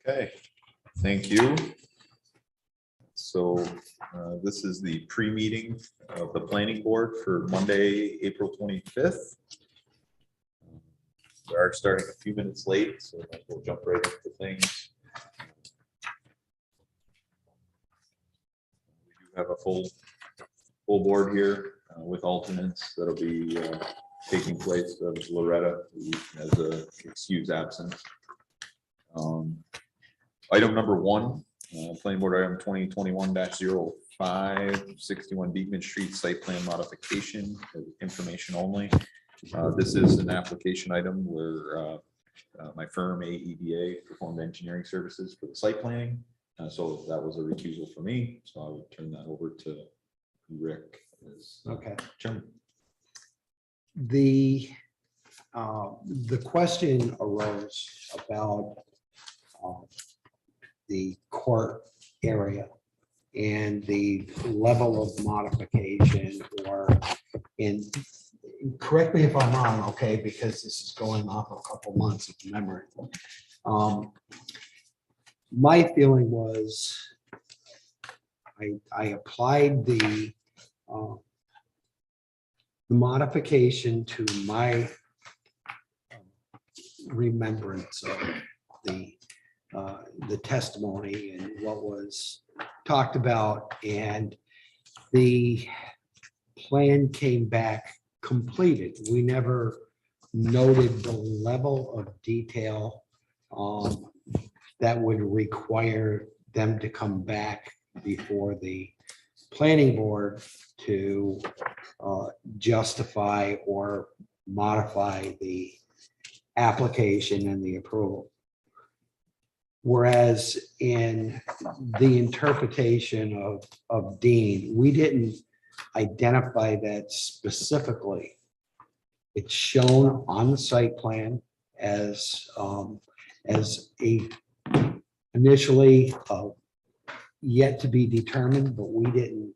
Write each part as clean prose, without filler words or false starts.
Okay, thank you. So this is the pre-meeting of the planning board for Monday, April 25th. We are starting a few minutes late, so we'll jump right into things. We do have a full board here with alternates that'll be taking place of Loretta, who has a excused absence. Item number one, planning board item 2021-05, 61 Beekman Street site plan modification, information only. This is an application item where my firm AEDA performed engineering services for the site planning. So that was a recusal for me. So I would turn that over to Rick as Okay. chairman. The question arose about the court area and the level of modification, or in, correct me if I'm wrong, okay, because this is going off a couple months of memory. My feeling was I applied the modification to my remembrance of the testimony and what was talked about, and the plan came back completed. We never noted the level of detail that would require them to come back before the planning board to justify or modify the application and the approval. Whereas in the interpretation of Dean, we didn't identify that specifically. It's shown on the site plan as a initially yet to be determined, but we didn't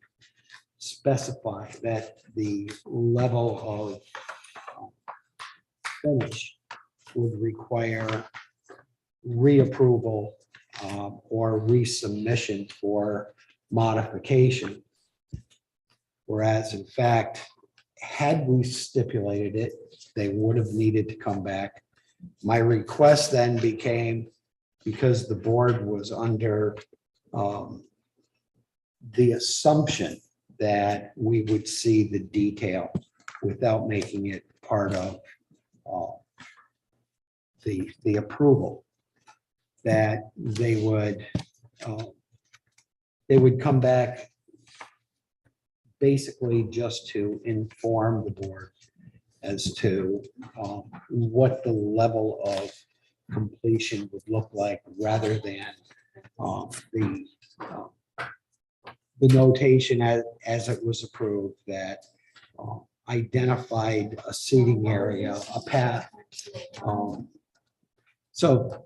specify that the level of finish would require reapproval or resubmission for modification. Whereas in fact, had we stipulated it, they would have needed to come back. My request then became, because the board was under the assumption that we would see the detail without making it part of the approval, that they would come back basically just to inform the board as to what the level of completion would look like, rather than the notation as it was approved that identified a seating area, a path. So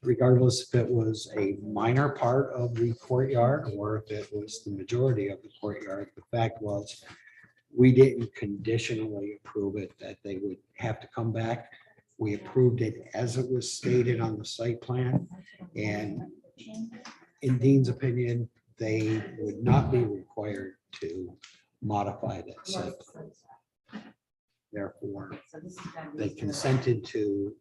regardless if it was a minor part of the courtyard or if it was the majority of the courtyard, the fact was we didn't conditionally approve it that they would have to come back. We approved it as it was stated on the site plan, and in Dean's opinion, they would not be required to modify that site plan. Therefore, they consented to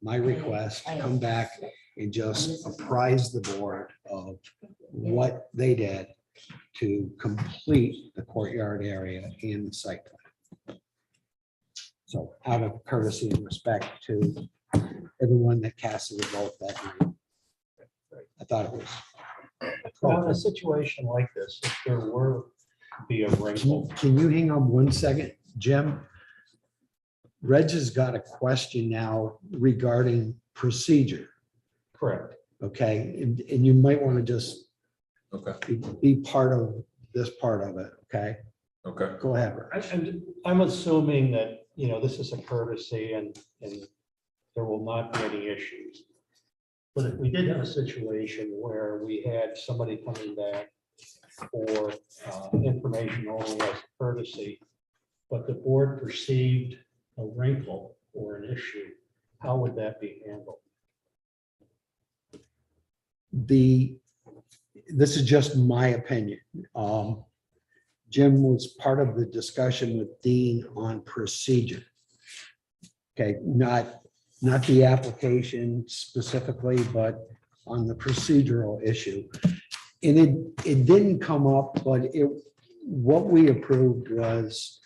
my request to come back and just apprise the board of what they did to complete the courtyard area in the site plan. So out of courtesy and respect to everyone that casted a vote that night, I thought it was. Well, in a situation like this, if there were to be a wrinkle, Can you hang on one second, Jim? Reg has got a question now regarding procedure, correct? okay? And you might want to just Okay. be part of this part of it, okay? Okay. Go ahead, Reg. I'm assuming that, you know, this is a courtesy and there will not be any issues. But if we did have a situation where we had somebody coming back for information only as a courtesy, but the board perceived a wrinkle or an issue, how would that be handled? this is just my opinion. Jim was part of the discussion with Dean on procedure. Okay, not the application specifically, but on the procedural issue. And it didn't come up, but what we approved was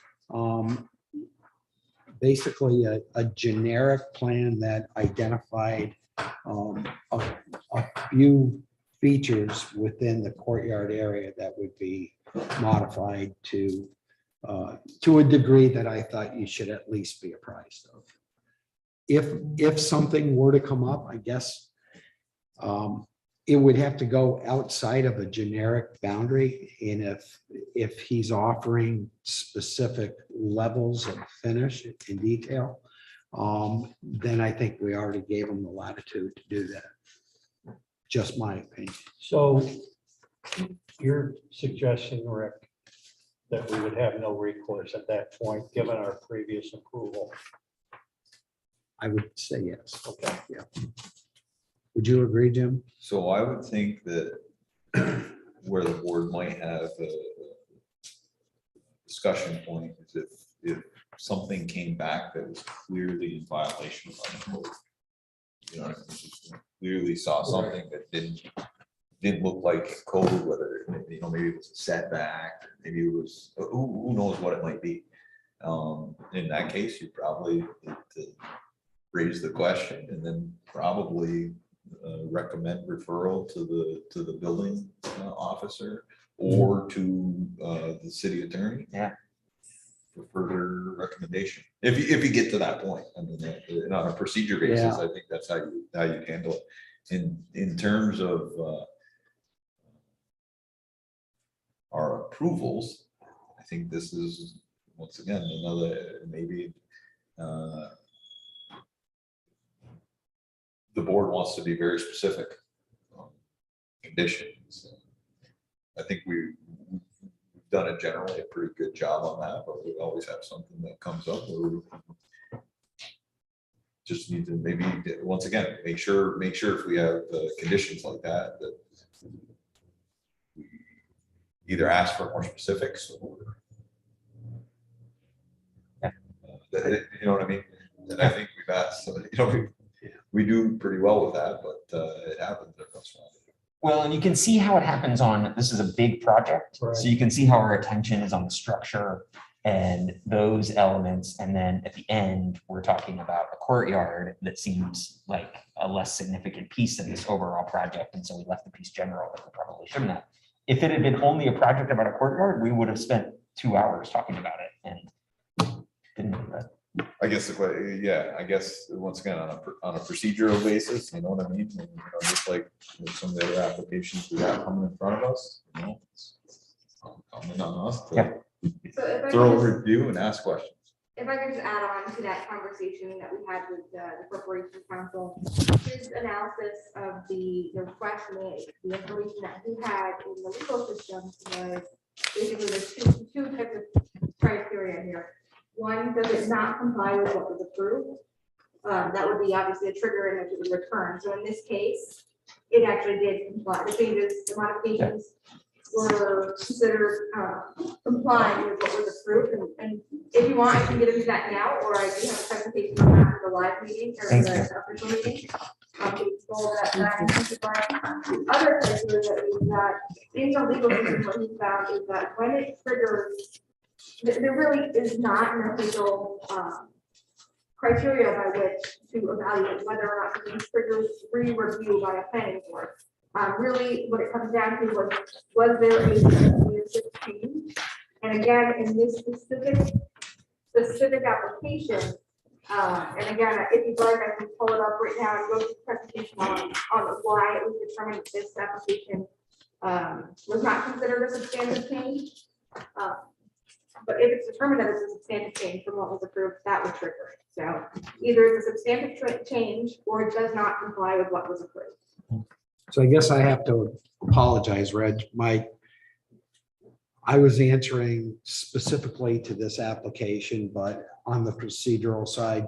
basically a generic plan that identified a few features within the courtyard area that would be modified to a degree that I thought you should at least be apprised of. If something were to come up, I guess it would have to go outside of a generic boundary. And if he's offering specific levels of finish in detail, then I think we already gave him the latitude to do that. Just my opinion. So you're suggesting, Rick, that we would have no recourse at that point, given our previous approval? I would say yes. Okay. Yeah. Would you agree, Jim? So I would think that where the board might have a discussion point is if something came back that was clearly in violation of the code. You know, clearly saw something that didn't look like code, whether, you know, maybe it was a setback, or maybe it was, who knows what it might be. In that case, you probably need to raise the question and then probably recommend referral to the building officer or to the city attorney. Yeah. For further recommendation, if you get to that point. I mean, on a procedure basis, Yeah. I think that's how you handle it. In terms of our approvals, I think this is once again another maybe the board wants to be very specific on conditions. I think we've done a generally a pretty good job on that, but we always have something that comes up where we just need to maybe once again make sure if we have conditions like that we either ask for more specifics or you know what I mean. And I think we've asked, you know, we do pretty well with that, but it happens every once in a while. Well, and you can see how it happens on, this is a big project. Right. So you can see how our attention is on the structure and those elements. And then at the end, we're talking about a courtyard that seems like a less significant piece of this overall project. And so we left the piece general that we probably shouldn't have. If it had been only a project about a courtyard, we would have spent 2 hours talking about it and didn't do that. I guess I guess once again on a procedural basis, you know what I mean. And, you know, just like some of the other applications we have coming in front of us, you know, it's coming on us to So if I thorough could just, review and ask questions. if I could just add on to that conversation that we had with the corporation council, his analysis of the request and the information that he had in the legal system was basically there's two types of criteria here. One, does it not comply with what was approved? That would be obviously a trigger in which it would return. So in this case, it actually did comply. The changes, the modifications were considered complying with what was approved. And if you want, I can get into that now, or I do have a presentation after the live meeting or the official meeting. The other criteria that we've got in the legal system, what we found is that when it triggers, there really is not an official criteria by which to evaluate whether or not these triggers re-review by a planning board. Really, what it comes down to was there a leadership change? And again, in this specific application, and again, if you'd like, I can pull it up right now and go to the presentation on why it was determined that this application was not considered a substantive change. But if it's determined that it's a substantive change from what was approved, that would trigger it. So either it's a substantive change or it does not comply with what was approved. So I guess I have to apologize, Reg. I was answering specifically to this application, but on the procedural side,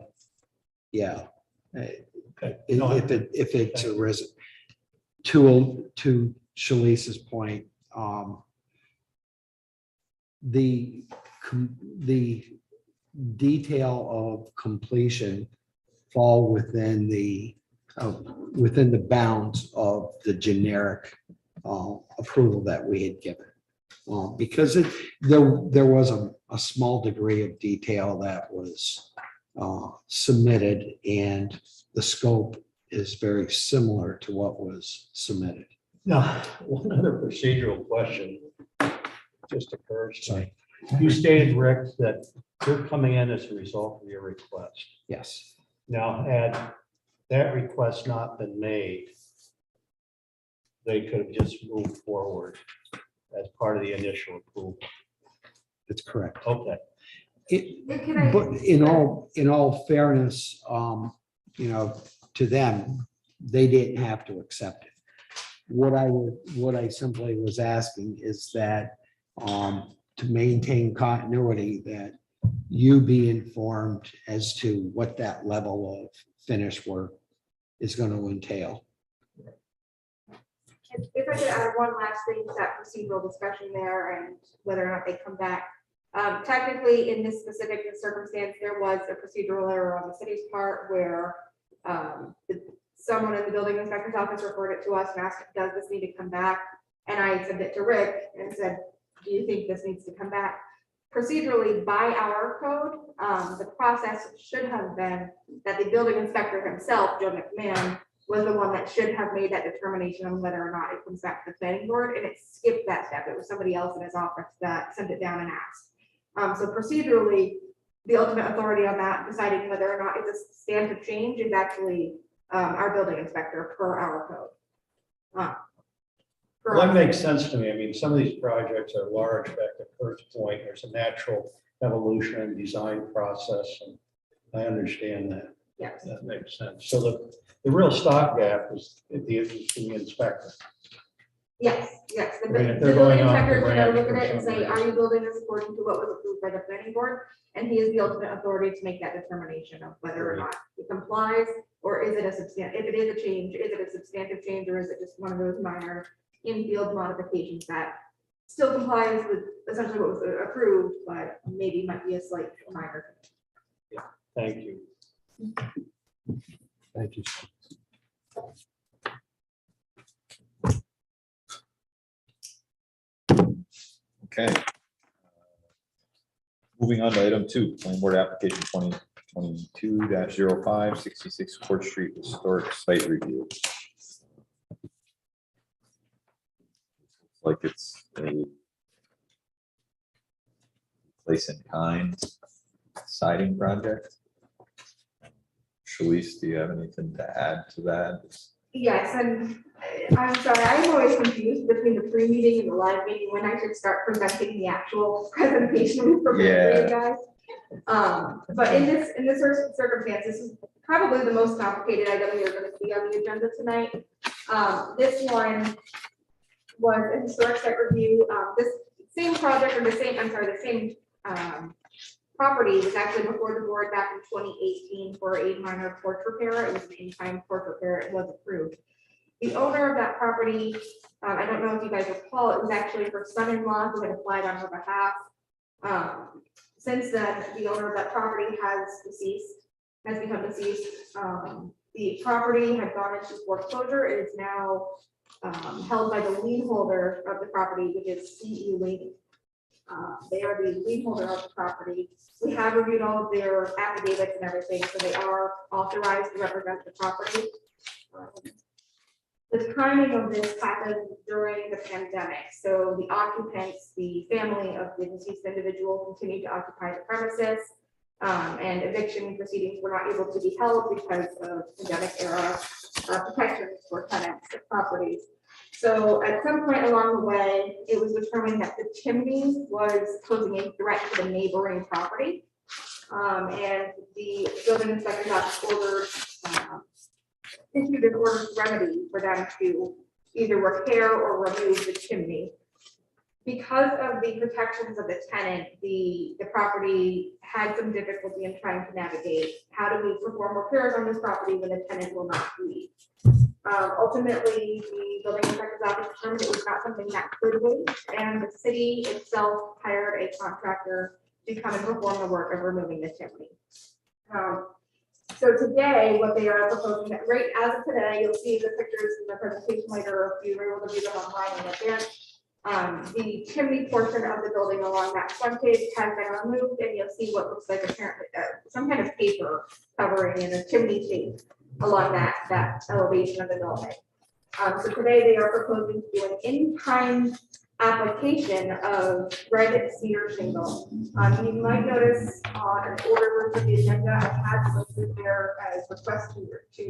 yeah. Okay. If it's arisen. to Shalisa's point, the detail of completion fall within the bounds of the generic approval that we had given. Because there was a small degree of detail that was submitted, and the scope is very similar to what was submitted. Now, one other procedural question just occurs to me. Sorry. You stated, Rick, that you're coming in as a result of your request. Yes, Now, had that request not been made, they could have just moved forward as part of the initial approval. that's correct. Okay. Can I- But in all fairness, to them, they didn't have to accept it. What I simply was asking is that, to maintain continuity, that you be informed as to what that level of finish work is going to entail. If I could add one last thing to that procedural discussion there and whether or not they come back. Technically, in this specific circumstance, there was a procedural error on the city's part where someone in the building inspector's office referred it to us and asked, does this need to come back? And I sent it to Rick and said, do you think this needs to come back? Procedurally, by our code, the process should have been that the building inspector himself, Joe McMahon, was the one that should have made that determination on whether or not it comes back to the planning board, and it skipped that step. It was somebody else in his office that sent it down and asked. So procedurally, the ultimate authority on that, deciding whether or not it's a substantive change, is actually our building inspector per our code. Well, that makes sense to me. I mean, some of these projects are large, back to Kurt's point, there's a natural evolution and design process, and I understand that. Yes. That makes sense. So the real stopgap is the inspector. Yes, yes. The I mean, if the they're building going off inspector is the gonna branch look or at it and say, something. are you building this according to what was approved by the planning board? And he is the ultimate authority to make that determination of whether or not it complies, or is it a substantive, if it is a change, is it a substantive change, or is it just one of those minor in-field modifications that still complies with essentially what was approved, but maybe might be a slight minor. Thank you. Thank you. Okay. Moving on to item 2, planning board application 2022-05, 66 Court Street Historic Site Review. Like it's a place in kind siding project. Shalice, do you have anything to add to that? Yes, and I'm sorry, I'm always confused between the pre-meeting and the live meeting, when I should start presenting the actual presentation we prepared for you guys. But in this circumstance, this is probably the most complicated item you're gonna see on the agenda tonight. This one was a historic site review. This same project, or the same property was actually before the board back in 2018 for a minor porch repair. It was an in-kind porch repair. It was approved. The owner of that property, I don't know if you guys recall, it was actually her son-in-law who had applied on her behalf. Since then, the owner of that property has become deceased. The property had gone into foreclosure. It is now held by the lien holder of the property, which is CE Lien. They are the lien holder of the property. We have reviewed all of their affidavits and everything, so they are authorized to represent the property. The timing of this happened during the pandemic, so the occupants, the family of the deceased individual, continued to occupy the premises, and eviction proceedings were not able to be held because of pandemic era protections for tenants of properties. So at some point along the way, it was determined that the chimney was posing a threat to the neighboring property. And the building inspector's office issued an order of remedy for them to either repair or remove the chimney. Because of the protections of the tenant, the property had some difficulty in trying to navigate how do we perform repairs on this property when the tenant will not leave. Ultimately, the building inspector's office determined it was not something that could wait, and the city itself hired a contractor to come and perform the work of removing the chimney. So today, what they are proposing, that right as of today, you'll see the pictures in the presentation later, if you were able to view them online and look there. The chimney portion of the building along that frontage has been removed, and you'll see what looks like apparently some kind of paper covering in a chimney shape along that elevation of the building. So today they are proposing to do an in-kind application of red cedar shingle. You might notice on an order of the agenda, I had listed there as request to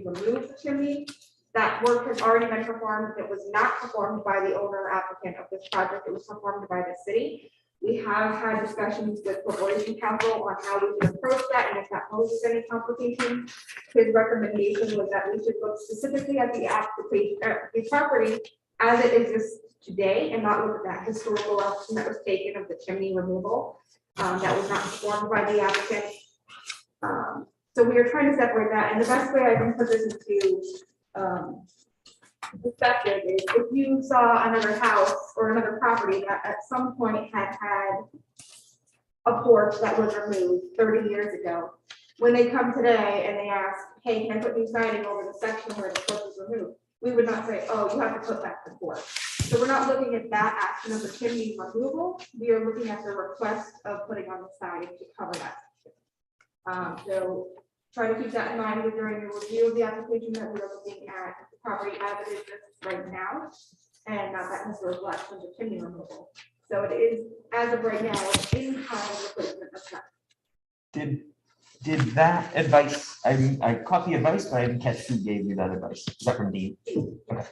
remove the chimney. That work has already been performed. It was not performed by the owner applicant of this project. It was performed by the city. We have had discussions with Corporation Council on how we can approach that and if that poses any complications. His recommendation was that we should look specifically at the application, the property as it exists today and not look at that historical action that was taken of the chimney removal. That was not performed by the applicant. So we are trying to separate that, and the best way I can put this into perspective is if you saw another house or another property that at some point had a porch that was removed 30 years ago, when they come today and they ask, hey, can I put new siding over the section where the porch was removed? We would not say, oh, you have to put back the porch. So we're not looking at that action of the chimney removal. We are looking at the request of putting on the siding to cover that. So try to keep that in mind during your review of the application that we are looking at the property as it exists right now, and not that historical action of the chimney removal. So it is, as of right now, an in-kind replacement of that. Did that advice, I caught the advice, but I didn't catch who gave you that advice. Is that from Dean? Okay.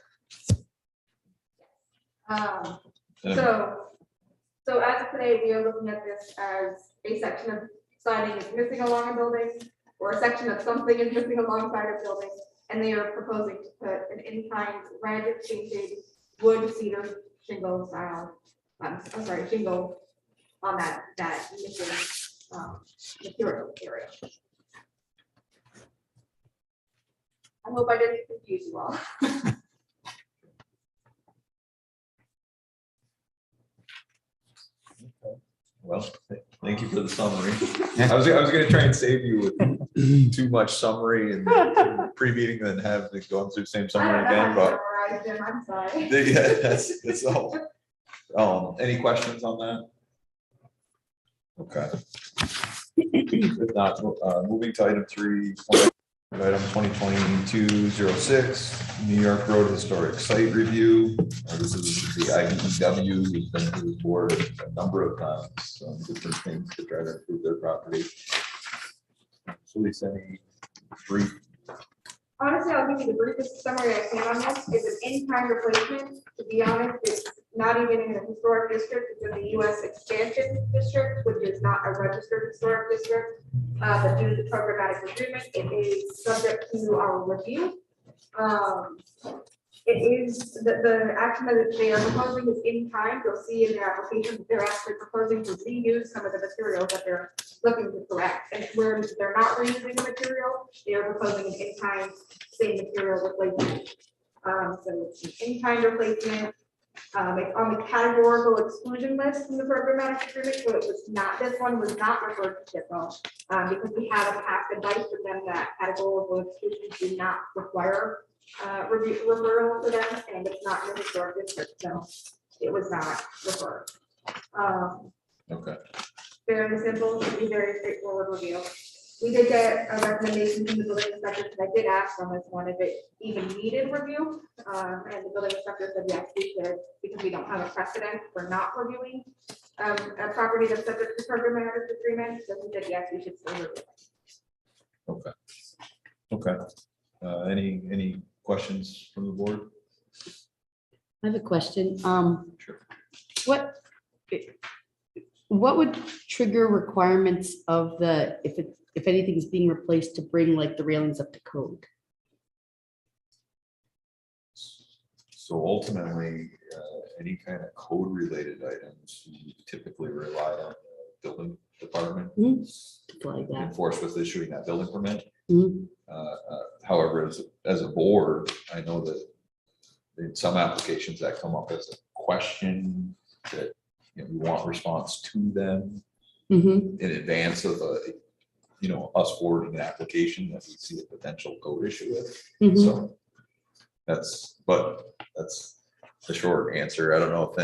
So as of today, we are looking at this as a section of siding is missing along a building, or a section of something is missing alongside a building, and they are proposing to put an in-kind red painted wood cedar shingle style, shingle on that missing material area. I hope I didn't confuse you all. Well, thank you for the summary. I was gonna try and save you with too much summary and pre-meeting and have it going through the same summary again, but I'm sorry. yeah, that's all. Any questions on that? Okay. If not, moving to item 3, item 2022-06, New York Road Historic Site Review. This is the IBEW. We've been to the board a number of times on different things to try to improve their property. So Lisa, any brief? Honestly, I'll give you the briefest summary I can on this. It's an in-kind replacement. To be honest, it's not even in a historic district. It's in the U.S. Expansion District, which is not a registered historic district. But due to the programmatic agreement, it is subject to our review. It is the action that they are proposing is in kind. You'll see in their application that they're actually proposing to reuse some of the materials that they're looking to correct. And where they're not reusing the material, they are proposing an in kind same material replacement. So it's an in kind replacement. It's on the categorical exclusion list in the programmatic agreement, so it was not, this one was not referred to TIPO, because we have a past advice from them that categorical exclusions do not require referral to them, and it's not in the historic district, so it was not referred. Okay. Fairly simple, should be very straightforward review. We did get a recommendation from the building inspector, because I did ask on this one if it even needed review. And the building inspector said, yes, we should, because we don't have a precedent for not reviewing a property that's subject to programmatic agreement. So he said, yes, we should still review it. Okay. Okay. Any questions from the board? I have a question. Sure. What would trigger requirements of the, if anything is being replaced, to bring like the railings up to code? So ultimately, any kind of code related items, you typically rely on the building department. Like that. Enforce with issuing that building permit. Mhm. However, as a board, I know that in some applications that come up as a question that, you know, we want response to them Mhm. in advance of us forwarding an application that we see a potential code issue with. Mhm. So that's the short answer. I don't know if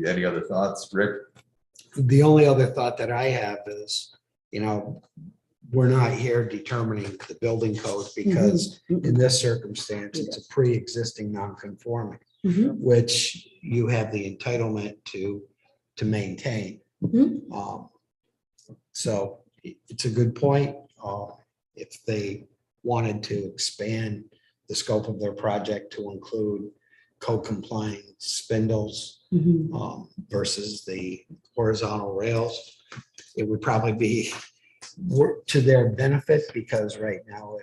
any other thoughts, Rick? The only other thought that I have is, you know, we're not here determining the building code because in this circumstance, it's a pre-existing non-conforming, Mhm. which you have the entitlement to maintain. Mhm. So it's a good point. If they wanted to expand the scope of their project to include code-compliant spindles Mhm. versus the horizontal rails, it would probably be to their benefit because right now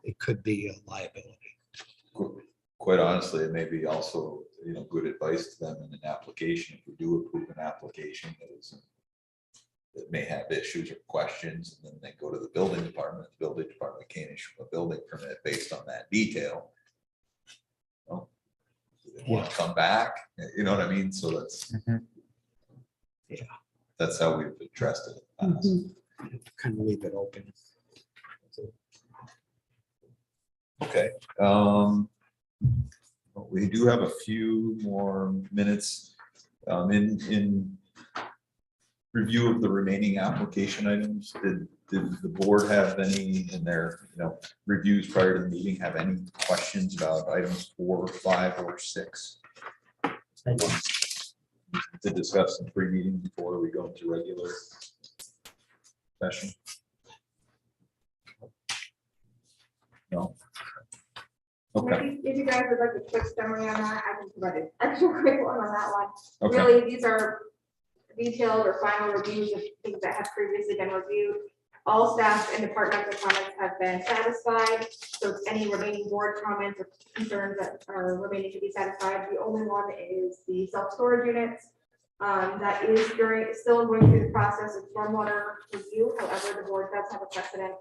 it could be a liability. Quite honestly, it may be also, good advice to them in an application. If we do approve an application that may have issues or questions, and then they go to the building department, the building department can't issue a building permit based on that detail. Well, do they want to come back? You know what I mean? So that's how we've addressed it. in the past. Mhm. Kind of leave it open. Okay. We do have a few more minutes in review of the remaining application items. Did the board have any in their reviews prior to the meeting, have any questions about items 4, 5, or 6 to discuss in pre-meeting before we go into regular session? No. Okay. If you guys would like a quick summary on that, I can provide an extra quick one on that one. Okay. Really, these are detailed or final reviews of things that have previously been reviewed. All staff and departmental comments have been satisfied. So it's any remaining board comments or concerns that are remaining to be satisfied. The only one is the self-storage units. That is still going through the process of stormwater review. However, the board does have a precedent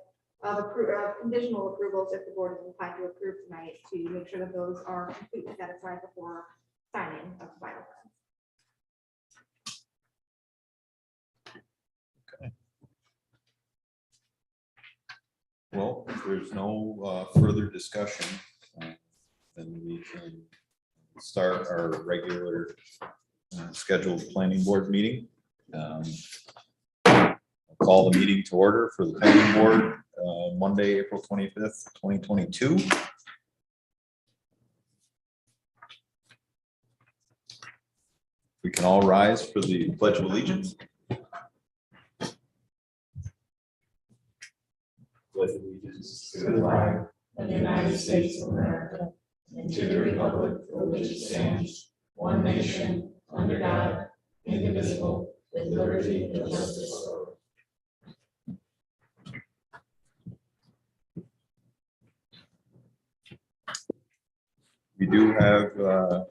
of conditional approvals if the board is inclined to approve tonight to make sure that those are completely satisfied before signing of the final plan. Well, if there's no further discussion, then we can start our regular scheduled planning board meeting. I'll call the meeting to order for the planning board Monday, April 25th, 2022. We can all rise for the Pledge of Allegiance. Pledge allegiance to the flag of the United States of America and to the republic for which it stands, one nation, under God, indivisible, with liberty and justice for all. We do have a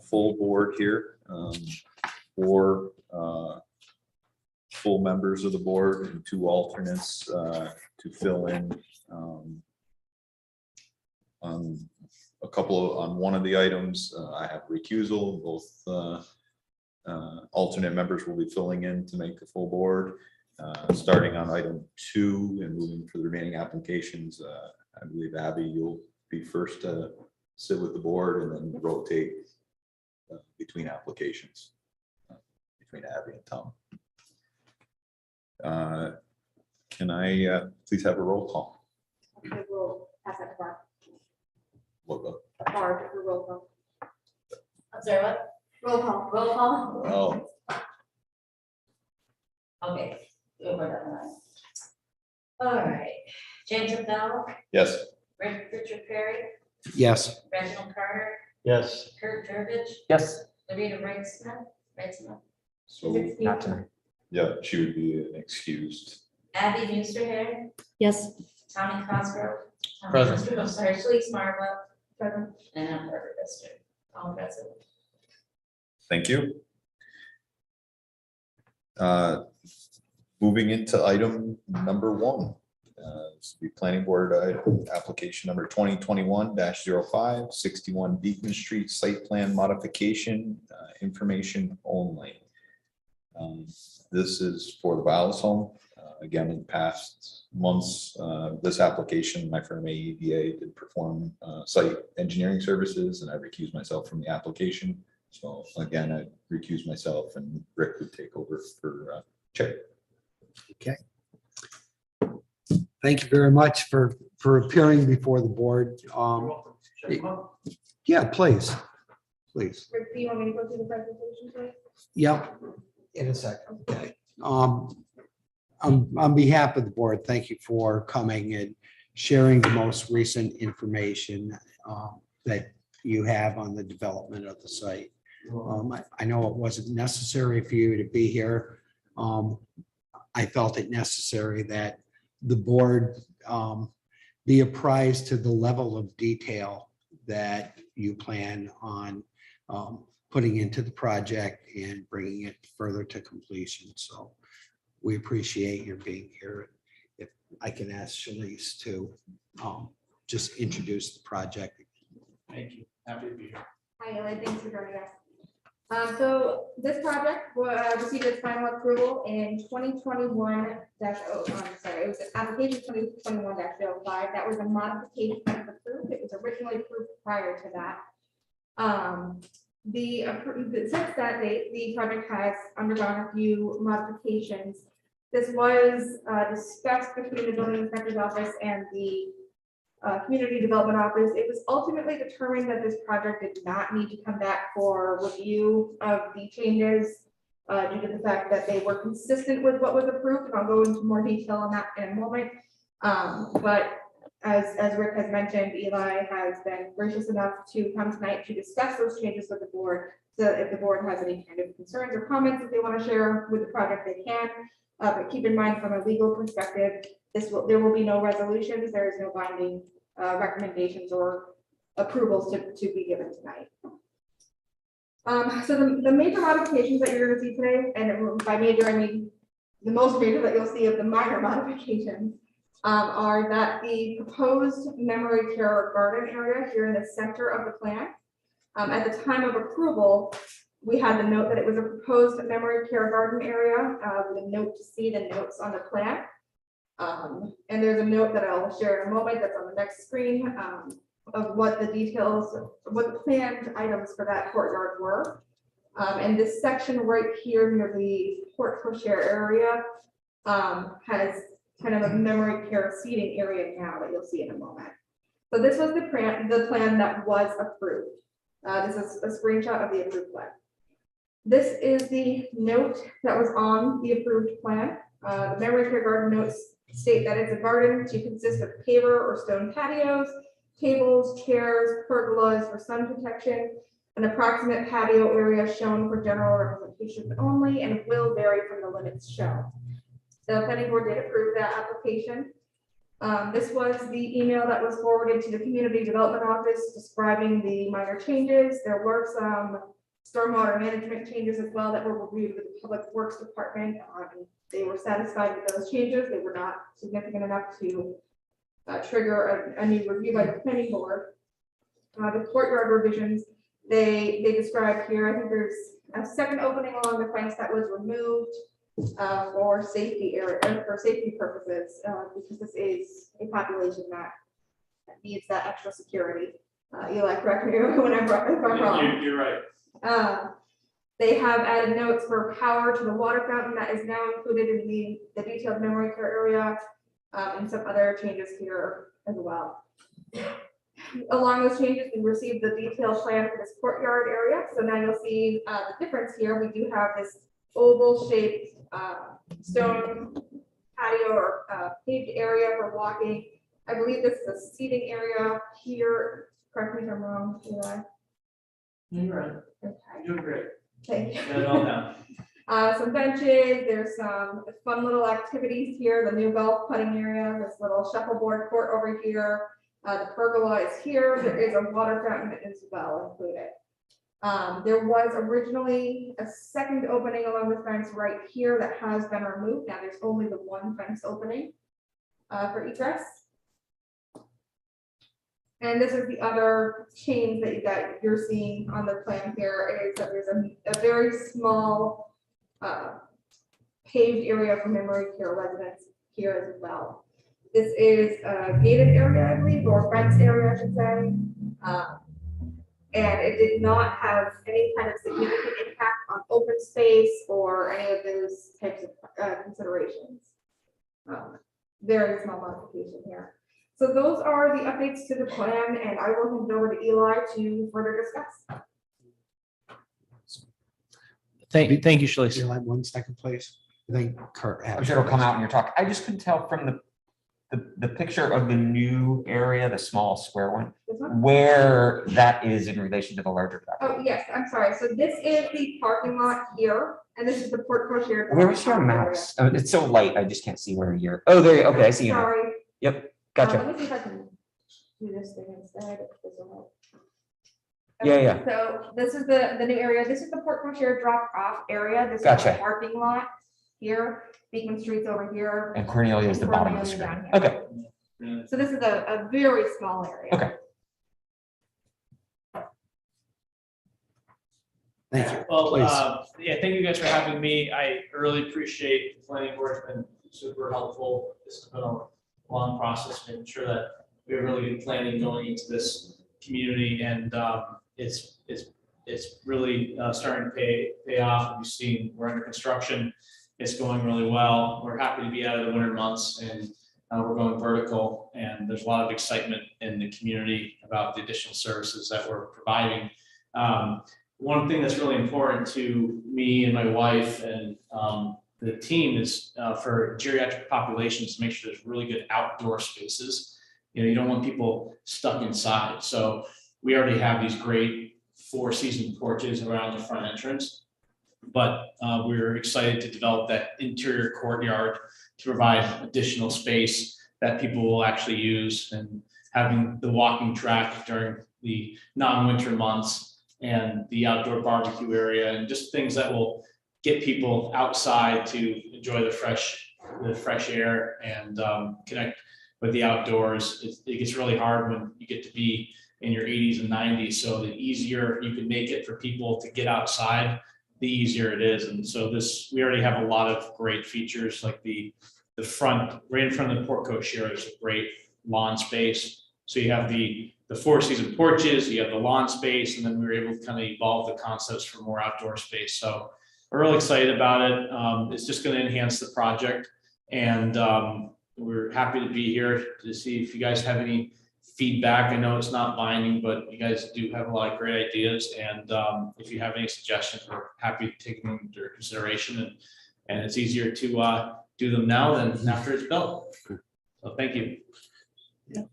full board here, 4 full members of the board and 2 alternates to fill in on on one of the items. I have recusal. Both alternate members will be filling in to make the full board. Starting on item 2 and moving for the remaining applications, I believe Abby, you'll be first to sit with the board and then rotate between applications between Abby and Tom. Can I please have a roll call? Okay, we'll pass that to Barb. What Barb, for roll call. I'm sorry, what? Roll call. Roll call? Oh, Okay. We'll go down the line. All right. James Abdell, yes. Richard Perry, Yes. Reginald Carter, Yes. Kurt Turbidge, Yes, Loretta Brightsmith, So, not tonight. yeah, she would be excused. Abby Musterhair, Yes. Tommy Cosgrove. Present. I'm sorry, Shalice Marva, Present. and I'm Barbara Lister. All present. Thank you. Moving into item number 1, This will be planning board application number 2021-05, 61 Beekman Street site plan modification, information only. This is for the Vilas home. Again, in past months, this application, my firm AEDA did perform site engineering services, and I recused myself from the application. So again, I recuse myself, and Rick would take over for chair. Okay. Thank you very much for appearing before the board. Yeah, please. Please. Rick, do you want me to go through the presentation, please? Yep. In a second. Okay. On behalf of the board, thank you for coming and sharing the most recent information that you have on the development of the site. I know it wasn't necessary for you to be here. I felt it necessary that the board be apprised to the level of detail that you plan on putting into the project and bringing it further to completion. So we appreciate your being here. If I can ask Shalice to just introduce the project. Thank you. Happy to be here. Hi, Eli, thanks for joining us. So this project received its final approval in 2021 it was an application 2021-05. That was a modification that was approved. It was originally approved prior to that. Since that date, the project has undergone a few modifications. This was discussed between the building inspector's office and the community development office. It was ultimately determined that this project did not need to come back for review of the changes due to the fact that they were consistent with what was approved. And I'll go into more detail on that in a moment. But as Rick has mentioned, Eli has been gracious enough to come tonight to discuss those changes with the board. So if the board has any kind of concerns or comments that they want to share with the project, they can. But keep in mind, from a legal perspective, there will be no resolutions. There is no binding recommendations or approvals to be given tonight. So the major modifications that you're going to see today, and by major I mean the most major that you'll see of the minor modifications, are that the proposed memory care garden area here in the center of the plan. At the time of approval, we had the note that it was a proposed memory care garden area with a note to see the notes on the plan. And there's a note that I'll share in a moment that's on the next screen of what the details, what the planned items for that courtyard were. And this section right here near the porte cochere area has kind of a memory care seating area now that you'll see in a moment. So this was the plan that was approved. This is a screenshot of the approved plan. This is the note that was on the approved plan. The memory care garden notes state that it's a garden to consist of paver or stone patios, tables, chairs, pergolas for sun protection, an approximate patio area shown for general representation only, and will vary from the limits shown. The planning board did approve that application. This was the email that was forwarded to the community development office describing the minor changes. There were some stormwater management changes as well that were reviewed with the public works department. They were satisfied with those changes. They were not significant enough to trigger a new review by the planning board. The courtyard revisions, they described here, I think there's a second opening along the fence that was removed for safety purposes, because this is a population that needs that extra security. Eli, correct me if I'm wrong. You're right. They have added notes for power to the water fountain that is now included in the detailed memory care area, and some other changes here as well. Along those changes, we received the detailed plan for this courtyard area. So now you'll see the difference here. We do have this oval shaped stone patio or paved area for walking. I believe this is a seating area here. Correct me if I'm wrong, Eli. You're right. Okay. You're doing great. Thank you. Got it all down. Some benches, there's some fun little activities here, the new golf putting area, this little shuffleboard court over here. The pergola is here. There is a water fountain as well included. There was originally a second opening along the fence right here that has been removed. Now there's only the one fence opening. for egress. And this is the other change that you're seeing on the plan here, is that there's a very small paved area for memory care residents here as well. This is a gated area, I believe, or fenced area, I should say. And it did not have any kind of significant impact on open space or any of those types of considerations. Very small modification here. So those are the updates to the plan, and I will hand it over to Eli to further discuss. Thank you, Shalice. Eli, 1 second, please. I think Kurt. I'm sure it'll come out in your talk. I just couldn't tell from the picture of the new area, the small square one, This one? where that is in relation to the larger property. Oh, yes, I'm sorry. So this is the parking lot here, and this is the Port Courtyard. Where was your mouse? Oh, it's so light, I just can't see where you're. Oh, there, you okay, I see you now. Sorry. Yep, gotcha. Let me see if I can do this thing instead. if this will help. Yeah, Okay, yeah. So this is the new area. This is the Port Courtyard drop off area. This is Gotcha. the parking lot here. Beacon Street's over here. And Cornelia is the bottom of the Cornelia screen. down here. Okay, So this is a very small area. okay. Thank you. Well, Please. yeah, thank you guys for having me. I really appreciate the planning board. It's been super helpful. This has been a long process, making sure that we have really good planning going into this community, and it's really starting to pay off. We've seen we're under construction. It's going really well. We're happy to be out of the winter months, and we're going vertical, and there's a lot of excitement in the community about the additional services that we're providing. One thing that's really important to me and my wife and the team is for geriatric populations to make sure there's really good outdoor spaces. You don't want people stuck inside. So we already have these great 4-season porches around the front entrance, but we're excited to develop that interior courtyard to provide additional space that people will actually use, and having the walking track during the non-winter months, and the outdoor barbecue area, and just things that will get people outside to enjoy the fresh air and connect with the outdoors. It gets really hard when you get to be in your 80s and 90s. So the easier you can make it for people to get outside, the easier it is. And so we already have a lot of great features, like the front, right in front of the portico here, is a great lawn space. So you have the 4-season porches, you have the lawn space, and then we were able to kind of evolve the concepts for more outdoor space. So we're really excited about it. It's just going to enhance the project, and we're happy to be here to see if you guys have any feedback. I know it's not binding, but you guys do have a lot of great ideas, and if you have any suggestions, we're happy to take them into consideration. And it's easier to do them now than after it's built. So thank you.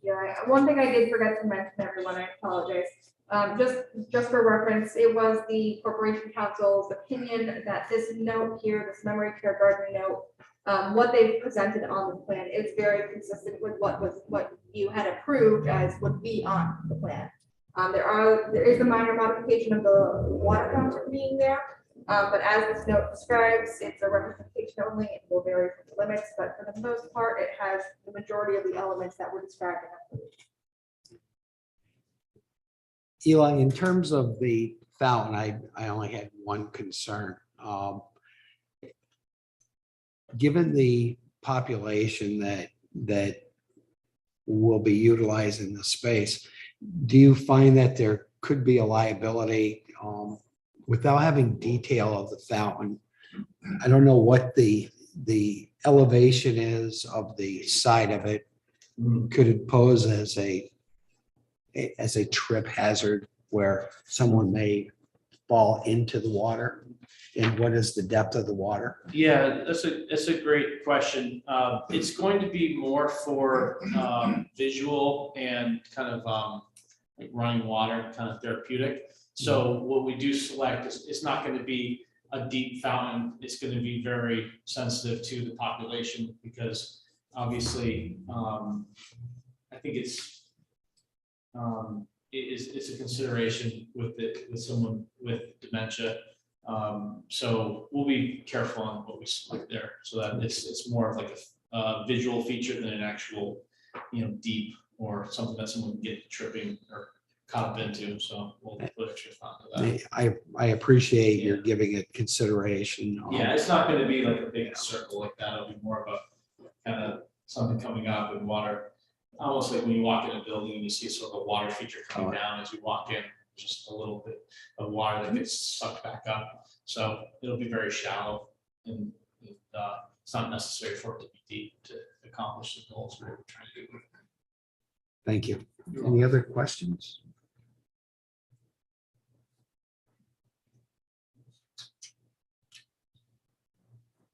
Yeah, one thing I did forget to mention, everyone, I apologize. Just for reference, it was the Corporation Council's opinion that this note here, this memory care garden note, what they've presented on the plan is very consistent with what you had approved as would be on the plan. There is a minor modification of the water fountain being there, but as this note describes, it's a representation only. It will vary from the limits, but for the most part, it has the majority of the elements that were described in that. Eli, in terms of the fountain, I only had one concern. Given the population that will be utilizing the space, do you find that there could be a liability without having detail of the fountain? I don't know what the elevation is of the side of it. Could it pose as a trip hazard where someone may fall into the water? And what is the depth of the water? Yeah, that's a great question. It's going to be more for visual and kind of like running water, kind of therapeutic. So what we do select is it's not going to be a deep fountain. It's going to be very sensitive to the population, because obviously I think it's a consideration with someone with dementia. So we'll be careful on what we select there, so that it's more of like visual feature than an actual, deep or something that someone can get tripping or caught up into. So we'll put extra thought to that. I appreciate your giving it consideration. Yeah, it's not gonna be like a big circle like that. It'll be more of a kind of something coming up with water. Almost like when you walk in a building and you see sort of a water feature coming down as you walk in, just a little bit of water that gets sucked back up. So it'll be very shallow and it's not necessary for it to be deep to accomplish the goals we're trying to do. Thank you. Any other questions?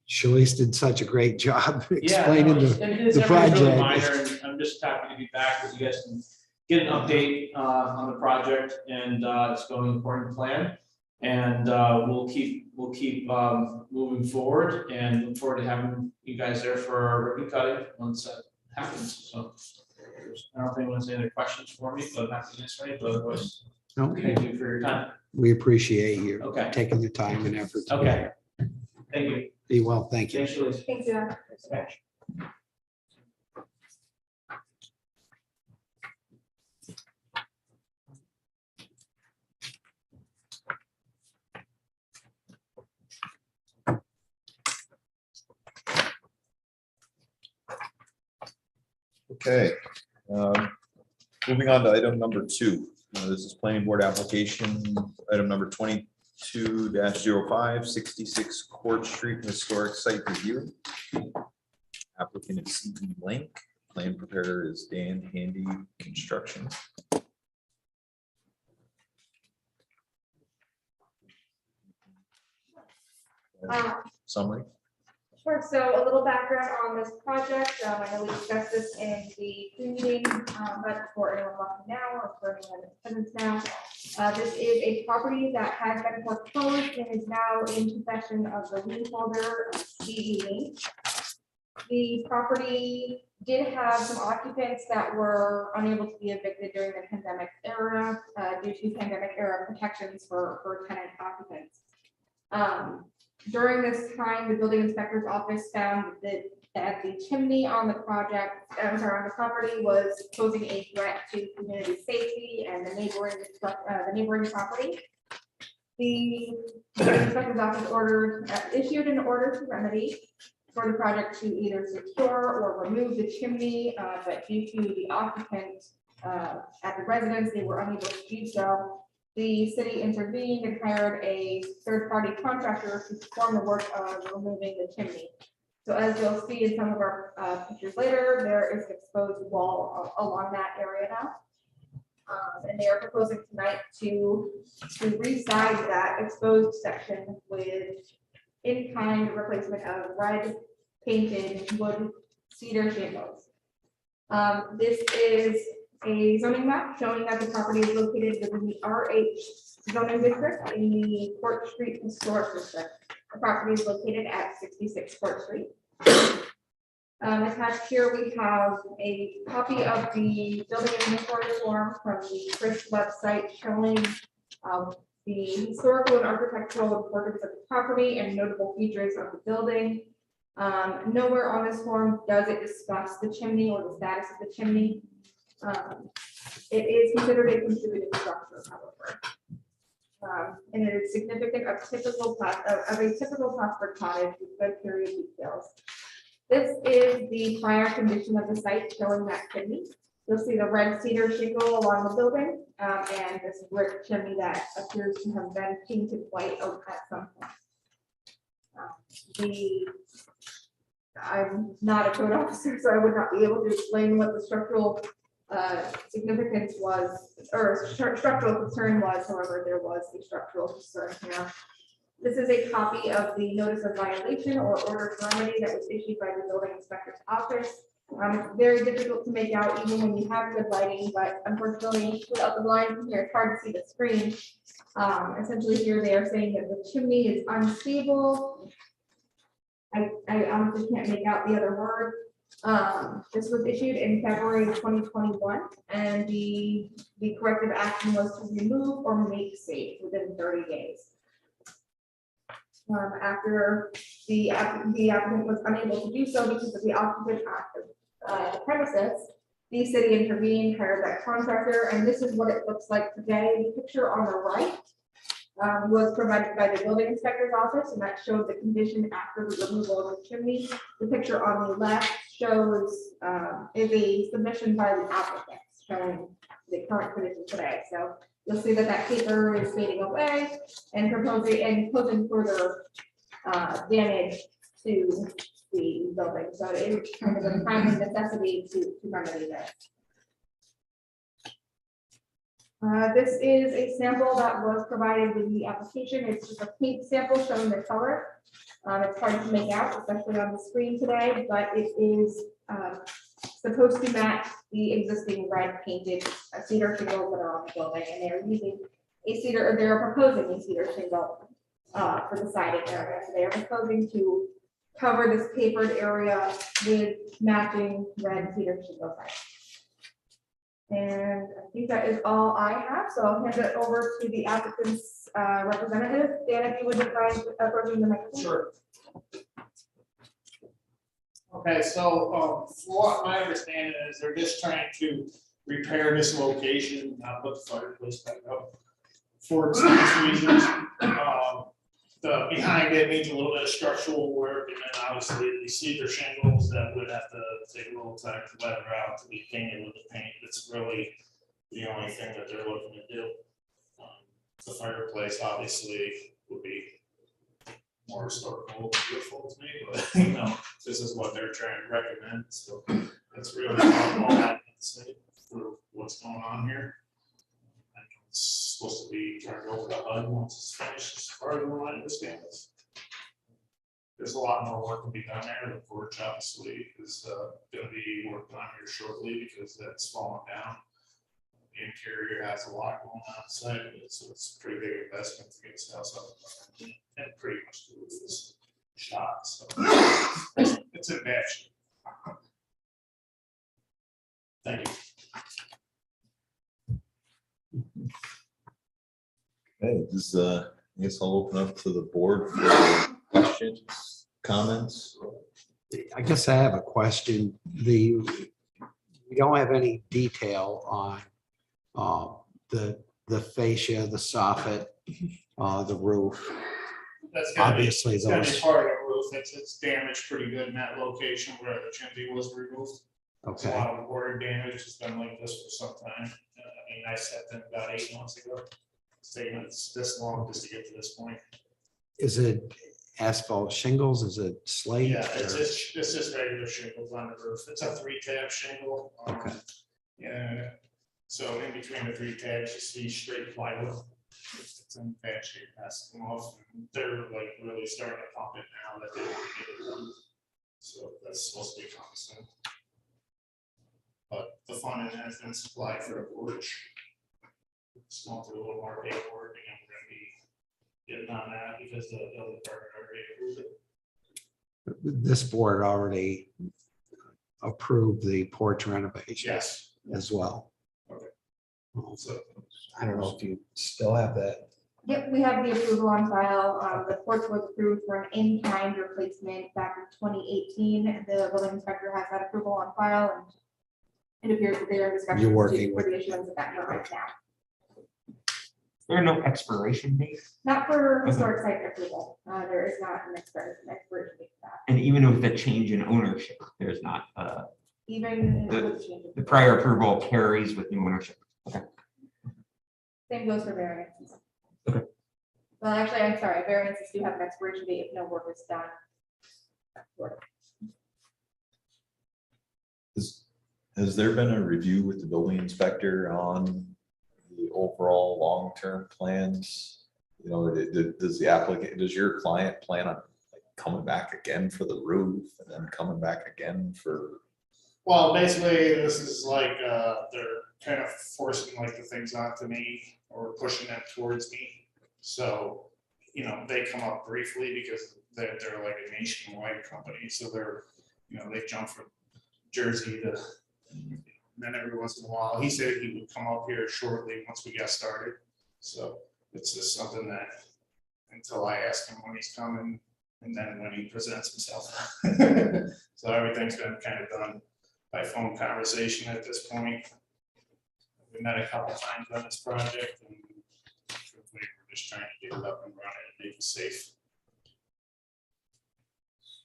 Shalice did such a great job explaining the project. I'm just happy to be back with you guys and get an update on the project, and it's going according to plan. And we'll keep moving forward, and look forward to having you guys there for our ribbon cutting once that happens. So I don't know if anyone has any other questions for me, but I'm happy to answer any. But otherwise, Okay, thank you for your time. we appreciate you Okay. taking the time and effort. to Okay. Thank you. Be well, thank you. Thanks, Shalice. Thanks, yeah. Okay. Moving on to item number 2. This is planning board application, item number 22-05, 66 Court Street Historic Site Review. Applicant is CE Link. Plan preparer is Dan Handy Construction. Summary. Sure, so a little background on this project. I know we discussed this in the pre-meeting, but for anyone watching now or for anyone in attendance now, this is a property that has been foreclosed and is now in possession of the lien holder, CE Link. The property did have some occupants that were unable to be evicted during the pandemic era due to pandemic era protections for tenant occupants. During this time, the building inspector's office found that the chimney on the project, on the property was posing a threat to community safety and the neighboring property. The building inspector's office issued an order to remedy for the project to either secure or remove the chimney, but due to the occupant at the residence, they were unable to do so. The city intervened and hired a third-party contractor to perform the work of removing the chimney. So as you'll see in some of our pictures later, there is an exposed wall along that area now. And they are proposing tonight to resize that exposed section with in-kind replacement of red painted wood cedar shingles. This is a zoning map showing that the property is located within the RH zoning district in the Court Street Historic District. The property is located at 66 Court Street. Attached here, we have a copy of the building inventory form from the CRIS website showing the historical and architectural importance of the property and notable features of the building. Nowhere on this form does it discuss the chimney or the status of the chimney. It is considered a contributing structure, however. And it is significant of a typical Plattsburgh cottage with good period details. This is the prior condition of the site showing that chimney. You'll see the red cedar shingle along the building and this brick chimney that appears to have been painted white at some point. I'm not a code officer, so I would not be able to explain what the structural significance was, or structural concern was. However, there was a structural concern here. This is a copy of the notice of violation or order of remedy that was issued by the building inspector's office. It's very difficult to make out even when you have good lighting, but unfortunately, without the line from here, it's hard to see the screen. Essentially here, they are saying that the chimney is unstable. I honestly can't make out the other word. This was issued in February 2021, and the corrective action was to remove or make safe within 30 days. after the applicant was unable to do so because of the occupant of the premises. The city intervened, hired that contractor, and this is what it looks like today. The picture on the right was provided by the building inspector's office, and that showed the condition after the removal of the chimney. The picture on the left shows is a submission by the applicant showing the current condition today. So you'll see that that paper is fading away and posing further damage to the building. So it is kind of a timely necessity to remedy that. This is a sample that was provided with the application. It's just a paint sample showing the color. It's hard to make out, especially on the screen today, but it is supposed to match the existing red painted cedar shingles that are on the building, and they're using a cedar, or they're proposing a cedar shingle for the siding area. So they are proposing to cover this papered area with matching red cedar shingle siding. And I think that is all I have, so I'll hand it over to the applicant's representative. Dan, if you wouldn't mind approaching the microphone. Sure. Okay, so from what my understanding is, they're just trying to repair this location, not put the fireplace back up for expense reasons. The behind it needs a little bit of structural work, and then obviously the cedar shingles that would have to take a little time to weather out to be painted with the paint. That's really the only thing that they're looking to do. The fireplace obviously would be more historical, beautiful to me, but you know, this is what they're trying to recommend. So that's really all I can say for what's going on here. It's supposed to be turned over to HUD once it's finished, as far as I understand it. There's a lot more work to be done there. The porch obviously is going to be worked on here shortly because that's falling down. The interior has a lot going on inside of it, so it's a pretty big investment to get this house up. And pretty much the roof is shot, so it's in bad shape. Thank you. Okay, this I guess I'll open up to the board for questions, comments. I guess I have a question. We don't have any detail on the fascia, the soffit, the roof. That's gotta be, Obviously, it's gotta be those. part of the roof. It's damaged pretty good in that location where the chimney was removed. It's a Okay, lot of water damage. It's been like this for some time. I mean, I stepped in about 8 months ago. It's taken us this long just to get to this point. is it asphalt shingles? Is it slate? Yeah, it's or- just regular shingles on the roof. It's a 3-tab shingle. Okay. Yeah, so in between the 3 tabs, you see straight plywood. It's in bad shape, has to come off. And they're like really starting to pump it now that they want to get it done. So that's supposed to be promising. But the funding has been supplied for the porch. Just going through a little more paperwork, and we're gonna be getting on that because the building department already approved it. This board already approved the porch renovation Yes. as well. Okay. Well, So I don't know if you still have that. Yep, we have the approval on file. The porch was approved for an in-kind replacement back in 2018. The building inspector has that approval on file, and it appears that they are discussing You're working for with- the issuance of that permit now. There are no expiration dates, Not for historic site approval. There is not an expiration date for that. and even with the change in ownership, there's not, Even The- with changes. the prior approval carries with new ownership. Same goes for variances. Okay. Well, actually, I'm sorry, variances do have an expiration date if no work is done. Has there been a review with the building inspector on the overall long-term plans? You know, does the applicant, does your client plan on like coming back again for the roof and then coming back again for? well, basically, this is like, they're kind of forcing like the things onto me or pushing them towards me. So, you know, they come up briefly because they're like a nationwide company. So they're, you know, they jump from Jersey to, and then every once in a while, he said he would come up here shortly once we got started. So it's just something that until I ask him when he's coming, and then when he presents himself. So everything's been kind of done by phone conversation at this point. We met a couple times on this project, and we're just trying to get it up and running and make it safe.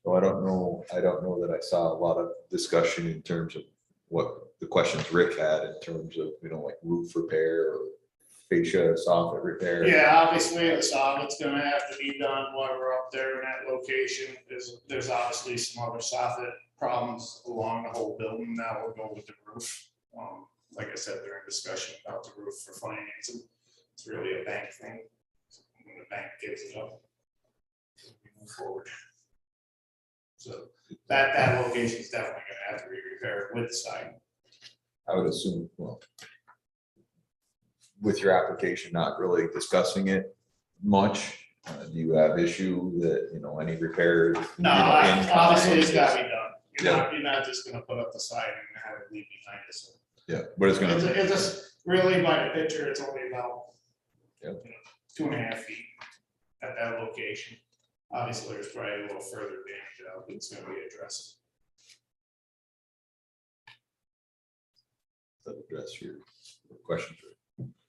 So I don't know that I saw a lot of discussion in terms of what the questions Rick had in terms of, like roof repair or fascia soffit repair. Yeah, obviously the soffit's gonna have to be done while we're up there in that location. There's obviously some other soffit problems along the whole building. Now we'll go with the roof. Like I said, they're in discussion about the roof for financing. It's really a bank thing. When the bank gives it up, we move forward. So that location is definitely gonna have to be repaired with the siding. I would assume, well, with your application not really discussing it much, do you have issue that, any repairs? No, obviously it's gotta be done. You're not just gonna put up the siding and have it leave behind us. Yeah, but it's gonna. It's just really by the picture, it's only about Yeah. 2.5 feet at that location. Obviously, there's probably a little further damage out, but it's gonna be addressed. That address your questions.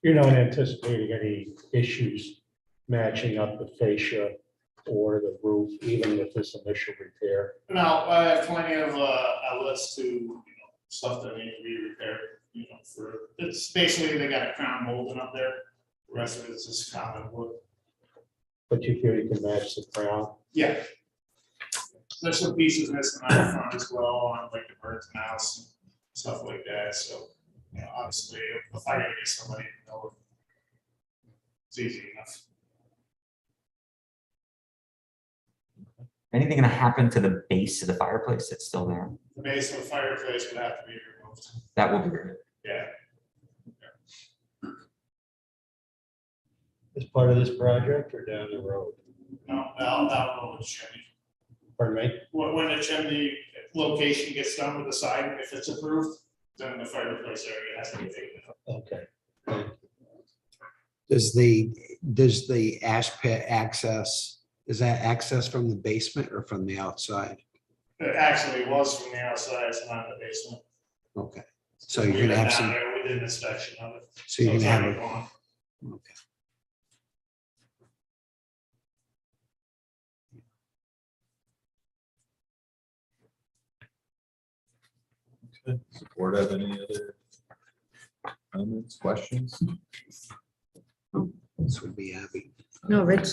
You're not anticipating any issues matching up the fascia or the roof, even with this initial repair? Now, I have plenty of outlets to, stuff that needs to be repaired, it's basically, they got a crown molding up there. The rest of it is just common wood. But you feel you can match the crown? Yeah. There's some pieces missing on the front as well, on like the bird's mouse and stuff like that, so, obviously, if I gotta get somebody to know, it's easy enough. Anything gonna happen to the base of the fireplace that's still there? The base of the fireplace would have to be removed. That will be removed. Yeah, As part of this project or down the road? no, I'll go with the chimney. Pardon me? When the chimney location gets done with the siding, if it's approved, then the fireplace area has to be taken out. Okay. Does the ash pit access, is that access from the basement or from the outside? It actually was from the outside, it's not in the basement. Okay, so you're gonna have some, We did an inspection of it. so you're it's gonna have already a, gone. okay. Support have any other comments, questions? This would be Abby. No, Rich,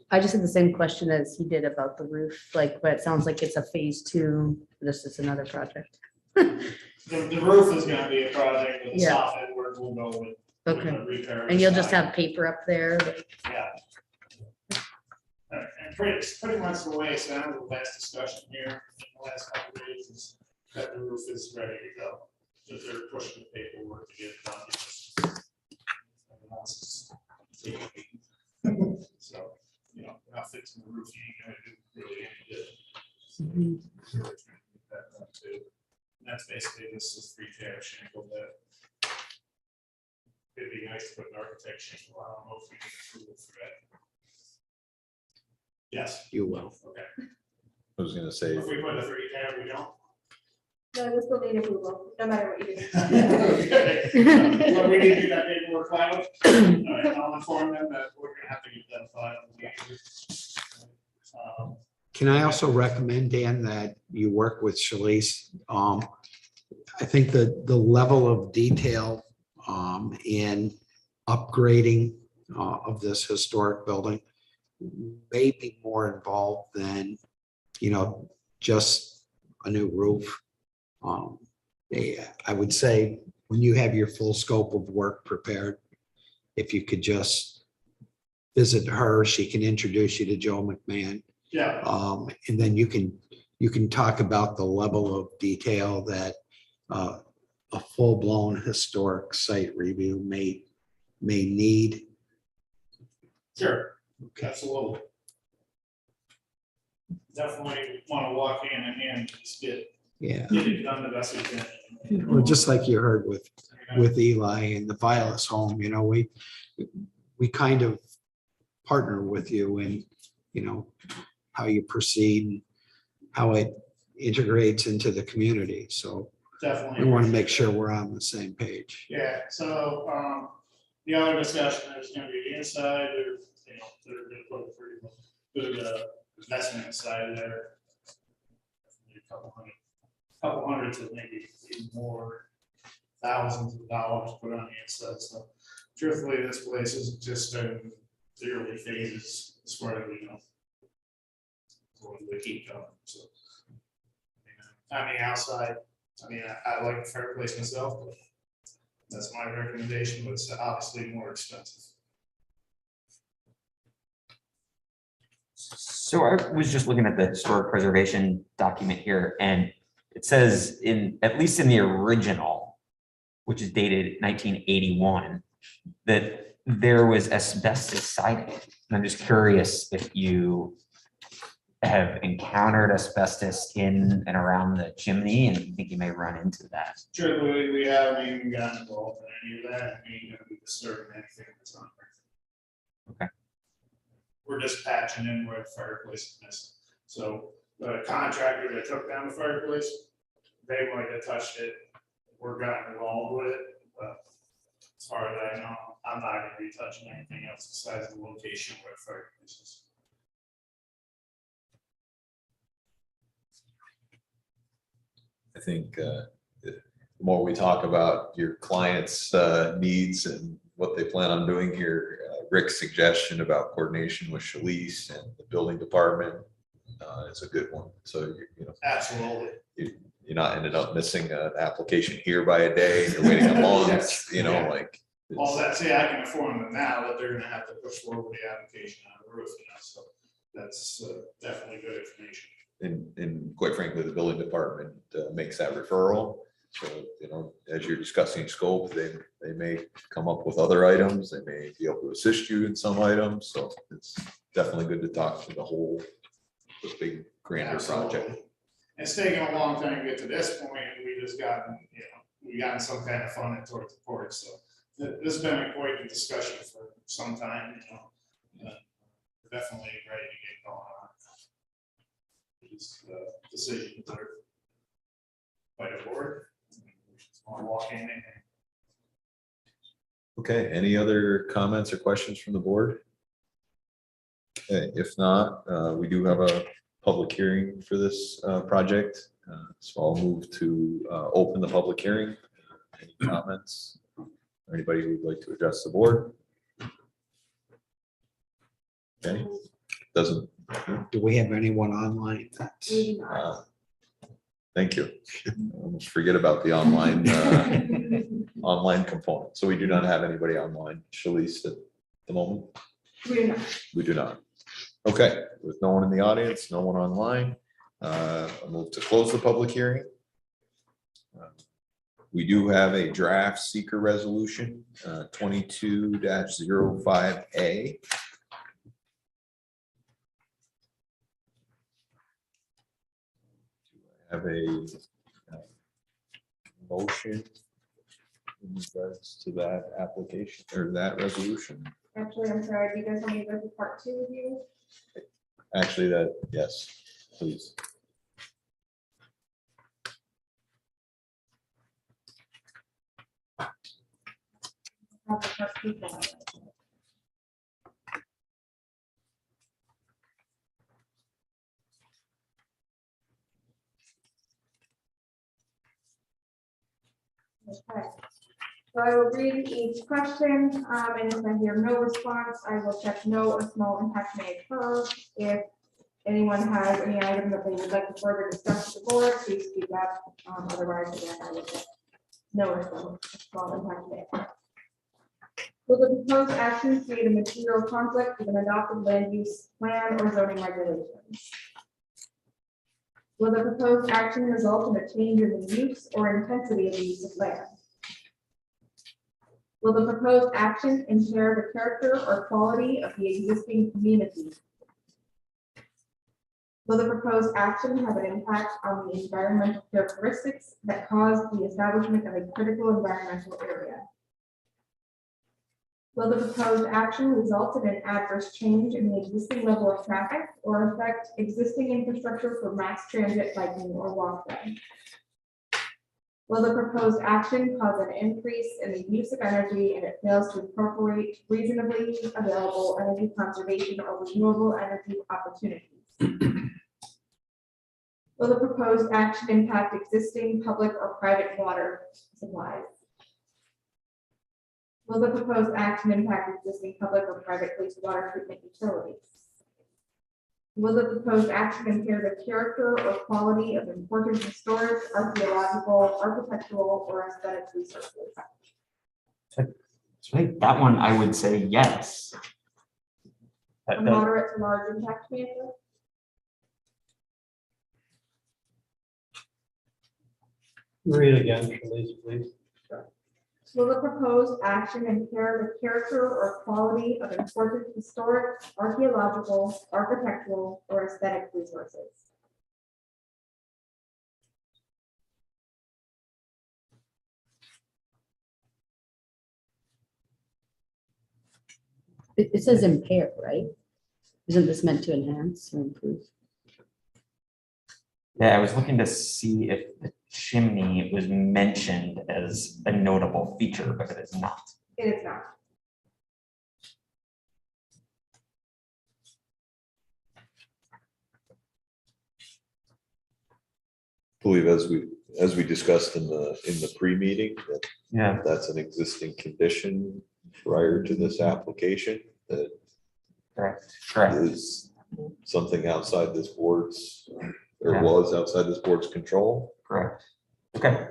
I just had the same question as he did about the roof, but it sounds like it's a phase 2. This is another project. The roof is gonna be a project with the Yeah. soffit work will go with. Okay. the repair of And the you'll just siding. have paper up there. Yeah. And pretty much the way it sounded, the last discussion here, in the last couple of days, is that the roof is ready to go. That they're pushing the paperwork to get it done. because everyone else is taking it. So, not fixing the roof, you ain't gonna do really any good. So we're trying to get that done too. And that's basically this is 3 tear shingle that. It'd be nice to put an architect shingle. I don't know if we can approve for that. Yes, You will. okay. I was gonna say, If we put a 3 tab, we don't. No, this will need approval, no matter what you do. Okay. Well, we need to do that paperwork filed. All right, I'll inform them that we're gonna have to get that filed. Can I also recommend, Dan, that you work with Shalice? I think that the level of detail in upgrading of this historic building may be more involved than, just a new roof. I would say when you have your full scope of work prepared, if you could just visit her, she can introduce you to Joe McMahon. Yeah, And then you can talk about the level of detail that a full-blown historic site review may need. sure, Okay. absolutely. Definitely want to walk hand in hand, and just get Yeah. it done the best we can. Well, just like you heard with Eli and the Violet's home, we kind of partner with you in, how you proceed, how it integrates into the community. So Definitely. we want to make sure we're on the same page. Yeah, so, the other discussion is gonna be the inside, or, they're gonna put a pretty good, investment inside there. A couple hundred to maybe even more, thousands of dollars put on the inside, so truthfully, this place is just in the early phases, as far as we know. So we keep going, so. On the outside, I like the fireplace myself, but that's my recommendation, but it's obviously more expensive. So I was just looking at the historic preservation document here, and it says at least in the original, which is dated 1981, that there was asbestos siding. And I'm just curious if you have encountered asbestos in and around the chimney, and you think you may run into that. Truthfully, we haven't even gotten involved in any of that, we ain't gonna be disturbing anything that's on there. Okay. We're just patching in where the fireplace is missing. So the contractor that took down the fireplace, they might have touched it, we're gotten involved with it, but as far as I know, I'm not gonna be touching anything else besides the location where the fireplace is. I think the more we talk about your clients' needs and what they plan on doing here, Rick's suggestion about coordination with Shalice and the building department is a good one. So, Absolutely. you're not ended up missing an application here by a day, you're waiting a month, Yeah. like. All that, say, I can inform them now that they're gonna have to push forward the application on the roof, so that's definitely good information. And quite frankly, the building department makes that referral. So, as you're discussing scope, they may come up with other items, they may be able to assist you in some items, so it's definitely good to talk to the big grander project. Absolutely. It's taken a long time to get to this point, and we just gotten, we gotten some kind of funding towards the port, so this has been quite a discussion for some time, We're definitely ready to get going on. These decisions are by the board. Want to walk in and Okay, any other comments or questions from the board? Okay, if not, we do have a public hearing for this project. So I'll move to open the public hearing. Any comments? Anybody who would like to address the board? Okay, doesn't. Do we have anyone online? We do not. Thank you. I almost forget about the online online component. So we do not have anybody online, Shalice, at the moment? We do not. We do not. Okay, with no one in the audience, no one online, I'll move to close the public hearing. We do have a draft seeker resolution, 22-05A. Have a motion in regards to that application or that resolution. Actually, I'm sorry, do you guys want me to go to part 2 with you? Actually, yes, please. Have the part 2 for it. Okay, so I will read each question, and if I hear no response, I will check no, a small impact may occur. If anyone has any item that they would like to further discuss with the board, please speak up. Otherwise, again, I will check no, a small impact may occur. Will the proposed action create a material conflict with an adopted land use plan or zoning regulations? Will the proposed action result in a change in the use or intensity of the use of land? Will the proposed action impair the character or quality of the existing community? Will the proposed action have an impact on the environmental characteristics that cause the establishment of a critical environmental area? Will the proposed action result in an adverse change in the existing level of traffic or affect existing infrastructure for mass transit, biking, or walkway? Will the proposed action cause an increase in the use of energy and it fails to incorporate reasonably available energy conservation or renewable energy opportunities? Will the proposed action impact existing public or private water supplies? Will the proposed action impact existing public or private wastewater treatment utilities? Will the proposed action impair the character or quality of important historic, archaeological, architectural, or aesthetic resources? Right, that one I would say yes. A moderate to large impact may occur? Read again, please. Will the proposed action impair the character or quality of important historic, archaeological, architectural, or aesthetic resources? It says impair, right? Isn't this meant to enhance or improve? Yeah, I was looking to see if the chimney was mentioned as a notable feature, but it is not. It is not. Believe as we discussed in the pre-meeting, that Yeah, that's an existing condition prior to this application, that correct. is something outside this board's, or Yeah. was outside this board's control. Correct. Okay.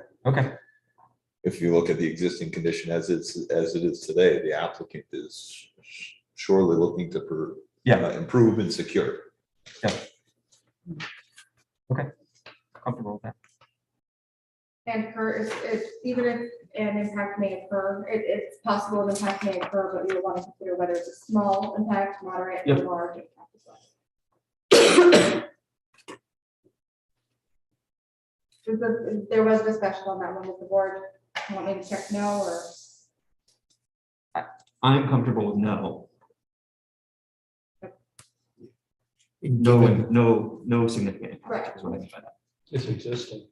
If you look at the existing condition as it is today, the applicant is surely looking to improve and secure. Comfortable with that. And even if an impact may occur, it's possible an impact may occur, but we want to consider whether it's a small impact, moderate, or Yep. large impact as well. There was discussion on that one with the board. Want me to check no or? I'm comfortable with no. No significant impact Right. is what I mean by that. It's existing.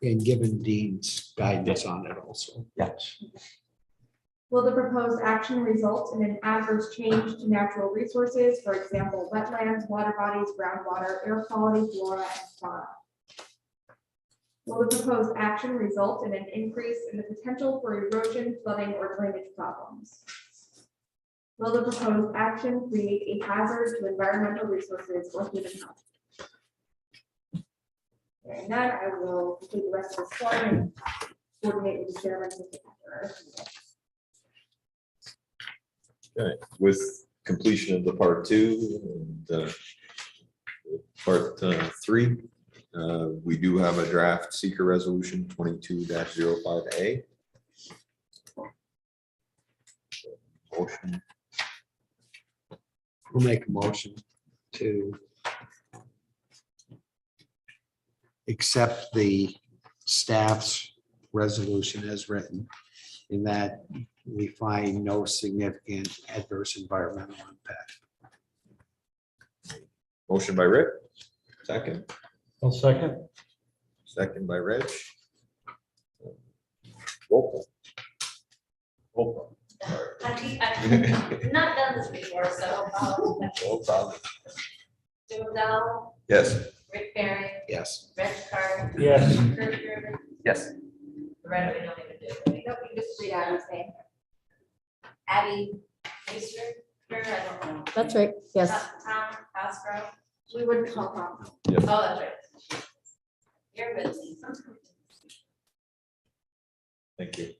And given Dean's guidance on it also. Yes. Will the proposed action result in an adverse change to natural resources, for example, wetlands, water bodies, groundwater, air quality, flora, and fauna? Will the proposed action result in an increase in the potential for erosion, flooding, or drainage problems? Will the proposed action create a hazard to environmental resources or human health? Hearing none, I will complete the rest of the form and coordinate with the chairman. Okay, with completion of the part 2 and part 3, we do have a draft seeker resolution 22-05A. Motion. We'll make a motion to accept the staff's resolution as written, in that we find no significant adverse environmental impact. Motion by Rick, second. I'll second. Second by Reg. Roll call. Roll call. I've not done this before, so. No problem. Jim O'Donnell, Yes. Rick Barry, Yes. Reg Carter, Yes. Kurt Ritter, Yes. Loretta, we don't even do it. Nope, you just read out his name. Abby Easter, I don't know. That's right, yes. Tom Cosgrove. We wouldn't call Tom. Oh, that's right. You're busy. Thank you.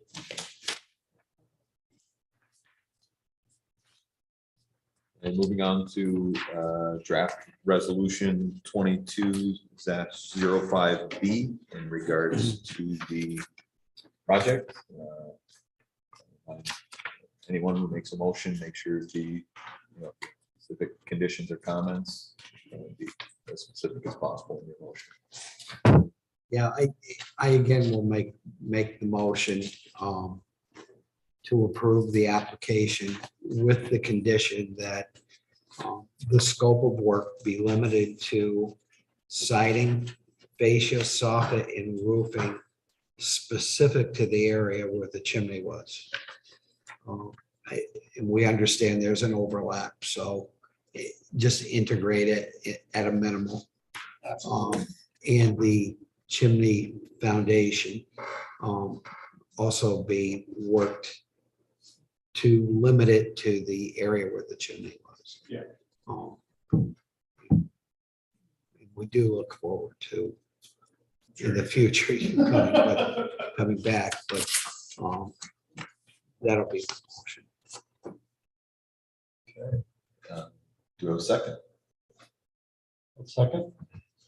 And moving on to draft resolution 22-05B in regards to the project. Anyone who makes a motion, make sure the specific conditions or comments be as specific as possible in your motion. Yeah, I again will make the motion to approve the application with the condition that the scope of work be limited to siding, fascia, soffit, and roofing specific to the area where the chimney was. And we understand there's an overlap, so just integrate it at a minimal. And the chimney foundation also be worked to limit it to the area where the chimney was. Yeah. We do look forward to in the future coming back, but that'll be the motion. Do we have a second? Second.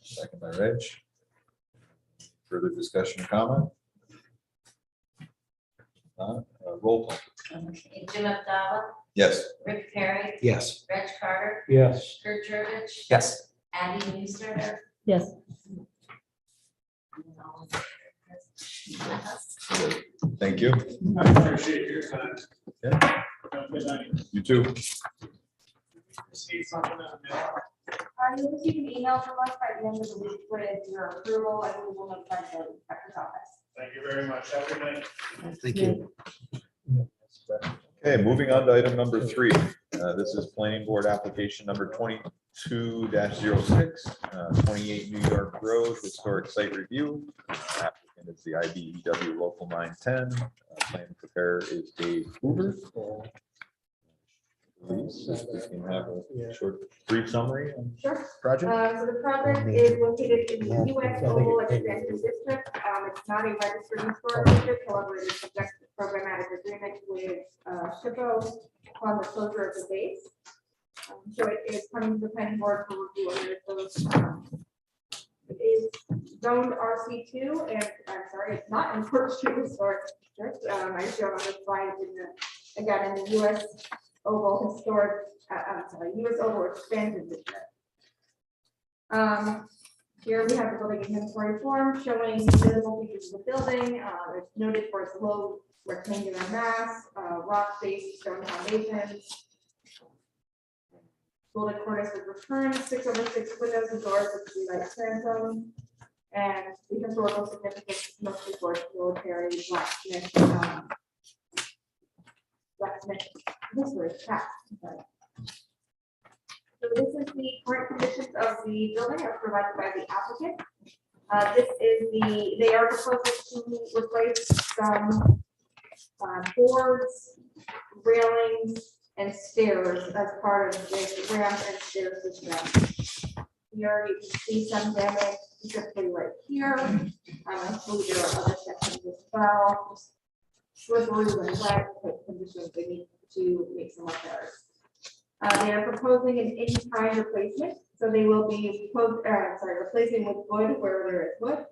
Second by Reg. Further discussion or comment? Roll call. Jim Abdallah, Yes. Rick Perry, Yes. Reg Carter, Yes. Kurt Jurgens, Yes. Abby Newsarder. Yes. Thank you. I appreciate your time. Yeah. Have a good night. You too. See something in the mail. You'll receive an email from us by the end of the week with your approval, and we will notify the inspector's office. Thank you very much. Have a good night. Thank you. Okay, moving on to item number 3. This is planning board application number 22-06, 28 New York Road, historic site review. Applicant is the IBEW Local 910. Plan preparer is Dave Hoover. Please, if we can have a short, brief summary on Sure. project. So the project is located in the US Oval Expansion District. It's not a registered historic district, however, it is subject to programmatic agreement with SHPO upon the closure of the base. So it is coming to the planning board for review under those. It is zoned RC2, and I'm sorry, it's not in First Street Historic District. I showed on the slide again in the US Oval Historic, US Oval Expansion District. Here we have the building inventory form showing visible features of the building. It's noted for its low rectangular mass, rock-based stone foundations. Building cornice with return, 6/6 windows and doors with 3 light transom. And the historical significance is mostly for its military blacksmith. This was cast. So this is the current conditions of the building as provided by the applicant. This is they are proposing to replace some boards, railings, and stairs as part of this ramp and stair system. Here you can see some damage, specifically right here. I believe there are other sections as well. Slippery and wet conditions they need to make some repairs. They are proposing an in-kind replacement, so they will be replacing with wood where there is wood.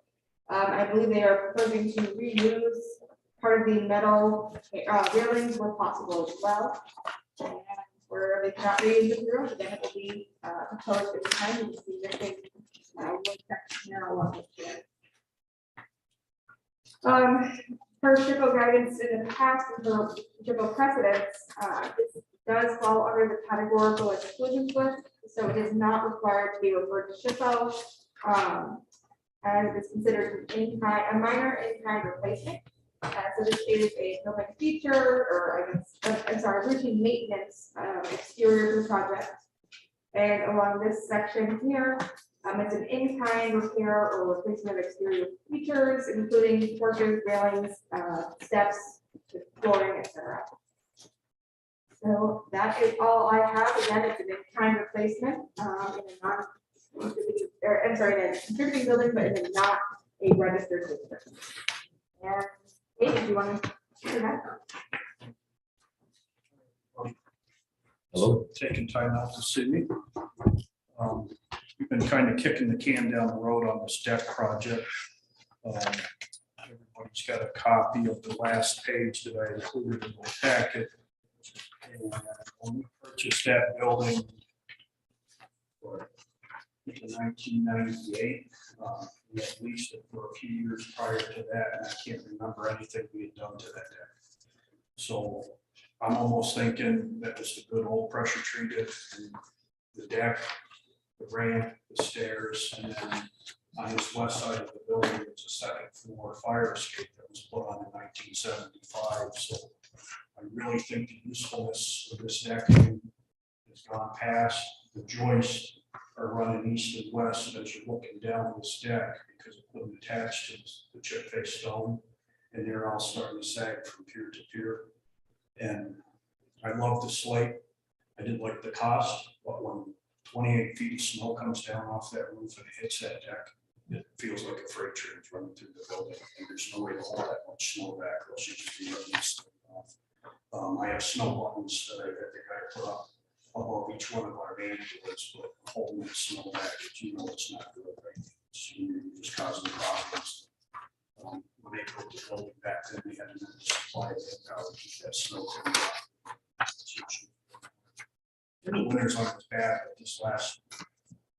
I believe they are proposing to reuse part of the metal railings where possible as well. And where they cannot reuse the material, then it will be proposed in kind with the existing wood section here along with it. Per SHPO guidance in the past, and the SHPO precedents, this does fall under the categorical exclusion list, so it is not required to be referred to SHPO. And it's considered a minor in-kind replacement. So this is a building feature, or I'm sorry, routine maintenance exterior to the project. And along this section here, it's an in-kind repair or replacement of exterior features, including porches, railings, steps, flooring, etc. So that is all I have. Again, it's an in-kind replacement in a contributing building, but in not a registered district. And Dave, do you want to do that? Hello. Taking time out to see me. We've been kind of kicking the can down the road on this deck project. Everybody's got a copy of the last page that I included in the packet. And when we purchased that building in 1998, we had leased it for a few years prior to that, and I can't remember anything we had done to that deck. So I'm almost thinking that was the good old pressure treated, and the deck, the ramp, the stairs, and then on this west side of the building, there's a second floor fire escape that was put on in 1975. So I really think the usefulness of this decking has gone past. The joists are running east and west as you're looking down this deck because it wasn't attached to the chip face stone, and they're all starting to sag from pier to pier. And I love the slate. I didn't like the cost, but when 28 feet of snow comes down off that roof and it hits that deck, it feels like a freight train running through the building. And there's no way to hold that much snow back, or else you just be running snow off. I have snow buttons that I had the guy put up above each one of our van doors, but holding the snow back, it's not good, right? So you're just causing problems. When they built the building back then, they had to supply that power to keep that snow coming off. The winters aren't as bad, but this last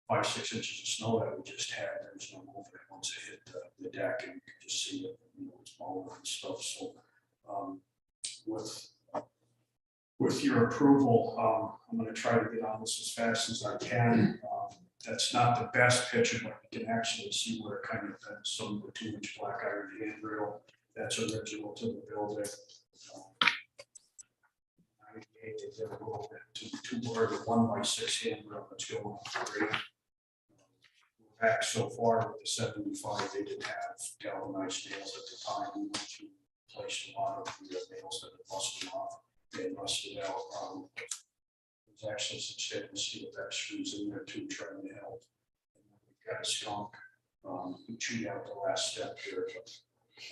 5-6 inches of snow that we just had, there's no movement once it hit the deck, and you can just see it, it's mowing and stuff. So with your approval, I'm going to try to get on this as fast as I can. That's not the best picture, but you can actually see where it kind of bends. Some of the 2-inch black iron handrail, that's original to the building. 98, they did a little bit to the 1x6 handrail that's going on the grade. Back so far with the 75, they didn't have galvanized nails at the time. We went to place a lot of the nails that had busted off. They rusted out. There's actually some stainless steel that screws in there too, trying to help. And then we've got a skunk who chewed out the last step here, but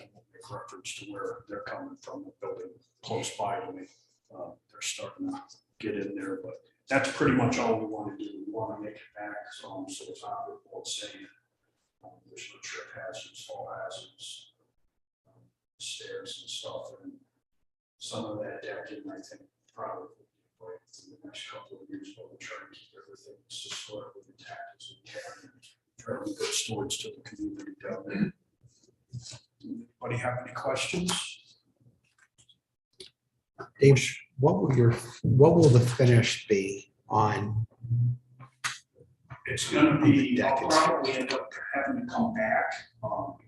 I won't make reference to where they're coming from, the building close by to me. They're starting to get in there, but that's pretty much all we want to do. We want to make it back, so it's not report saying there's no trip hazards, fall hazards, stairs and stuff, and some of that decking, I think, probably in the next couple of years, but we'll try to keep everything as historically intact as we can, and try to get storage to the community down there. Anybody have any questions? Dave, what will the finish be on? It's gonna be, I'll probably end up having to come back,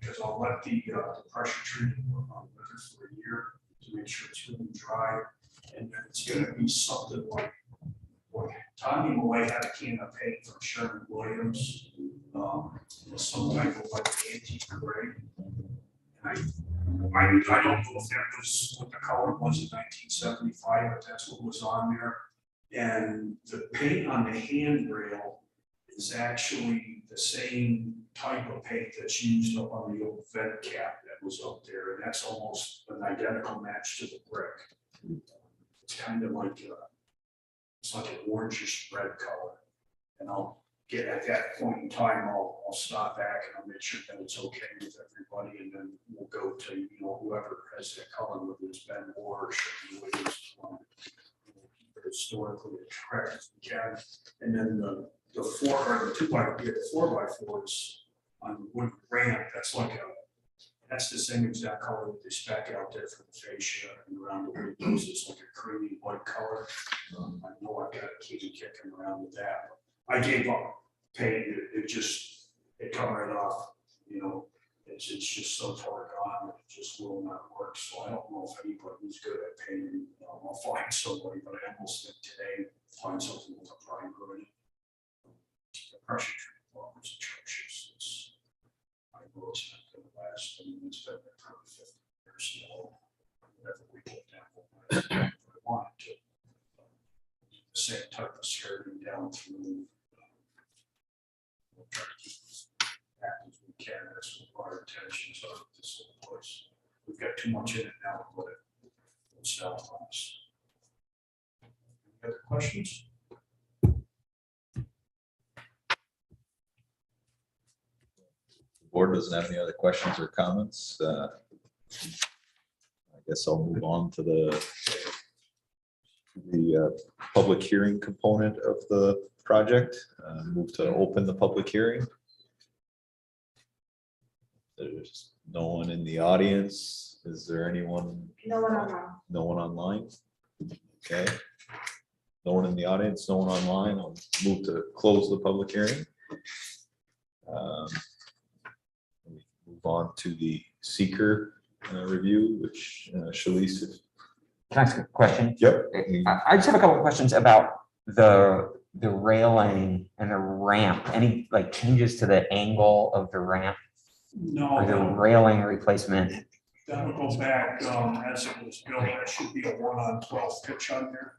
because I'll let the pressure treated work on it for a year to make sure it's really dry. And then it's gonna be something like Tommy Malay had a can of paint from Sherman Williams, some type of like antique gray. And I don't know if that was what the color was in 1975, but that's what was on there. And the paint on the handrail is actually the same type of paint that's used up on the old vent cap that was up there. And that's almost an identical match to the brick. It's kind of like, it's like an orangish red color. And I'll get at that point in time, I'll stop back and I'll make sure that it's okay with everybody. And then we'll go to, whoever has that color, whether it's Ben Moore or Sherman Williams, historically correct as we can. And then the 4x4s on the wooden ramp, that's the same exact color that they spec out there for the fascia and around the windows. It's like a creamy white color. I know I've got a key kicking around with that. I gave up painting it. It come right off. It's just so far gone that it just will not work. So I don't know if anybody who's good at painting, I'll find somebody, but I almost think today find something with a primer in it. The pressure treatment was atrocious. I know it's not going to last. It's been there probably 50 years. Whatever we put down, I wanted to. The same type of skirting down through. We'll try to keep this back as we can. That's what our attention is on this whole place. We've got too much in it now, but it'll sell on us. Any other questions? Board doesn't have any other questions or comments. I guess I'll move on to the public hearing component of the project. Move to open the public hearing. There's no one in the audience. Is there anyone, No one online. no one online? Okay. No one in the audience, no one online. I'll move to close the public hearing. Move on to the seeker review, which Shalice. Can I ask a question? Yep. I just have a couple of questions about the railing and the ramp. Any like changes to the angle of the ramp No, or the railing replacement? that would go back, as it was built, that should be a 1/12 pitch on there.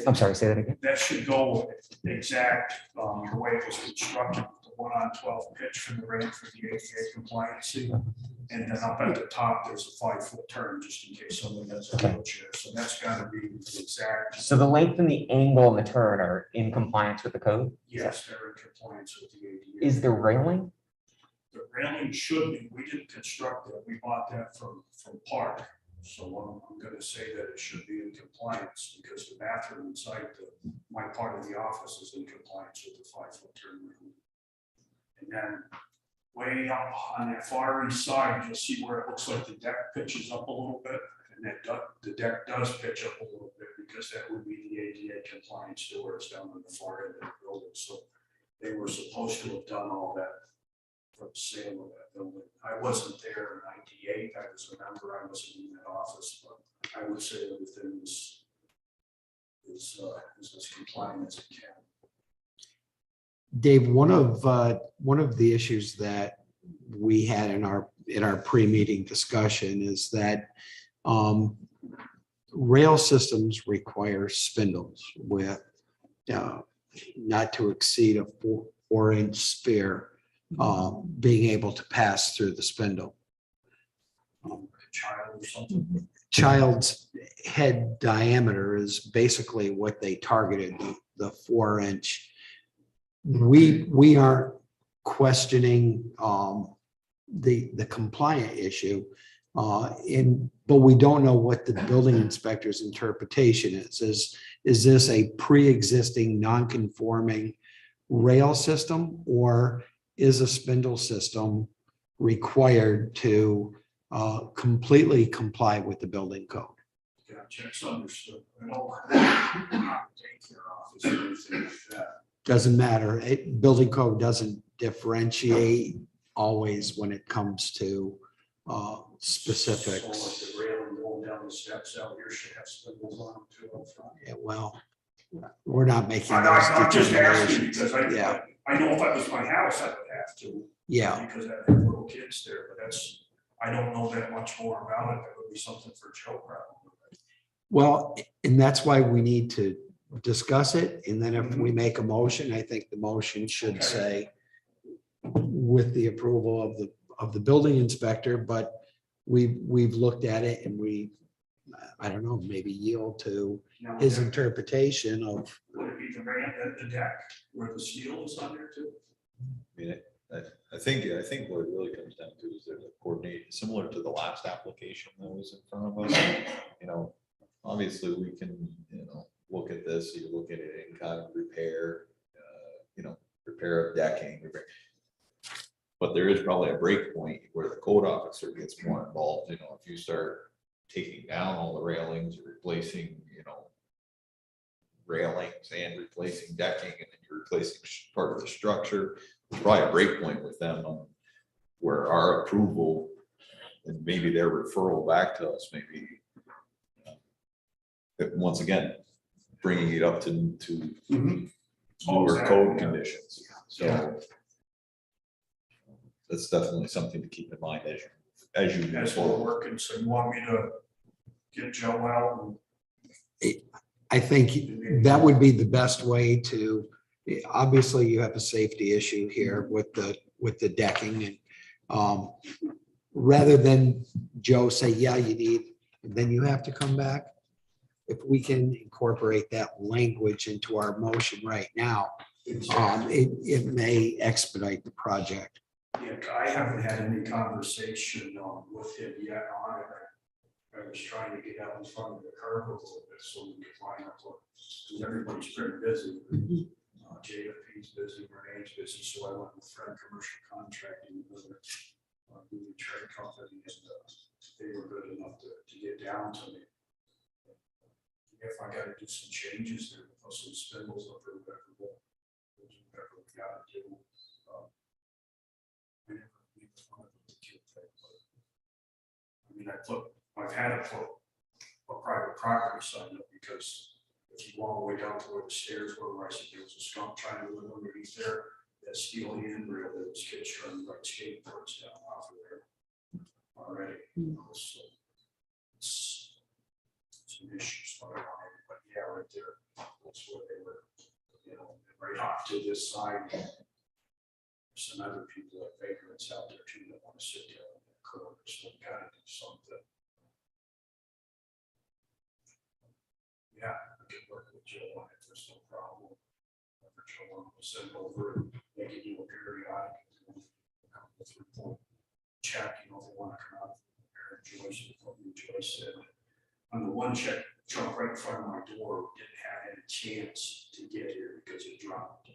I'm sorry, say that again. That should go exact, the way it was constructed, the 1/12 pitch from the ramp for the ADA compliancy. And then up at the top, there's a 5-foot turn, just in case someone has a wheelchair, so that's gotta be exact. So the length and the angle and the turn are in compliance with the code? Yes, they're in compliance with the ADA. Is the railing? The railing should be, we didn't construct it, we bought that from Park. So I'm gonna say that it should be in compliance because the bathroom inside my part of the office is in compliance with the 5-foot turn. And then way up on that far east side, you'll see where it looks like the deck pitches up a little bit. And the deck does pitch up a little bit because that would be the ADA compliance doors down on the far end of the building. So they were supposed to have done all that for the sale of that building. I wasn't there in '98. I was a member. I wasn't in that office, but I would say everything is as compliant as it can. Dave, one of the issues that we had in our pre-meeting discussion is that rail systems require spindles with not to exceed a 4-inch sphere being able to pass through the spindle. Child or something. Child's head diameter is basically what they targeted, the 4-inch. We aren't questioning the compliant issue, but we don't know what the building inspector's interpretation is. Is this a pre-existing non-conforming rail system, or is a spindle system required to completely comply with the building code? Yeah, checks understood. I don't have daycare office or anything like that. Doesn't matter. Building code doesn't differentiate always when it comes to specifics. So like the railing going down the steps out here should have spindles on them too up front. Yeah, well, we're not making I'm those just asking determinations. because Yeah, I know if that was my house, I would have to. yeah. Because I have little kids there, but I don't know that much more about it. That would be something for Joe probably. Well, and that's why we need to discuss it. And then if we make a motion, I think the motion should say with the approval of the building inspector, but we've looked at it and I don't know, maybe yield to Now, his interpretation of. would it be the ramp at the deck where the steel is on there too? I mean, I think what it really comes down to is there's a coordinate, similar to the last application that was in front of us. You know, obviously we can, look at this, you look at it in kind of repair, repair of decking. But there is probably a break point where the code officer gets more involved. If you start taking down all the railings, replacing, railings and replacing decking, and then you're replacing part of the structure, there's probably a break point with them on where our approval and maybe their referral back to us, maybe once again, bringing it up to newer code conditions. So that's definitely something to keep in mind as you move That's what we're forward. working. So you want me to get Joe out and I think that would be the best way to, obviously you have a safety issue here with the decking, and rather than Joe say, yeah, you need, and then you have to come back. If we can incorporate that language into our motion right now, it may expedite the project. yeah, I haven't had any conversation with him yet on it. I was trying to get out in front of the curve a little bit so we could line up, because everybody's pretty busy. JFP's busy, Renee's busy, so I went with Fred Commercial Contracting, another trade company, and they were good enough to get down to me. If I gotta do some changes, there, put some spindles up or whatever, we gotta do. I never really wanted to do that, but, I mean, I've had to put a private property sign up because if you go all the way down to where the stairs were, where I said there was a skunk trying to live underneath there, that steel handrail that was kids trying to ride skateboards down off of there already. You know, so it's some issues, but yeah, right there, that's where they were, you know, right off to this side. There's some other people like vagrants out there too that want to sit there on that corner, so we gotta do something. Yeah, I can work with Joe on it, there's no problem. Joe will send over and they can do a periodic. Check, you know, if they want to come out. Joyce said, on the one check, truck right in front of my door, didn't have any chance to get here because it dropped.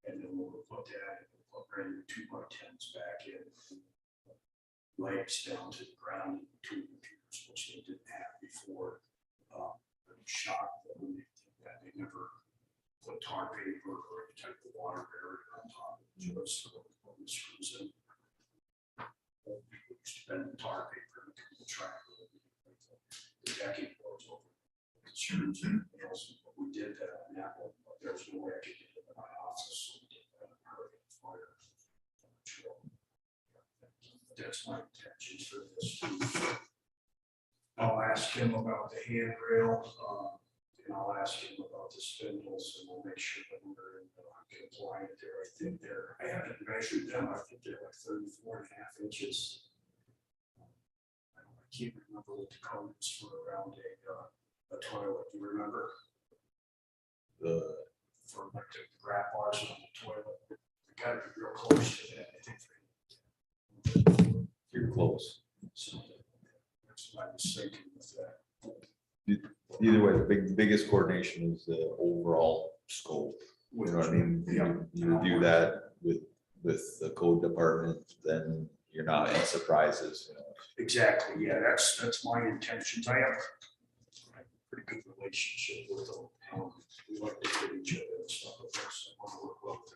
And then we'll put that, put brand new 2x10s back in. Legs down to the ground, two computers, which they didn't have before. I'm shocked that when they did that, they never put tar paper or any type of water barrier on top of it. Just so when the screws in. Spend tar paper and the track. The decking goes over. Screws in. But we did that on that one, but there's no way I could get it in my office. So we did that on Hurricane Fire. That's my intentions for this too. I'll ask him about the handrail, and I'll ask him about the spindles, and we'll make sure that we're in compliant there. I think I haven't measured them, I think they're like 34.5 inches. I can't remember what the code is for around a toilet, do you remember? For like the grab bars on the toilet, I gotta be real close to that, I think. You're close. So that's what I was thinking with that. Either way, the biggest coordination is the overall scope. You know what I mean? Yeah. You review that with the code department, then you're not in surprises, you know. Exactly, yeah, that's my intentions. I have a pretty good relationship with them. We like to fit each other and stuff like this. I want to work well with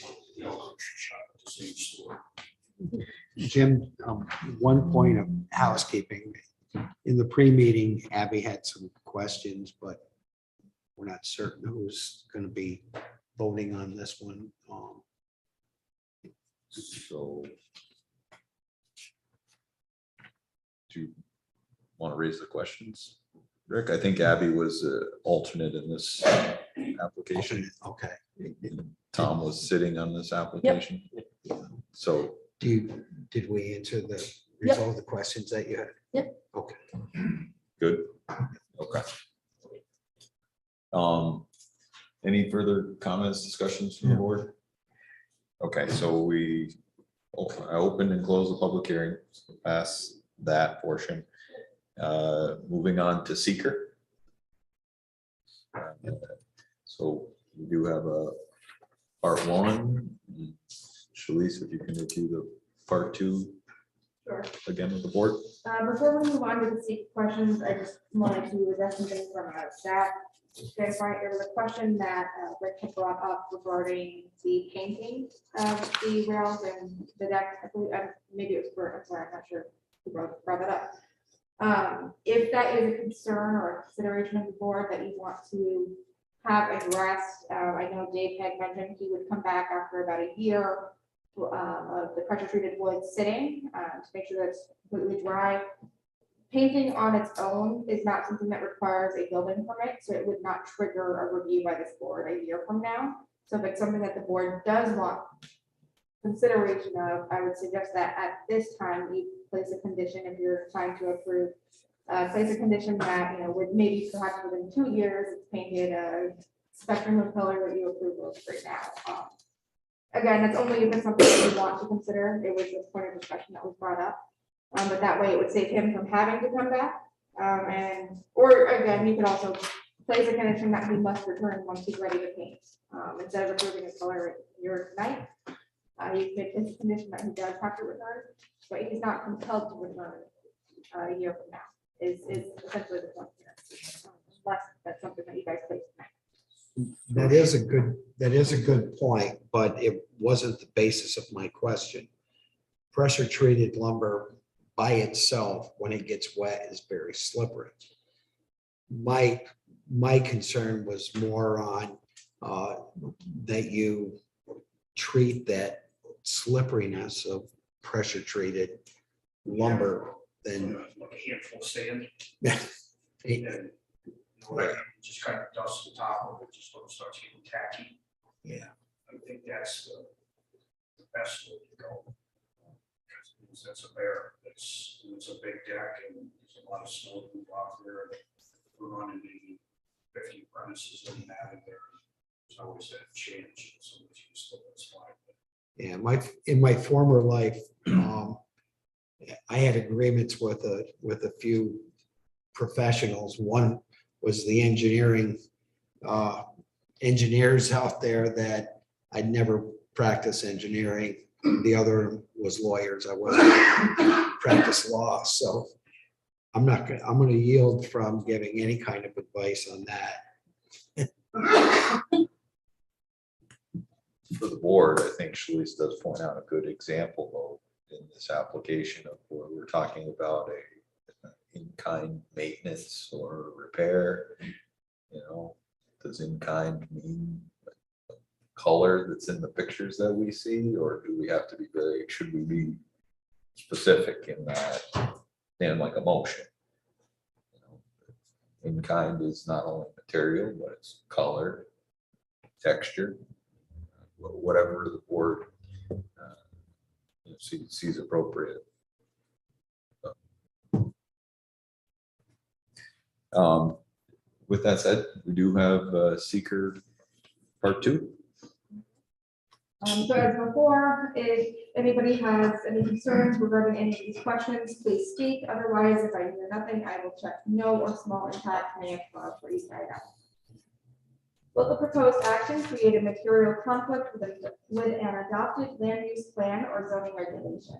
everybody. You know, grocery shop at the same store. Jim, one point of housekeeping. In the pre-meeting, Abby had some questions, but we're not certain who's going to be voting on this one. So do you want to raise the questions? Rick, I think Abby was an alternate in this application. Okay. Tom was sitting on this application. So Did we answer the result of the questions that you had? Yep. Okay. good. Okay. Any further comments, discussions from the board? Okay, so I opened and closed the public hearing, pass that portion. Moving on to seeker. So we do have a part one. Shalice, if you can review the part two. Sure. Again with the board. Before we move on to the secret questions, I just wanted to address something from a staff standpoint. There was a question that Rick had brought up regarding the painting of the rails and the deck. I believe, maybe it was Bert, I'm sorry, I'm not sure who brought that up. If that is a concern or a consideration of the board that you want to have addressed, I know Dave had mentioned he would come back after about a year of the pressure treated wood sitting to make sure that it's completely dry. Painting on its own is not something that requires a building permit, so it would not trigger a review by this board a year from now. So if it's something that the board does want consideration of, I would suggest that at this time, we place a condition if you're trying to approve, place a condition that, would maybe perhaps within 2 years, it's painted a spectrum of color that you approve of right now. Again, that's only if it's something that you want to consider. It was a point of discussion that was brought up. But that way it would save him from having to come back. Or again, you could also place a condition that he must return once he's ready to paint. Instead of approving a color here tonight, you could place a condition that he does have to return. but he's not compelled to return a year from now, is essentially the point here. Unless that's something that you guys place tonight. That is a good point, but it wasn't the basis of my question. Pressure treated lumber by itself, when it gets wet, is very slippery. My concern was more on that you treat that slipperiness of pressure treated lumber than. Like a handful of sand. It- And, like, just kind of dust the top of it, just when it starts getting tacky. Yeah. I think that's the best way to go. Because that's a bear, it's a big deck and there's a lot of snow to move off there. We're running maybe 50 apprentices in that, and there's always that change. So if you slip and slide. Yeah, in my former life, I had agreements with a few professionals. One was the engineers out there that I'd never practiced engineering. The other was lawyers. I wasn't gonna practice law, so I'm gonna yield from giving any kind of advice on that. For the board, I think Shalice does point out a good example though in this application of where we're talking about a in-kind maintenance or repair. You know, does in-kind mean color that's in the pictures that we see, or do we have to be should we be specific in that, in like a motion? You know, in-kind is not only material, but it's color, texture, whatever the board sees appropriate. With that said, we do have seeker part 2. So as before, if anybody has any concerns regarding any of these questions, please speak. Otherwise, if I hear nothing, I will check no or small impact may have caused for each item. Will the proposed action create a material conflict with an adopted land use plan or zoning regulations?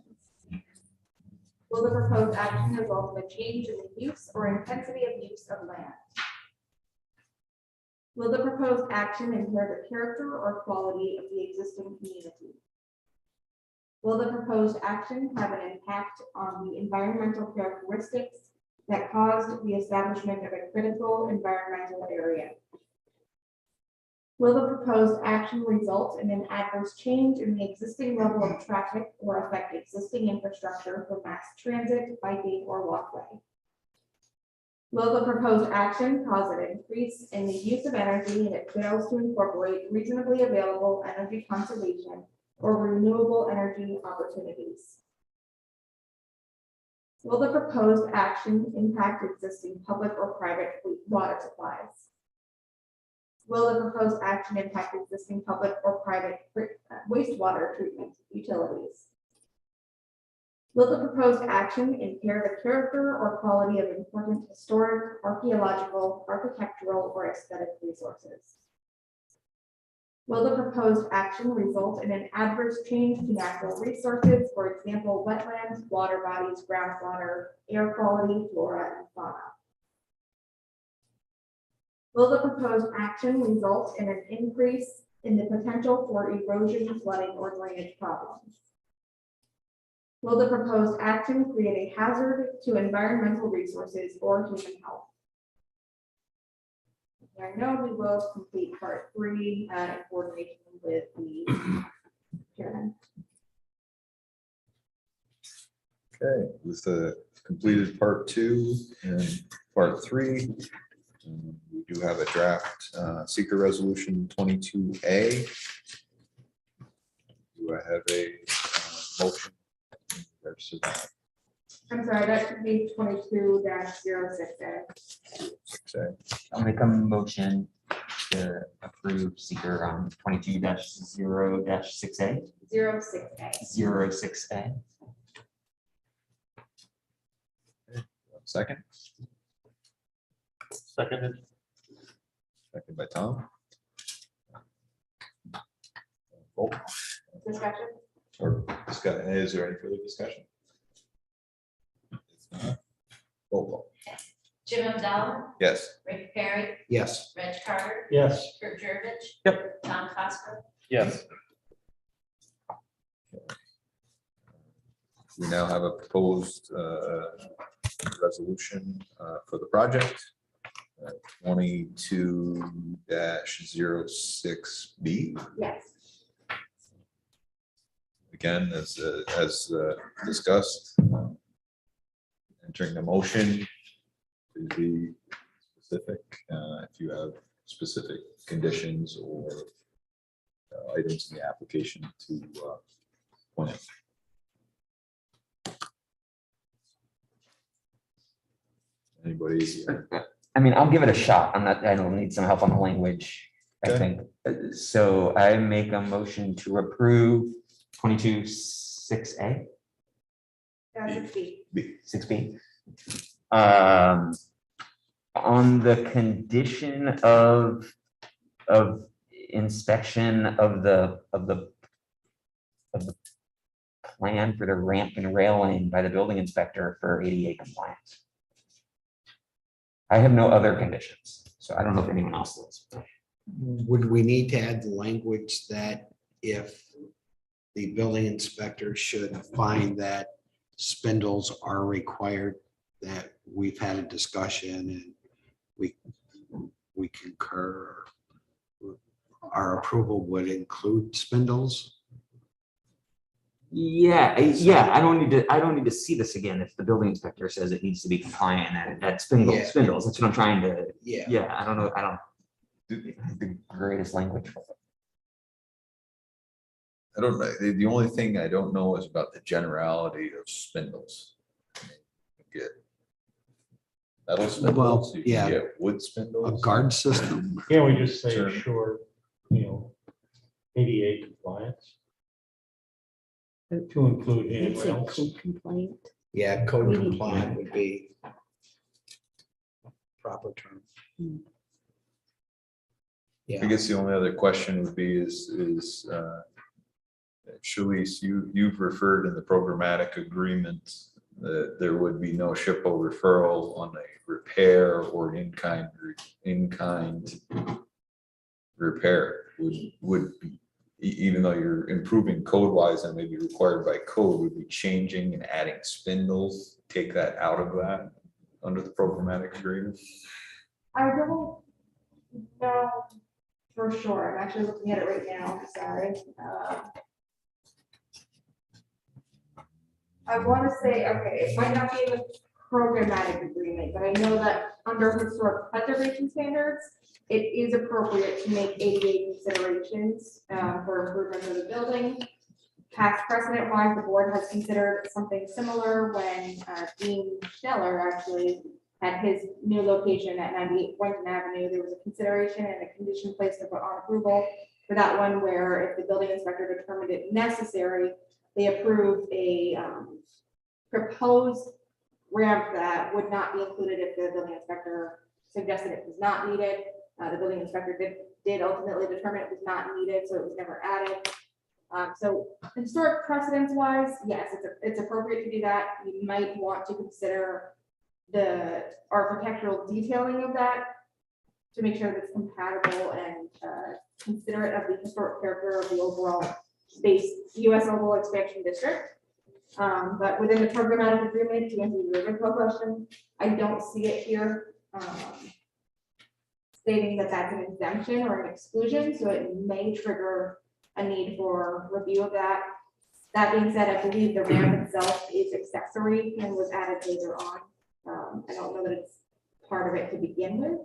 Will the proposed action result in a change in the use or intensity of use of land? Will the proposed action impair the character or quality of the existing community? Will the proposed action have an impact on the environmental characteristics that caused the establishment of a critical environmental area? Will the proposed action result in an adverse change in the existing level of traffic or affect existing infrastructure for mass transit, biking, or walkway? Will the proposed action cause an increase in the use of energy and it fails to incorporate reasonably available energy conservation or renewable energy opportunities? Will the proposed action impact existing public or private water supplies? Will the proposed action impact existing public or private wastewater treatment utilities? Will the proposed action impair the character or quality of important historic, archaeological, architectural, or aesthetic resources? Will the proposed action result in an adverse change to natural resources, for example, wetlands, water bodies, groundwater, air quality, flora, and fauna? Will the proposed action result in an increase in the potential for erosion, flooding, or drainage problems? Will the proposed action create a hazard to environmental resources or human health? I know we will complete part 3 in coordination with the chairman. Okay, with the completed part 2 and part 3, we do have a draft seeker resolution 22A. Do I have a motion? I'm sorry, that should be 22-06. I'll make a motion to approve seeker on 22-0-6A. 06A. 06A. Second, Seconded. second by Tom. Oh, Discussion? or discuss, is there any further discussion? Roll call. Jim Abdallah, Yes. Rick Perry, Yes. Reg Carter, Yes. Kurt Jurgens. Yep. Tom Cosper. Yes. We now have a proposed resolution for the project. 22-06B. Yes. Again, as discussed, entering the motion to be specific, if you have specific conditions or items in the application to point out. Anybody? I mean, I'll give it a shot. I don't need some help on the language, I Okay. think. So I make a motion to approve 22-6A, That's a fee. 6B. On the condition of inspection of the plan for the ramp and railing by the building inspector for ADA compliance. I have no other conditions, so I don't know if anyone else does. Would we need to add the language that if the building inspector should find that spindles are required, that we've had a discussion and we concur, our approval would include spindles? Yeah, I don't need to see this again if the building inspector says it needs to be compliant at Yeah. spindles. That's what I'm trying to, Yeah. I don't know, I don't have the greatest language for it. I don't know. The only thing I don't know is about the generality of spindles. You Get metal spindles, you can yeah. get wood A spindles. guard system? Can't we just say Sure. sure, ADA compliance? To include I'd say handrails. code compliant. Yeah, code compliant would be proper term. I Yeah, guess the only other question would be is Shalice, you've referred in the programmatic agreement that there would be no SHPO referral on a repair or in-kind repair would be, even though you're improving code wise and may be required by code, would be changing and adding spindles, take that out of that under the programmatic agreement? I don't know for sure. I'm actually looking at it right now. Sorry. I want to say, okay, it might not be in the programmatic agreement, but I know that under historic preservation standards, it is appropriate to make ADA considerations for improvement of the building. Past precedent wise, the board has considered something similar when Dean Schneller actually at his new location at 98 Boynton Avenue. There was a consideration and a condition placed on approval for that one where if the building inspector determined it necessary, they approved a proposed ramp that would not be included if the building inspector suggested it was not needed. The building inspector did ultimately determine it was not needed, so it was never added. So historic precedence wise, yes, it's appropriate to do that. You might want to consider the architectural detailing of that to make sure that it's compatible and considerate of the historic character of the overall space US Oval Expansion District. But within the programmatic agreement, to answer your original question, I don't see it here stating that that's an exemption or an exclusion, so it may trigger a need for review of that. That being said, I believe the ramp itself is accessory and was added later on. I don't know that it's part of it to begin with.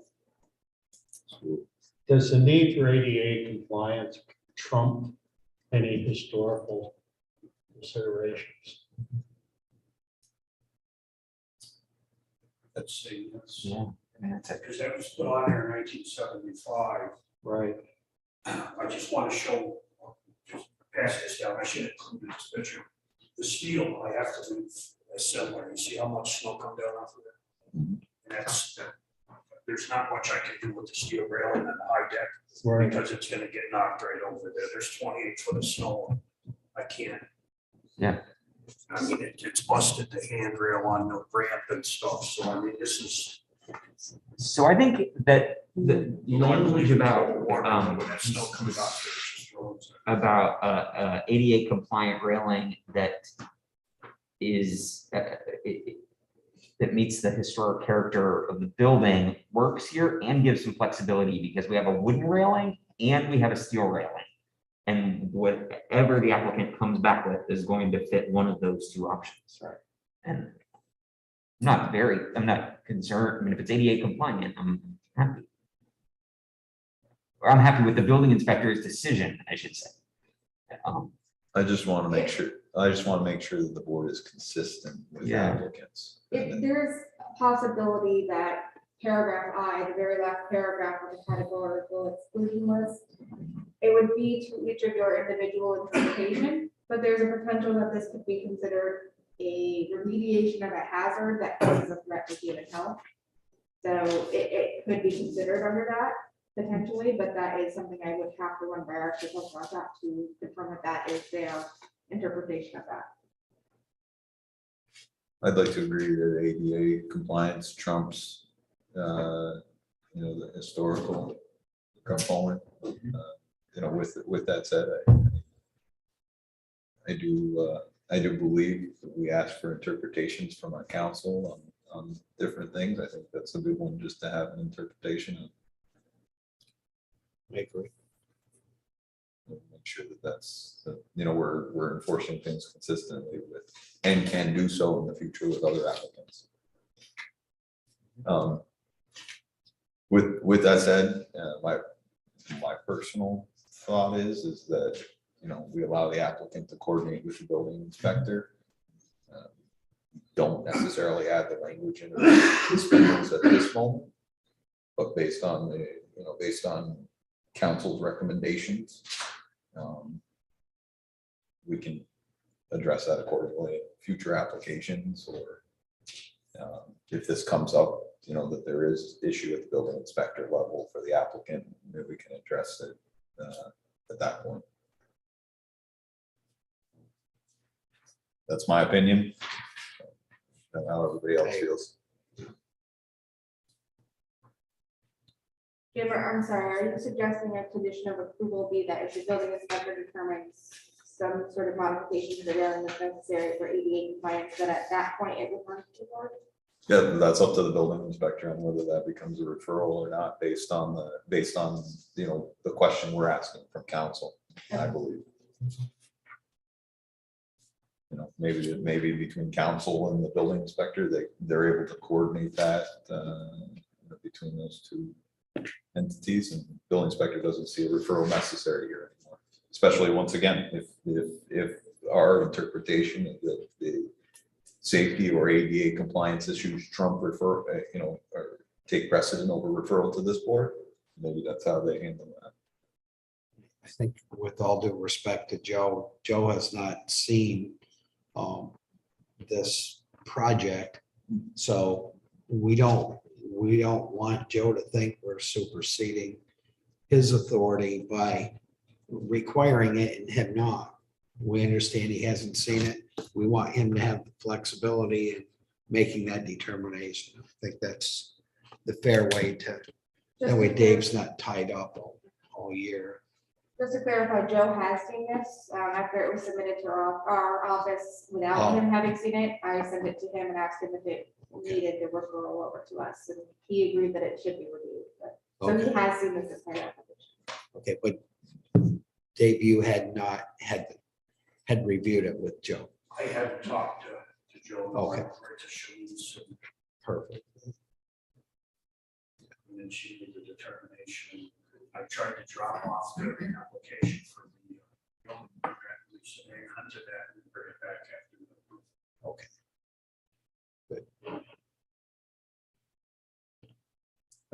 Does the need for ADA compliance trump any historical considerations? Let's see, that's, Yeah. I mean, that's it. because that was put on there in 1975. Right. I just want to show, just pass this down, I should include this picture. The steel, I have to leave similar, you see how much snow come down off of it? And that's, there's not much I can do with the steel railing and the high deck, Right. because it's gonna get knocked right over there. There's 28 foot of snow. I can't. Yeah. I mean, it's busted the handrail on the ramp and stuff, so I mean, this is. So I think that the language about, That snow coming off there, it's just roads. about ADA compliant railing that is, that meets the historic character of the building works here and gives some flexibility because we have a wooden railing and we have a steel railing. And whatever the applicant comes back with is going to fit one of those two options, right? And I'm not concerned. I mean, if it's ADA compliant, I'm happy. Or I'm happy with the building inspector's decision, I should say. I just want to make sure, that the board is consistent with Yeah. applicants. If there's a possibility that paragraph I, the very last paragraph of the categorical exclusion list, it would be to each of your individual interpretation, but there's a potential that this could be considered a remediation of a hazard that poses a threat to human health. So it could be considered under that potentially, but that is something I would have to run by our architectural contract to confirm that that is their interpretation of that. I'd like to agree that ADA compliance trumps, the historical component. With that said, I do believe that we ask for interpretations from our council on different things. I think that's a good one just to have an interpretation of. I agree. Make sure we're enforcing things consistently with, and can do so in the future with other applicants. With that said, my personal thought is that, we allow the applicant to coordinate with the building inspector. Don't necessarily add the language in inspections at this moment, but based on council's recommendations, we can address that accordingly in future applications, or if this comes up, that there is issue at the building inspector level for the applicant, maybe we can address it at that point. That's my opinion. And how everybody else feels. Jim, I'm sorry, are you suggesting a condition of approval be that if the building inspector determines some sort of modification to the railing is necessary for ADA compliance, that at that point it will run to the board? Yeah, that's up to the building inspector on whether that becomes a referral or not, based on the question we're asking from council, I believe. Maybe between council and the building inspector, they're able to coordinate that between those two entities, and building inspector doesn't see a referral necessary here anymore. Especially once again, if our interpretation of the safety or ADA compliance issues trump or take precedent over referral to this board, maybe that's how they handle that. I think with all due respect to Joe, Joe has not seen this project. So we don't want Joe to think we're superseding his authority by requiring it and him not. We understand he hasn't seen it. We want him to have the flexibility in making that determination. I think that's the fair way to, that way Dave's not tied up all year. Just to clarify, Joe has seen this after it was submitted to our office without him having seen it. I sent it to him and asked him if it needed the referral over to us, and he agreed that it should be reviewed. So he has seen this as part of the application. Okay, but Dave, you had not had reviewed it with Joe. I haven't talked to Joe. Okay. To shoes, Perfect. and then she did the determination. I tried to drop off the application for the building permit, which they hunted that and bring it back after the. Okay. Good.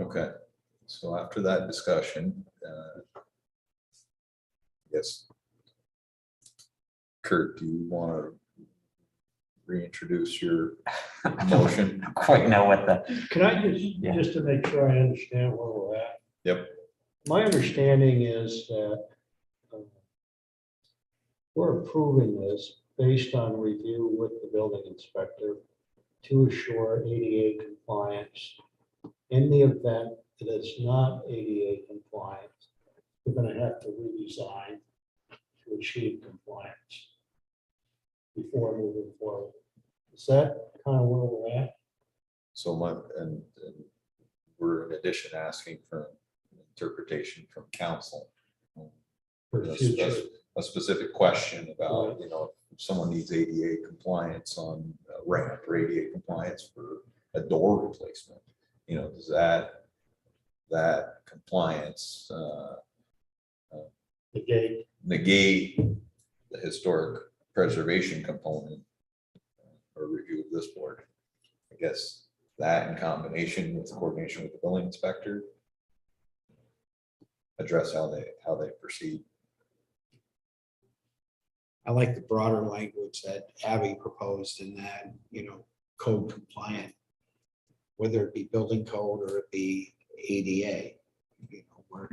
Okay, so after that discussion, yes. Kurt, do you want to reintroduce your motion? Quite know what the, Can I Yeah. just to make sure I understand where we're at? Yep. My understanding is that we're approving this based on review with the building inspector to assure ADA compliance. In the event that it's not ADA compliant, we're gonna have to redesign to achieve compliance before moving forward. Is that kind of where we're at? So and we're in addition asking for interpretation from council. For the future? A specific question about, you know, if someone needs ADA compliance on a ramp or ADA compliance for a door replacement, you know, does that compliance negate the historic preservation component or review of this board? I guess that in combination with coordination with the building inspector, address how they proceed. I like the broader language that Abby proposed in that, you know, code compliant, whether it be building code or it be ADA. You know, where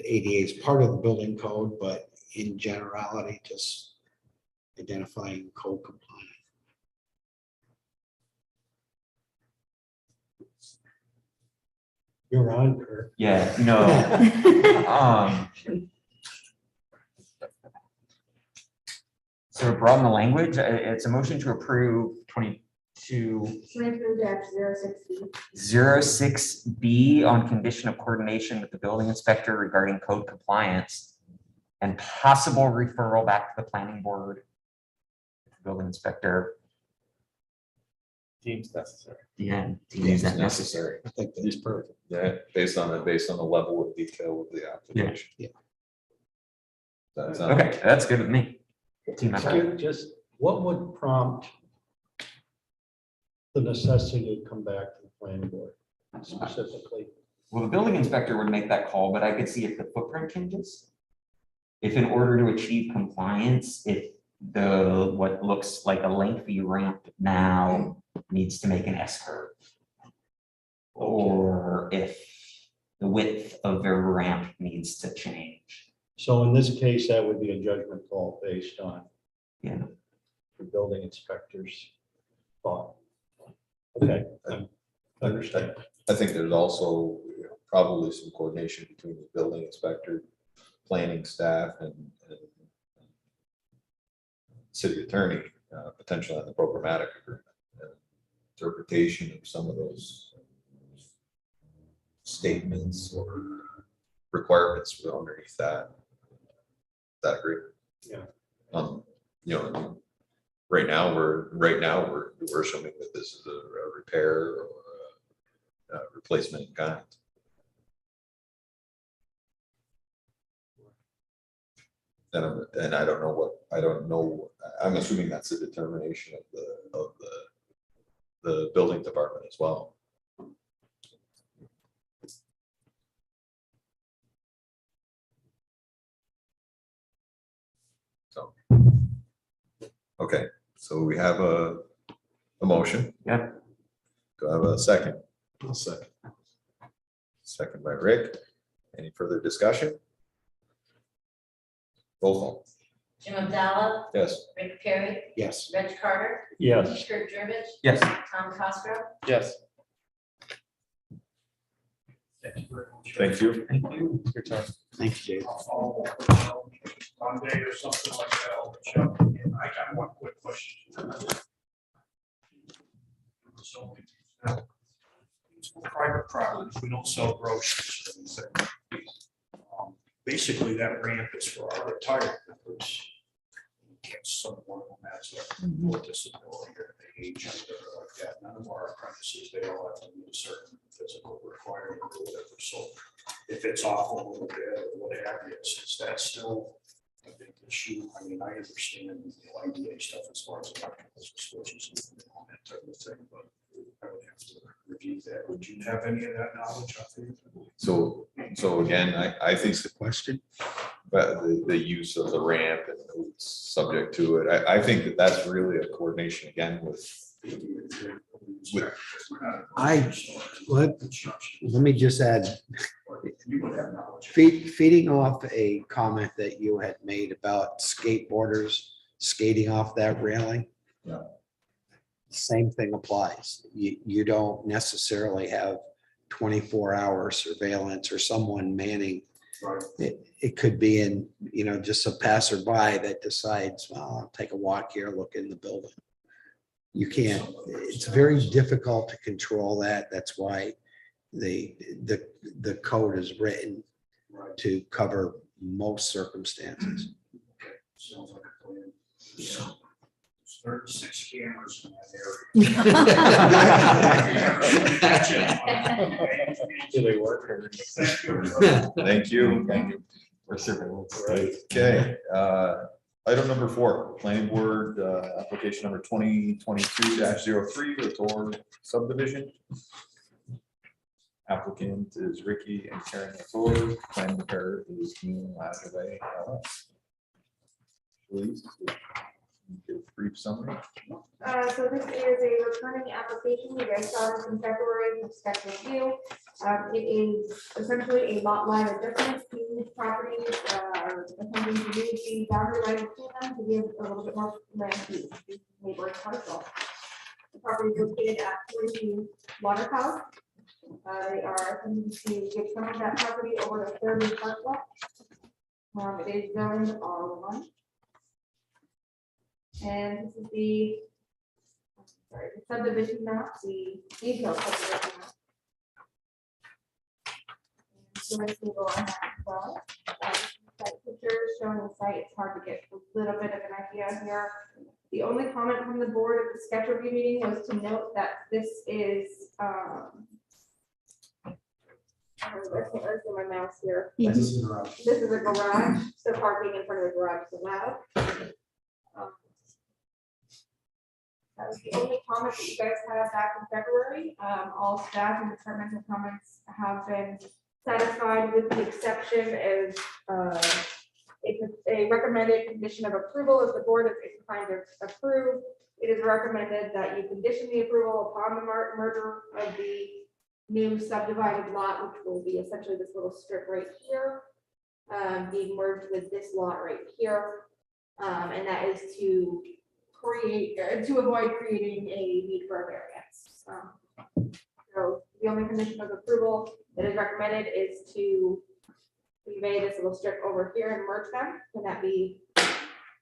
ADA is part of the building code, but in generality, just identifying code compliant. You're on, Kurt. Yeah, no. So broaden the language, it's a motion to approve 22-06B on condition of coordination with the building inspector regarding code compliance and possible referral back to the planning board. Building inspector. Deems necessary. Yeah. Deems necessary. I think that's perfect. Yeah, based on the level of detail of the application. Yeah. That sound- Okay, that's good with me. Team effort. Just what would prompt the necessity to come back to the planning board specifically? Well, the building inspector would make that call, but I could see if the footprint changes. If in order to achieve compliance, if what looks like a lengthy ramp now needs to make an S curve. Or if the width of their ramp needs to change. So in this case, that would be a judgment call based on Yeah. the building inspector's thought. Okay, I understand. I think there's also, you know, probably some coordination between the building inspector, planning staff, and city attorney, potentially on the programmatic agreement. Interpretation of some of those statements or requirements underneath that agreement. Yeah. You know, right now we're assuming that this is a repair or a replacement in kind. And I don't know, I'm assuming that's a determination of the building department as well. So, okay, so we have a motion. Yeah. Do I have a second? I'll second. Second by Rick. Any further discussion? Roll call. Jim Abdallah, Yes. Rick Perry, Yes. Reg Carter, Yes. Kurt Jurgens, Yes. Tom Cosgrove. Yes. Thank you. Your turn. Thanks, Dave. I'll follow up Monday or something like that. I'll check. I got one quick question. So, it's private property, we don't sell groceries or anything. Basically, that ramp is for our retired members. Someone who has a more disability or age or like that. None of our apprentices, they all have to meet a certain physical requirement or whatever. So if it's off a little bit or what have you, is that still a big issue? I mean, I understand the IDA stuff as far as electrical switches and all that type of thing, but I would have to review that. Would you have any of that knowledge out there? So again, I think That's the question. but the use of the ramp and who's subject to it, I think that that's really a coordination again with. Let me just add, You would have knowledge. feeding off a comment that you had made about skateboarders skating off that railing. Yeah. Same thing applies. You don't necessarily have 24-hour surveillance or someone manning. Right. It could be in, just a passerby that decides, well, I'll take a walk here, look in the building. You can't, it's very difficult to control that. That's why the code is written Right. to cover most circumstances. Sounds like a plan. There's 36 cameras in that area. Do they work? Or- Thank you. Thank you. Or surveillance. Okay, item number 4, planning board, application number 2022-03, Latour subdivision. Applicant is Ricky and Karen Latour, planning preparer is Dean Lajoie. Please, give a brief summary. So this is a returning application. You guys saw this in February for sketch review. It is essentially a lot line adjustment. These properties are attempting to move the boundary line between them to give a little bit more land to the neighboring parcel. The property is located at 42 Waterhouse. They are attempting to give some of that property over to 30 parcel. It is zoned R1. And this is the subdivision map, the detailed subdivision map. So let's go on that as well. Site pictures showing the site, it's hard to get a little bit of an idea here. The only comment from the board at the sketch review meeting was to note that this is, where's my mouse here? This is a garage, so parking in front of the garage is allowed. That was the only comment that you guys had back in February. All staff and departmental comments have been satisfied with the exception as it's a recommended condition of approval. If the board is inclined to approve, it is recommended that you condition the approval upon the merger of the new subdivided lot, which will be essentially this little strip right here, being merged with this lot right here. And that is to to avoid creating a need for a variance. So the only condition of approval that is recommended is to convey this little strip over here and merge them. Can that be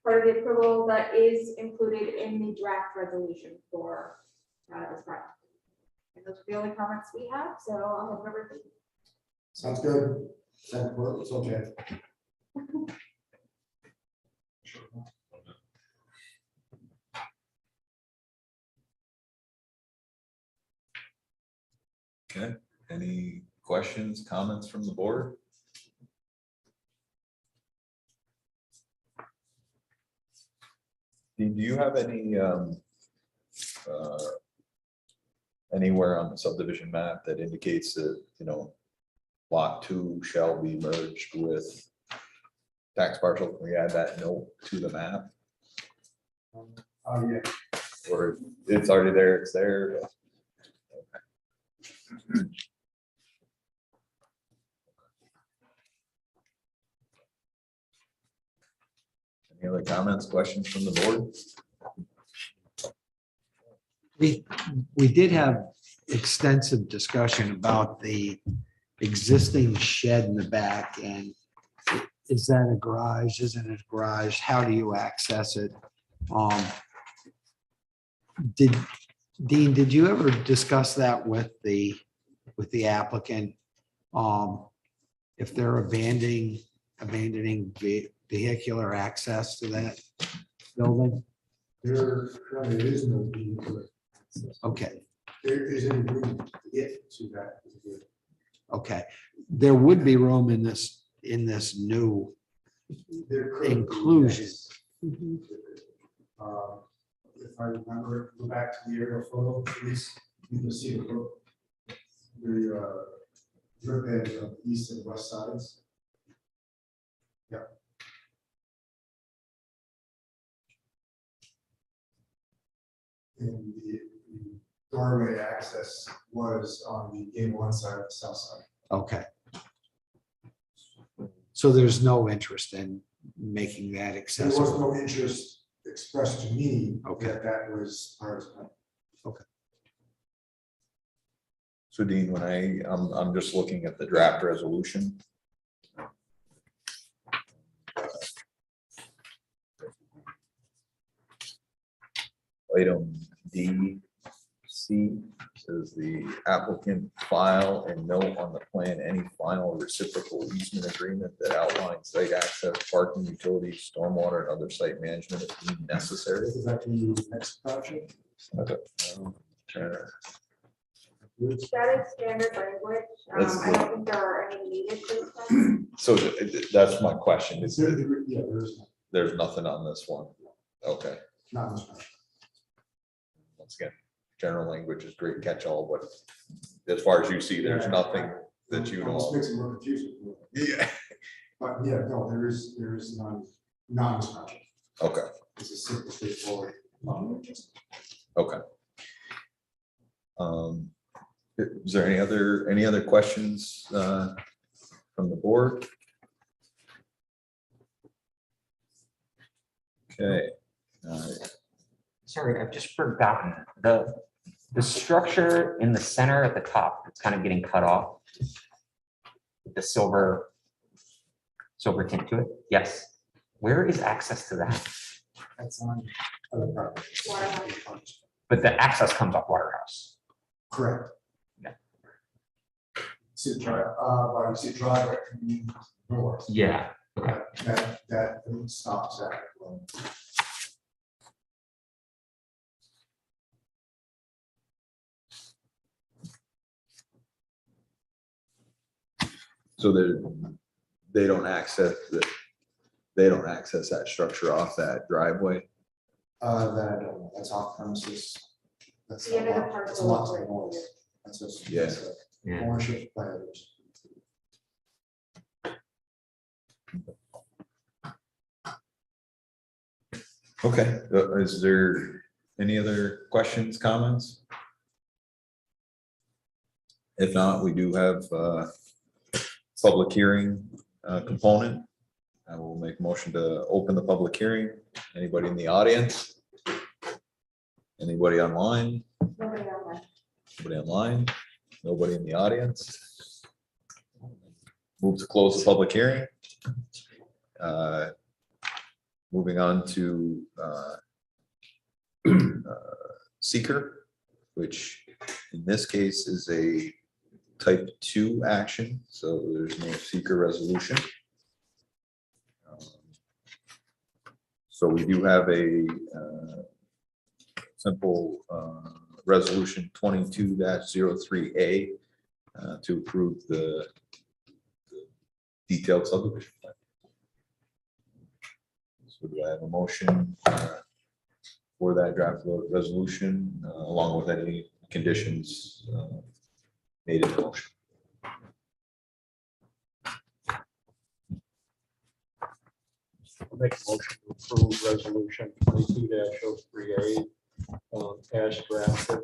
part of the approval that is included in the draft resolution for this project? And those are the only comments we have, so I'll have everything. Sounds good. It's okay. Okay, any questions, comments from the board? Dean, do you have any anywhere on the subdivision map that indicates that, lot 2 shall be merged with tax parcel? Can we add that note to the map? Yeah. Or it's already there, it's there? Any other comments, questions from the board? We did have extensive discussion about the existing shed in the back, and is that a garage? Isn't it a garage? How do you access it? Dean, did you ever discuss that with the applicant? If they're abandoning vehicular access to that building? There currently is no vehicular access. Okay, There is an agreement to get to that. okay. There would be room in this new There could be, inclusion. yes. If I remember, go back to the aerial photo, please, you can see the drip edge of the east and west sides. Yeah. And the doorway access was on the A1 side of the south side. Okay. So there's no interest in making that There was accessible. no interest expressed to me Okay. that that was part of it. So Dean, when I'm just looking at the draft resolution. Item D, C says the applicant file and note on the plan any final reciprocal easement agreement that outlines site access, parking, utilities, stormwater, and other site management if deemed necessary. Is that the next project? Okay. That is standard language. That's I don't think there are any needed to them. So that's my question. Is Yeah, there's nothing on this one? Okay. not this project. Once again, general language is great catch-all, but as far as you see, there's nothing that you Almost know. makes it more confusing. Yeah. But yeah, no, there is none, not this project. Okay, It's a simple, straightforward. okay. Is there any other questions from the board? Okay. Sorry, I've just forgotten the structure in the center at the top. It's kind of getting cut off. The silver tint to it. Yes. Where is access to that? That's on other properties. But the access comes off Waterhouse. Correct. Yeah. See the drive, well, you see driveway coming north. Yeah. Okay. That stops at. So they don't access that structure off that driveway? That I don't know, that's off premises. That's The end of the a lot- that's a parcel lot is to right the north. here. That's just. Yeah. that's a Yeah. Ownership by others. Okay, is there any other questions, comments? If not, we do have public hearing component. I will make a motion to open the public hearing. Anybody in the audience? Anybody online? Nobody on that. Nobody online? Nobody in the audience? Move to close the public hearing. Moving on to seeker, which in this case is a type 2 action, so there's no seeker resolution. So we do have a simple resolution 22-03A to approve the detailed subdivision plan. So do I have a motion for that draft resolution along with any conditions made in the motion? I'll make a motion to approve resolution 22-03A as drafted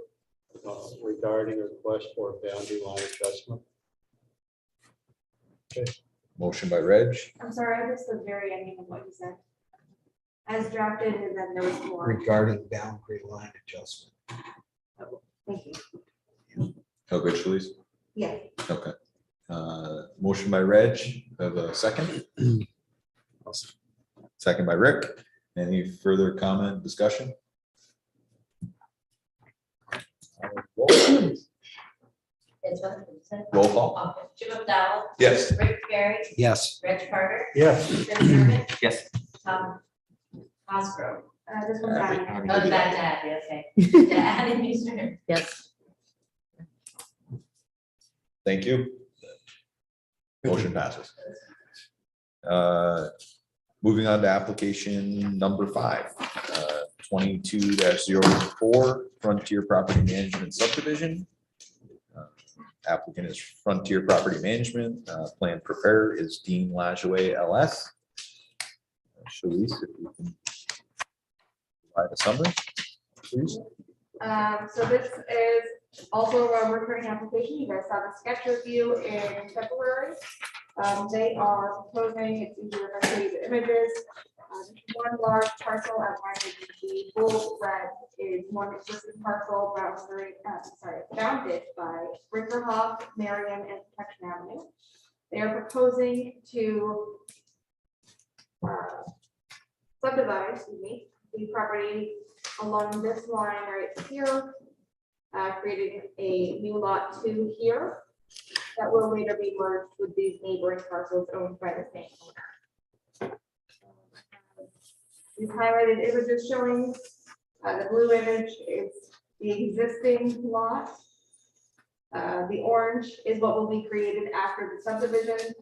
regarding a request for a boundary line adjustment. Motion by Reg, I'm sorry, I missed the very ending of what you said. As drafted, and then there was more. Regarding boundary line adjustment. Thank you. habitually. Yeah. Okay. Motion by Reg, have a second? Second by Rick. Any further comment, discussion? Roll call. Jim McDowell. Yes. Rick Barry. Yes. Reg Carter. Yes. Jim Sherman. Yes. Tom Osborne. This one's on. Oh, the bad dad, okay. Yeah, Adam Easter. Yes. Thank you. Motion passes. Moving on to application number 5, 22-04 Frontier Property Management Subdivision. Applicant is Frontier Property Management. Plan preparer is Dean Lajoie LS. Shalice, if you can provide a summary, please. So this is also a recurring application. You guys saw the sketch review in February. They are proposing, it's easier if I show you the images. One large parcel outlined in the bold red is one existing parcel bounded by Rinkerhoff, Marion, and Protection Avenue. They are proposing to subdivide, the property along this line right here, creating a new lot 2 here that will later be merged with these neighboring parcels owned by the same owner. We've highlighted images showing the blue image is the existing lot. The orange is what will be created after the subdivision.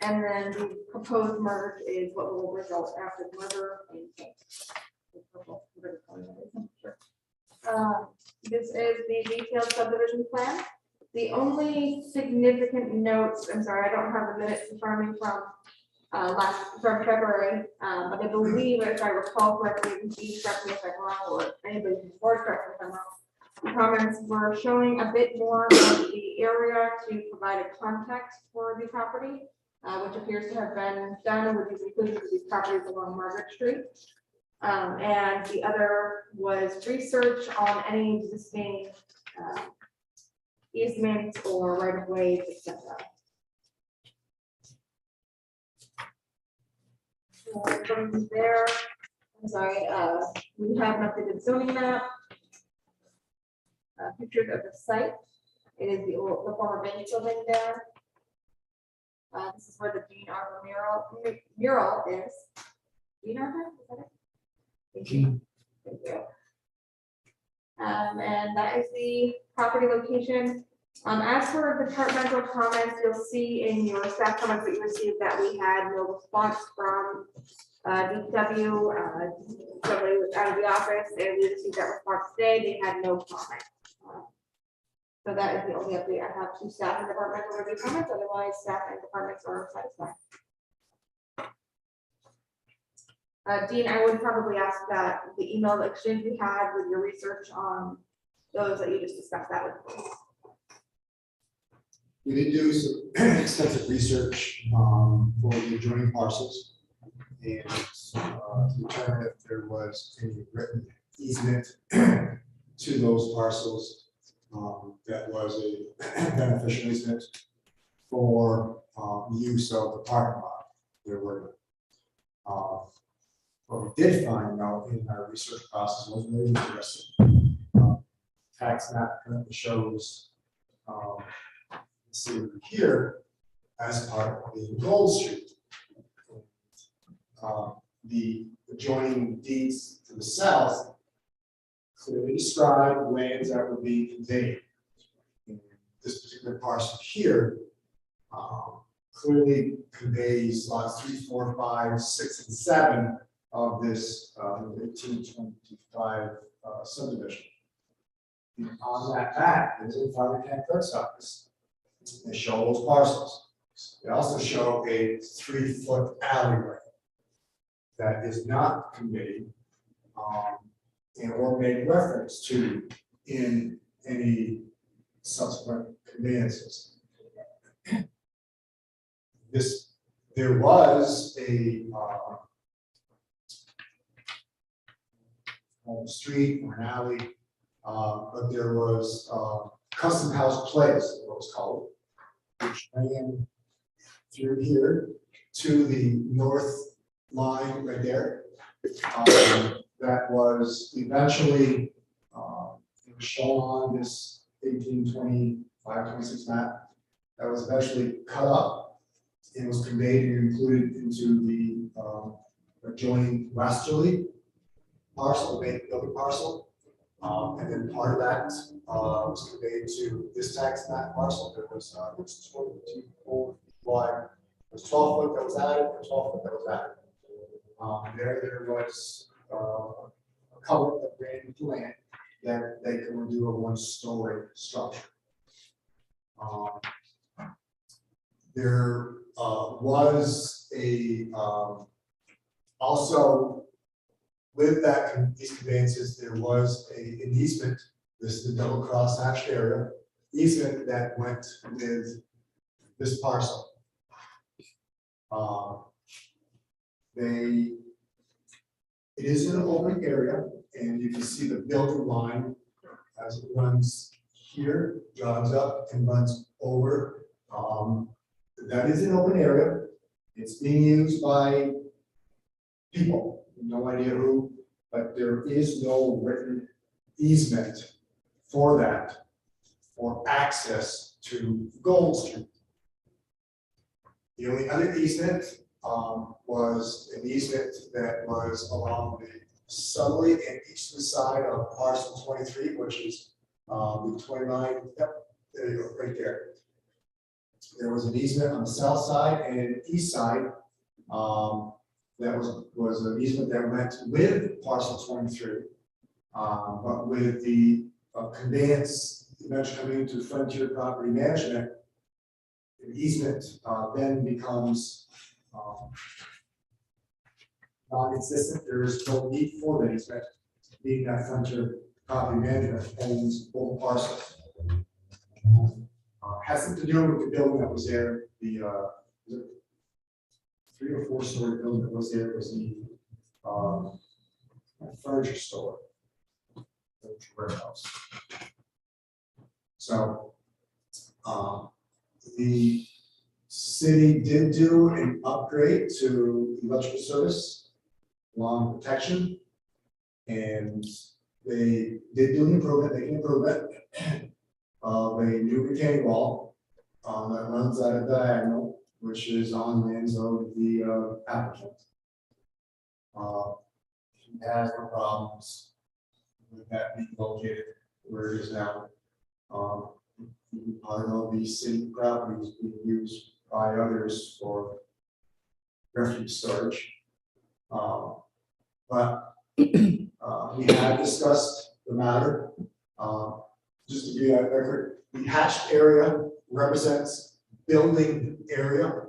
And then the proposed merge is what will result after the merger. This is the detailed subdivision plan. The only significant notes, I'm sorry, I don't have the minutes in front of me from February, but I believe, if I recall correctly, Steve, correct me if I'm wrong, or anybody before, correct me if I'm wrong. The comments were showing a bit more of the area to provide a context for the property, which appears to have been done with these inclusions of these properties along Margaret Street. And the other was research on any existing easements or right of ways, etc. From there, I'm sorry, we have an updated zoning map. Pictures of the site. It is the former bank building there. This is where the Jean Arbor mural is. Jean Arbor, is that it? Thank you. Thank you. And that is the property location. As for departmental comments, you'll see in your staff comments that you received that we had no response from DPW. Somebody was out of the office and we received that response today. They had no comment. So that is the only update I have to staff and departmental review comments. Otherwise, staff and departments are satisfied. Dean, I would probably ask that the email exchange we had with your research on those that you just discussed that with. We did do some extensive research for the adjoining parcels and to determine if there was any written easement to those parcels that was a beneficial easement for use of the parking lot. There were what we did find out in our research process was really interesting. Tax map currently shows see over here as part of the Gold Street. The adjoining deeds to the south clearly describe lands that would be conveyed. This particular parcel here clearly conveys lots 3, 4, 5, 6, and 7 of this 1825 subdivision. On that map is in Father Ken Clerk's office. They show those parcels. They also show a 3-foot alleyway that is not conveyed or made reference to in any subsequent conveyances. There was a street or an alley, but there was Custom House Place, what it was called, which ran through here to the north line right there. That was eventually it was shown on this 1825-26 map. That was eventually cut up and was conveyed and included into the adjoining westerly parcel, the main building parcel. And then part of that was conveyed to this tax map parcel. There was 22 wide. There's 12 foot that was added, and 12 foot that was added. There was a couple that ran into land that they could do a 1-story structure. There was a also with that these conveyances, there was an easement. This is the double cross hatched area easement that went with this parcel. They, it is an open area, and you can see the building line as it runs here, jogs up and runs over. That is an open area. It's being used by people, no idea who, but there is no written easement for that, for access to Gold Street. The only other easement was an easement that was along the southerly and eastern side of parcel 23, which is the 29, yep, there you go, right there. There was an easement on the south side and east side. That was an easement that went with parcel 23. But with the conveyance eventually coming into Frontier Property Management, the easement then becomes non-existent. There is no need for the easement, being that Frontier Property Management owns both parcels. Has something to do with the building that was there, the 3 or 4 story building that was there was the furniture store, warehouse. So the city did do an upgrade to electrical service, lawn protection, and they did do an improvement. They can improve it. A new retaining wall that runs at a diagonal, which is on lands of the applicant. He has no problems with that being located where it is now. I know the city property is being used by others for refuge storage. But we have discussed the matter. Just to give you a record, the hatched area represents building area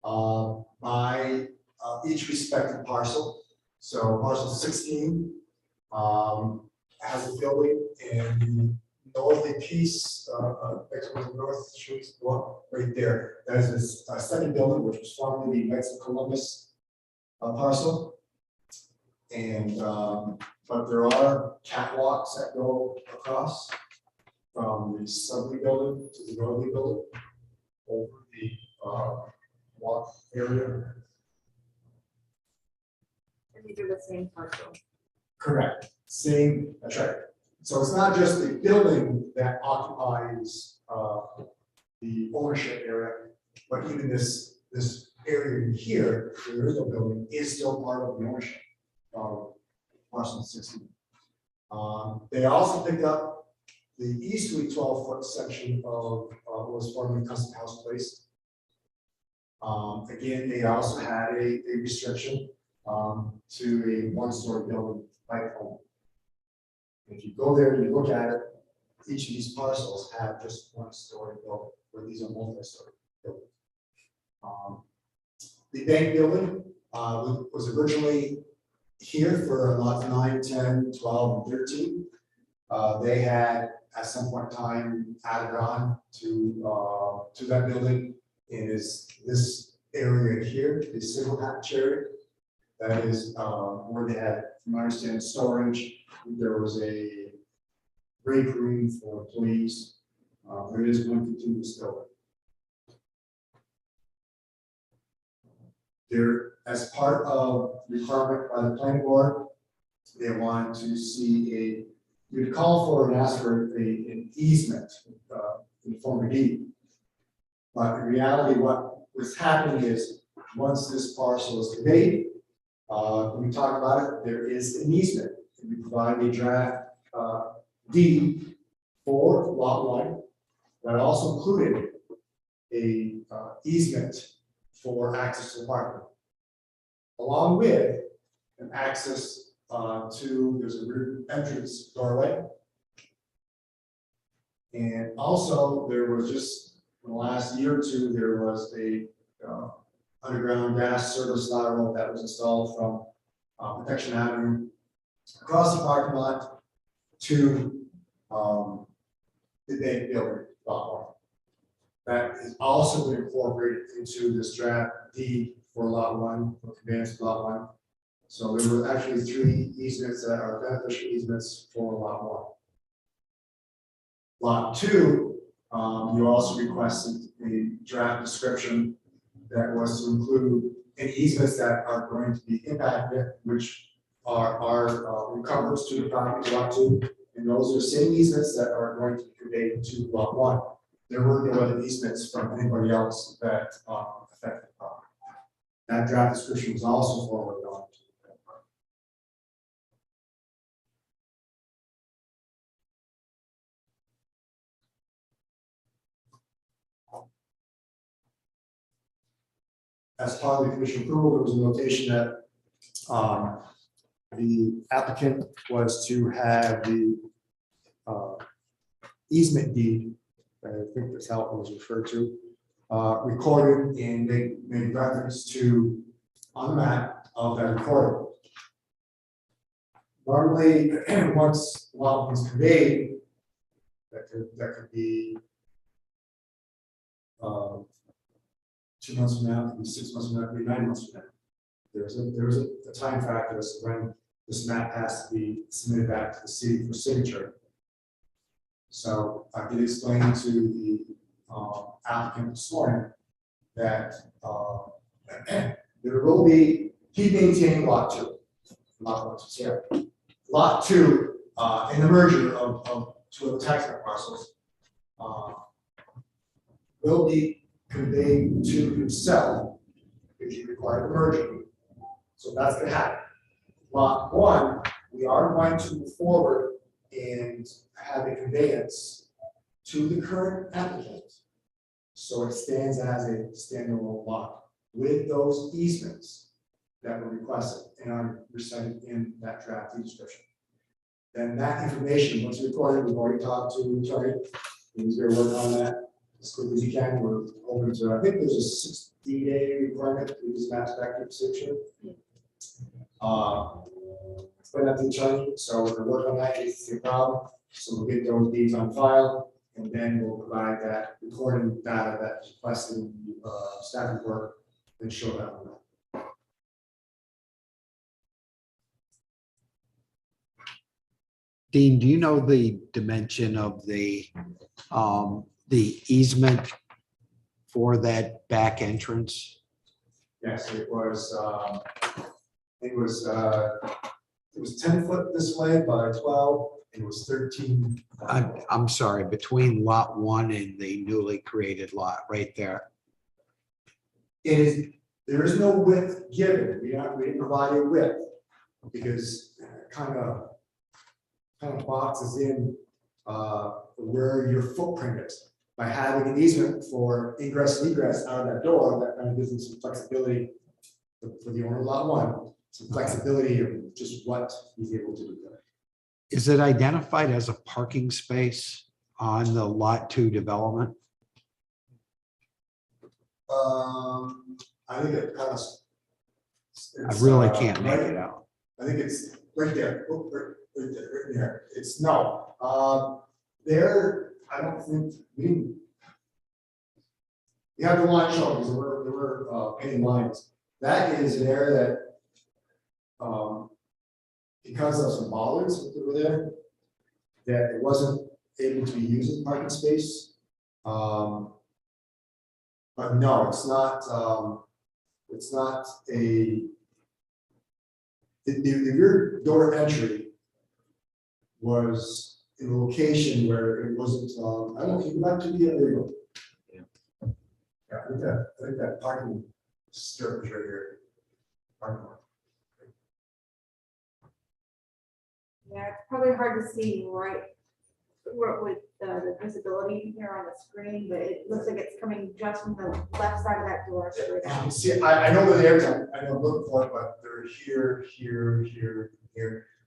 by each respective parcel. So parcel 16 has a building, and the northerly piece, north streets go up right there. That is this second building, which was formerly the Knights of Columbus parcel. And but there are catwalks that go across from the southerly building to the northerly building over the walk area. And these are the same parcel. Correct. Same, that's right. So it's not just the building that occupies the ownership area, but even this area here, the original building, is still part of the ownership of parcel 16. They also picked up the easterly 12-foot section of what was formerly Custom House Place. Again, they also had a restriction to a 1-story building like home. If you go there and you look at it, each of these parcels have just 1-story building, where these are multi-story buildings. The bank building was originally here for lots 9, 10, 12, and 13. They had at some point in time added on to that building. It is this area here, this single hatch area. That is where they had, from my understanding, storage. There was a break room for employees. There is one continuous building. There, as part of requirement by the planning board, they wanted to see you would call for and ask for an easement in the form of deed. But in reality, what was happening is once this parcel is conveyed, when we talk about it, there is an easement. We provide a draft deed for lot 1 that also included a easement for access to the parking, along with an access there's a rear entrance doorway. And also there was just in the last year or two, there was a underground gas service lateral that was installed from Protection Avenue across the parking lot to the bank building. that has also been incorporated into this draft deed for lot one, for conveyance of lot one. So there were actually 3 easements that are beneficial easements for lot one. Lot two, you also requested a draft description that was to include any easements that are going to be impacted, which are encumbrance to the property lot two. And those are the same easements that are going to be conveyed to lot one. There were no other easements from anybody else that affect the property. That draft description was also forwarded on. As part of the commission approval, there was a notation that the applicant was to have the easement deed, I think that's how it was referred to, recorded, and they made reference to on the map of that recording. Normally, once lot was conveyed, that could be 2 months from now, could be 6 months from now, could be 9 months from now. There's a time factor as to when this map has to be submitted back to the city for signature. So I did explain to the applicant this morning that there will be, keep maintaining lot two. Lot two, in the merger of 2 of the tax map parcels, will be conveyed to himself if he required the merger. So that's going to happen. Lot one, we are going to move forward and have a conveyance to the current applicant. So it stands as a standalone lot with those easements that were requested and are recited in that draft deed description. Then that information, once recorded, we've already talked to the attorney. He's going to work on that as quickly as he can. We're hoping to, I think there's a 60-day requirement to use maps back to signature. Explain that to the attorney, so we're working on that, it's a problem. So we'll get those deeds on file, and then we'll provide that recording data that's requested in the staff report and show that on that. Dean, do you know the dimension of the easement for that back entrance? Yes, it was 10 foot this way by 12. It was 13. I'm sorry, between lot one and the newly created lot, right there. There is no width given. We didn't provide a width because kind of boxes in where your footprint is. By having an easement for ingress and egress out of that door, that kind of gives them some flexibility for the owner of lot one, some flexibility of just what he's able to do there. Is it identified as a parking space on the lot two development? I think it kind of. I really can't make it out. I think it's right there. Oh, right there. It's no. There, I don't think we have the line shown because there were painted lines. That is an area that, because of some bollards that were there, that it wasn't able to be used as parking space. But no, it's not. It's not a. The rear door entry was in a location where it wasn't. I don't know. Can you go back to the there you go. Yeah, I think that parking strip is right here. Parking lot. Yeah, it's probably hard to see right with the visibility here on the screen, but it looks like it's coming just from the left side of that door straight out. See, I know the areas, I know looking for it, but they're here, here.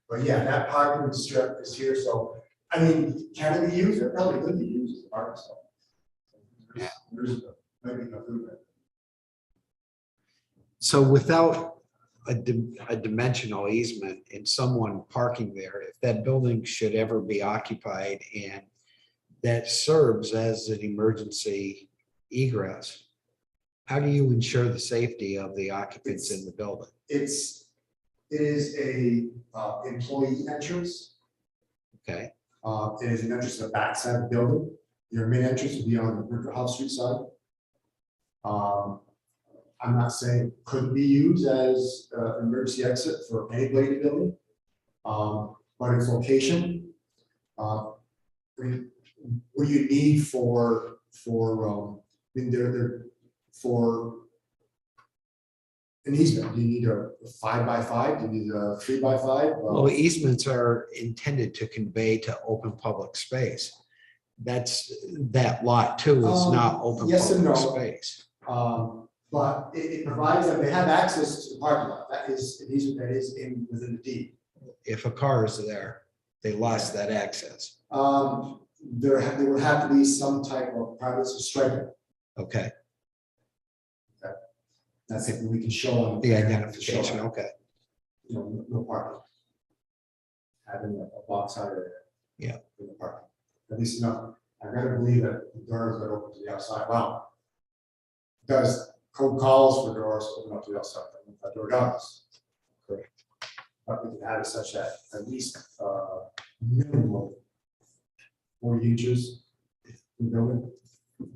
But yeah, that parking strip is here, so, I mean, can it be used? It probably could be used as a parking spot. Yeah. There's maybe enough room there. So without a dimensional easement and someone parking there, if that building should ever be occupied and that serves as an emergency egress, how do you ensure the safety of the occupants in the building? It is a employee entrance. Okay, It is an entrance to the back side of the building. Your main entrance would be on the River House Street side. I'm not saying it couldn't be used as an emergency exit for anybody in the building. But its location, I mean, what do you need for, I mean, they're for an easement? Do you need a 5x5? Do you need a 3x5? well, easements are intended to convey to open public space. That lot too is not open yes and public no. space. But it provides them, they have access to the parking lot. That is an easement that is within the deed. If a car is there, they lost that access. There would have to be some type of private striping. Okay, That's it, we can show on. the identification, okay. You know, no parking. Having a box out there. Yeah. In the parking, at least no, I gotta believe that the doors are open to the outside, wow. Does code calls for doors open up to the outside, that door does. Correct. But we can have it such that at least, minimum of 40 inches in the building.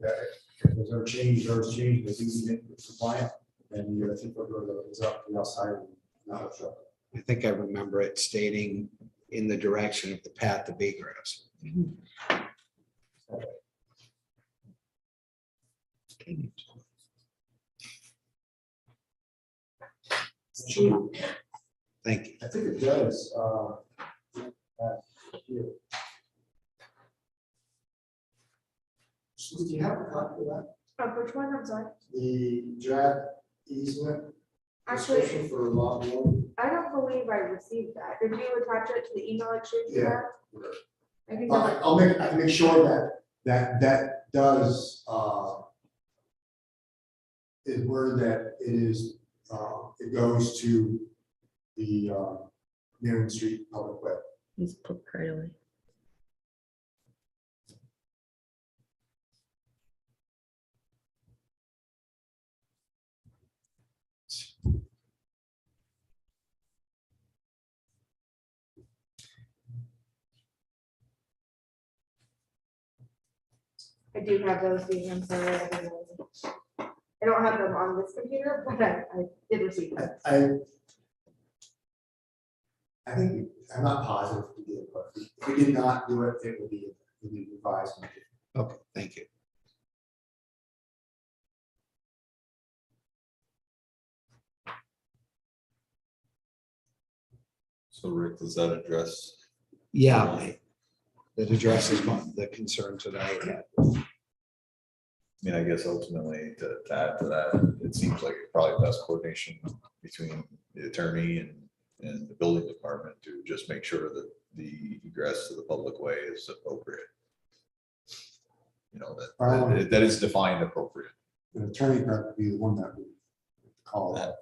That if there's ever change, doors change, they do need it compliant, and you, I think, the door is up to the outside, and not a truck. I think I remember it stating in the direction of the path of egress. Thank you. I think it does. Here. So do you have a copy of that? Which one, I'm sorry? The draft easement Actually, description for lot one? I don't believe I received that. Did you attach it to the email exchange you Yeah. had? I can go. I can make sure that does, is where that it is, it goes to the, Marion Street Public Way. He's put right away. I do have those, Steve, I'm sorry. I don't have them on this computer, but I did receive them. I think, I'm not positive if we did, but if we did not do it, it would be revised. Okay, thank you. So Rick, does that address? Yeah, that addresses the concerns that I had. I mean, I guess ultimately to add to that, it seems like probably best coordination between the attorney and the building department to just make sure that the egress to the public way is appropriate. You know, that is defined appropriate. The attorney would be the one that would call that.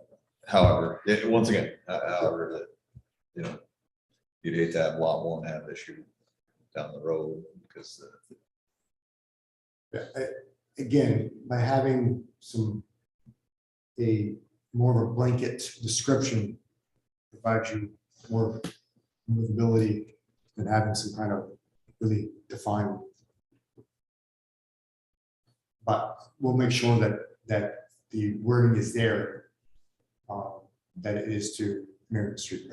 However, once again, however, that, you know, you'd hate to have lot one have issue down the road because Again, by having more of a blanket description provides you more movability than having some kind of really defined. But we'll make sure that the wording is there, that it is to Marion Street.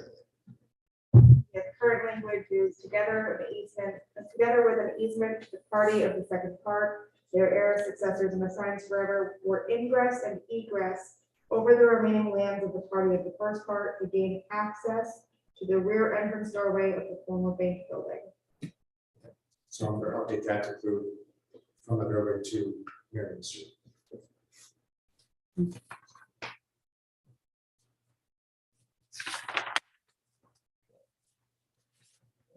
The current language is together with an easement to the party of the second part, their heirs, successors, and assigns forever for ingress and egress over the remaining lands of the party of the first part to gain access to the rear entrance doorway of the former bank building. So I'm going to update that to include from the doorway to Marion Street.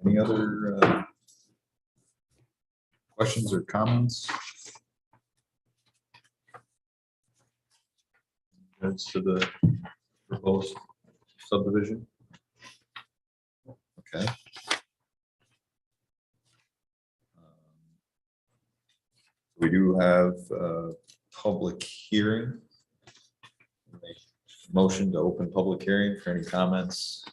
any other questions or comments? As to the proposed subdivision? Okay. We do have a public hearing. Motion to open public hearing for any comments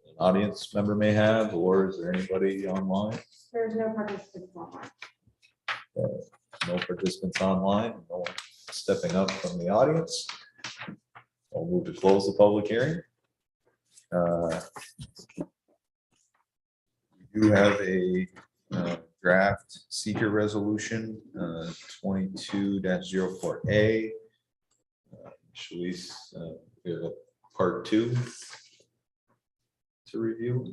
an audience member may have, or is there anybody online? There's no participants online. No participants online, no one stepping up from the audience. I'll move to close the public hearing. We do have a draft seeker resolution 22-04A. Shalice, we have a part 2 to review.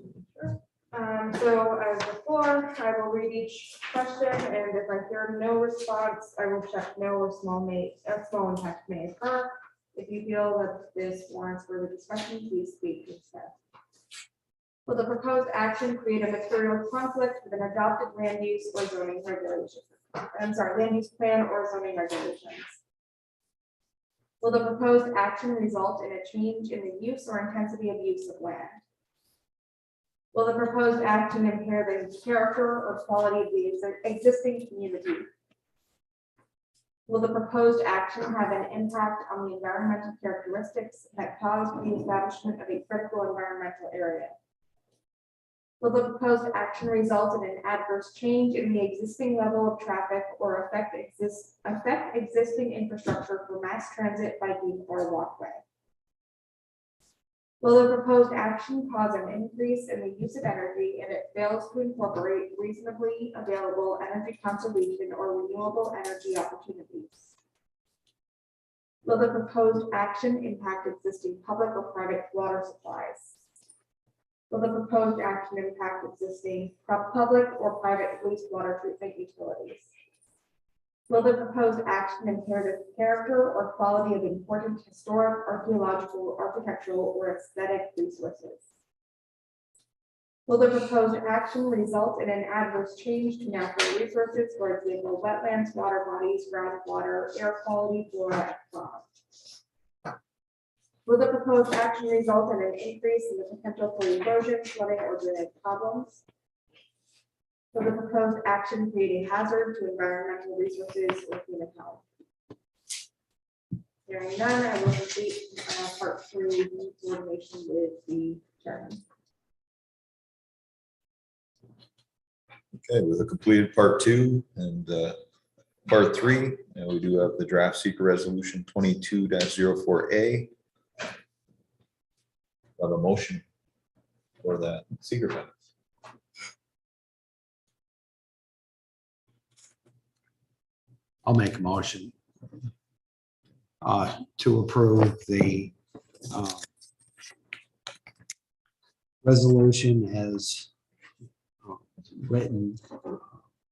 So as before, I will read each question, and if I hear no response, I will check no or small impact may occur. If you feel that this warrants further discussion, please speak instead. Will the proposed action create a material conflict with an adopted land use or zoning regulation? Land use plan or zoning regulations? Will the proposed action result in a change in the use or intensity of use of land? Will the proposed action impair the character or quality of the existing community? Will the proposed action have an impact on the environmental characteristics that cause the establishment of a critical environmental area? Will the proposed action result in an adverse change in the existing level of traffic or affect existing infrastructure for mass transit, biking, or walkway? Will the proposed action cause an increase in the use of energy if it fails to incorporate reasonably available energy conservation or renewable energy opportunities? Will the proposed action impact existing public or private water supplies? Will the proposed action impact existing public or private wastewater treatment utilities? Will the proposed action impair the character or quality of important historic, archaeological, architectural, or aesthetic resources? Will the proposed action result in an adverse change to natural resources, for example, wetlands, water bodies, groundwater, air quality, flora, and fauna? Will the proposed action result in an increase in the potential for erosion, flooding, or drainage problems? Will the proposed action create a hazard to environmental resources or human health? Hearing none, I will complete part 3 in coordination with the chairman. Okay, with a completed part 2 and part 3, and we do have the draft seeker resolution 22-04A. Have a motion for that seeker fence. I'll make a motion to approve the resolution as written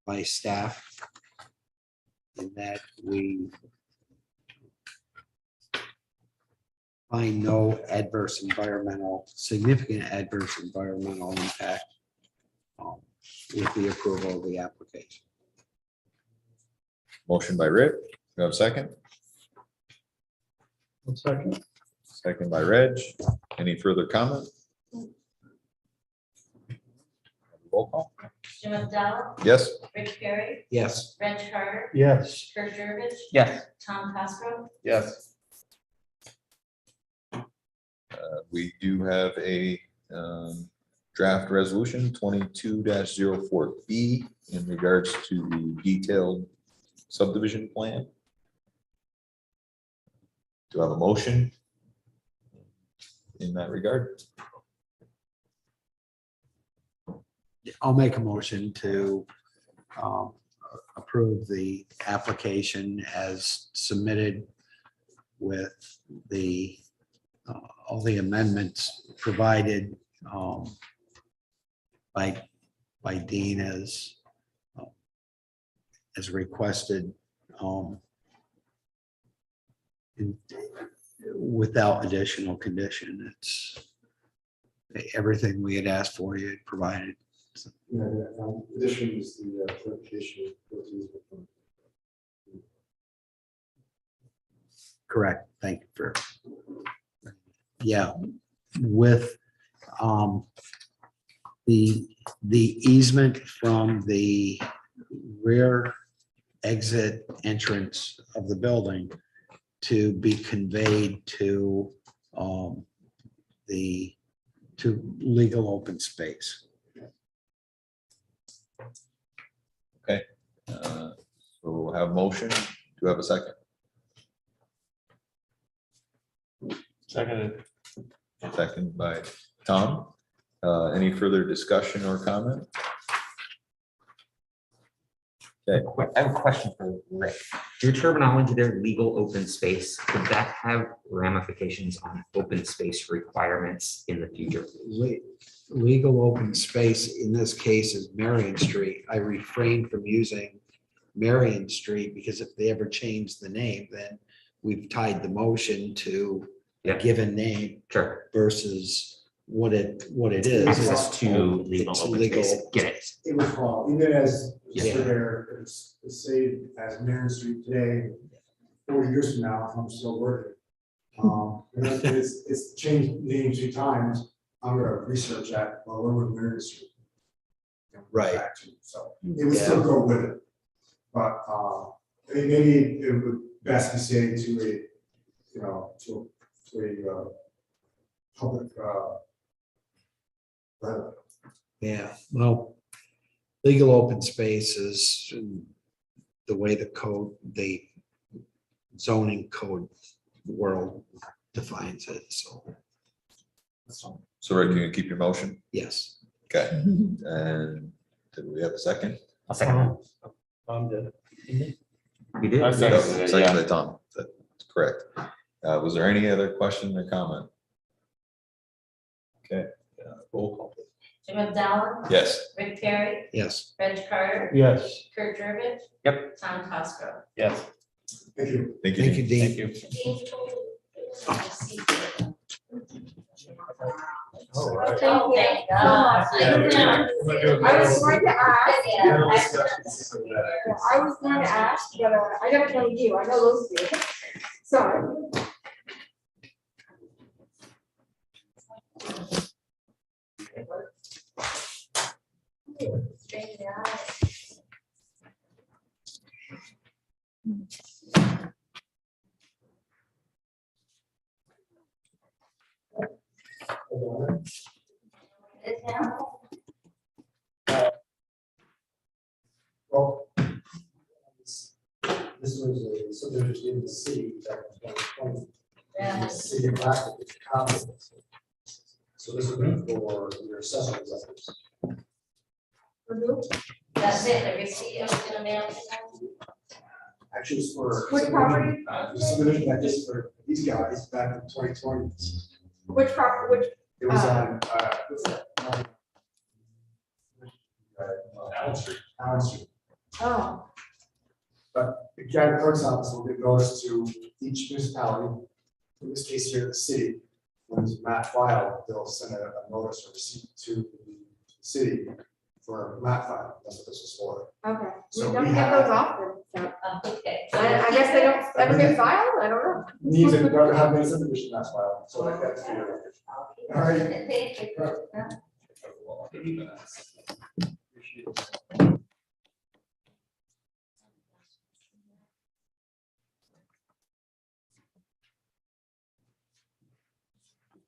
by staff, in that we find no significant adverse environmental impact with the approval of the application. Motion by Rick. Do you have a second? Second. Second by Reg. Any further comment? Roll call. Jim McDowell, Yes. Rich Perry, Yes. Reg Carter, Yes. Kurt Jurgens, Yes. Tom Castro, Yes. We do have a draft resolution 22-04B in regards to the detailed subdivision plan. Do I have a motion in that regard? I'll make a motion to approve the application as submitted with the all the amendments provided by Dean as requested, without additional condition. It's everything we had asked for, you had provided. Yeah, addition is the clarification. Correct. Thank you for. Yeah, with the easement from the rear exit entrance of the building to be conveyed to legal open space. So we'll have motion. Do you have a second? Seconded. Second by Tom. Any further discussion or comment? I have a question for Rick. Your terminology there, legal open space, could that have ramifications on open space requirements in the future? Legal open space in this case is Marion Street. I refrain from using Marion Street because if they ever change the name, then we've tied the motion to a Yeah. given name Sure. versus what it is. Access to legal It's open legal. space. Get it? It was wrong, even as, Yeah. there, it's saved as Marion Street today, 40 years from now, I'm still working. And it's changed names 2 times, I'm gonna research that, well, where would Marion Street? Right. So it would still go with it. But, maybe it would best be said to a, you know, to a, public, rather. Yeah, well, legal open space is the way the zoning code world defines it, so, So Rick, can you keep your motion? yes. Okay, and did we have a second? I'll second Did. that. We did. I seconded it, Second yeah. by Tom, that's correct. Was there any other question or comment? Okay, roll call. Jim McDowell, Yes. Rick Perry, Yes. Reg Carter, Yes. Kurt Jurgens. Yep. Tom Cosgrove. Yes. Thank you. Thank you. Thank you, Dean. Dean. Thank you. Thank Oh, you thank so much. God. I was going to ask, Yeah. I was going to ask, but I don't know you, I know those two. Sorry. Straighten it out. It's now. Well, this was a subdivision in the city back in 2020. Yeah. The city of Blackwood, it's common. So this would be for your assessment levels. That's it, the receipt of the mail. Actually, it's for. Which property? The subdivision that just for these guys back in 2020. Which property, which, It was on, what's that? Allen Street. Allen Street. oh, But the county clerk's office will give notice to each municipality, in this case here, the city. When it's map filed, they'll send a notice or receipt to the city for map file. That's what this is for. okay. So We don't we get have- those often, so. Okay. I guess they don't ever get filed, I don't know. Needs to have been subdivision maps filed, so like that's. All right. Thank you.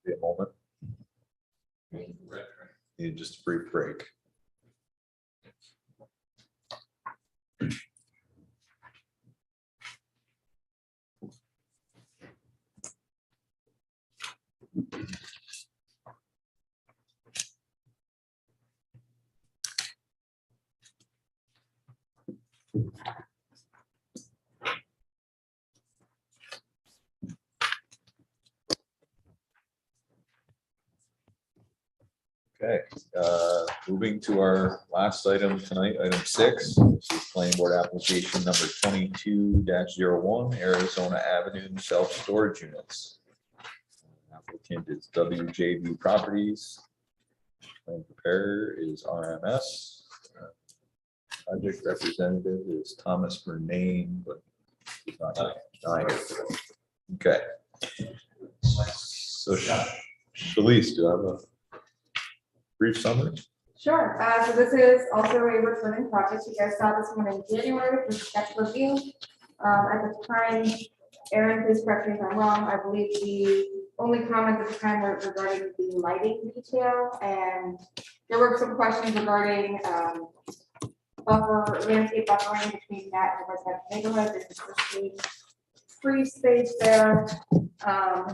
Be a moment. Need just a brief break. Okay, moving to our last item tonight, item 6, this is planning board application number 22-01, Arizona Avenue self-storage units. Applicant is WJV Properties. Plan preparer is RMS. Project representative is Thomas Bernane, but he's not here. Okay. So Shalice, do I have a brief summary? Sure, so this is also a returning project. You guys saw this one in January for sketch review. At the time, Aaron, please correct me if I'm wrong, I believe the only comment at the time were regarding the lighting detail, and there were some questions regarding landscape buffering between that and the residential neighborhood. This is the free space there.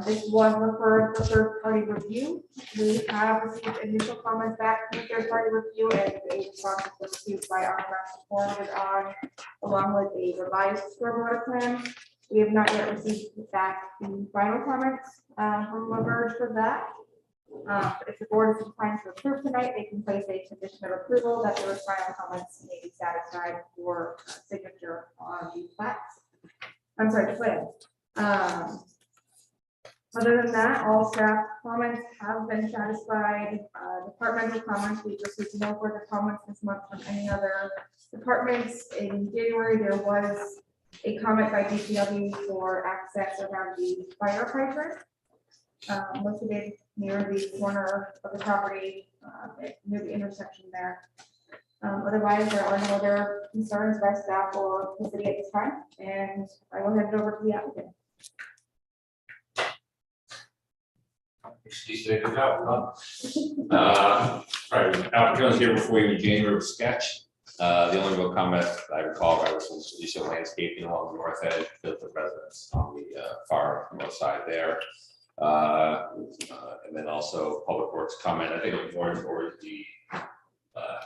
This was referred for third-party review. We have received initial comments back from the third-party review, and a response was received by our forwarded on, along with a revised stormwater plan. We have not yet received back the final comments from LaVerge for that. If the board is inclined to approve tonight, they can place a condition of approval that those final comments may be satisfied for signature on the plats. I'm sorry, the plan. Other than that, all staff comments have been satisfied. Departmental comments, we've received no further comments this month from any other departments. In January, there was a comment by DPW for access around the fire hydrant. Located near the corner of the property, near the intersection there. Otherwise, there are no other concerns by staff or the city at this time, and I will hand it over to the applicant. Applicant was here before you in January with sketch. The only real comment I recall was additional landscaping along the north edge, built the residence on the far north side there. And then also public works comment, I think it was more towards the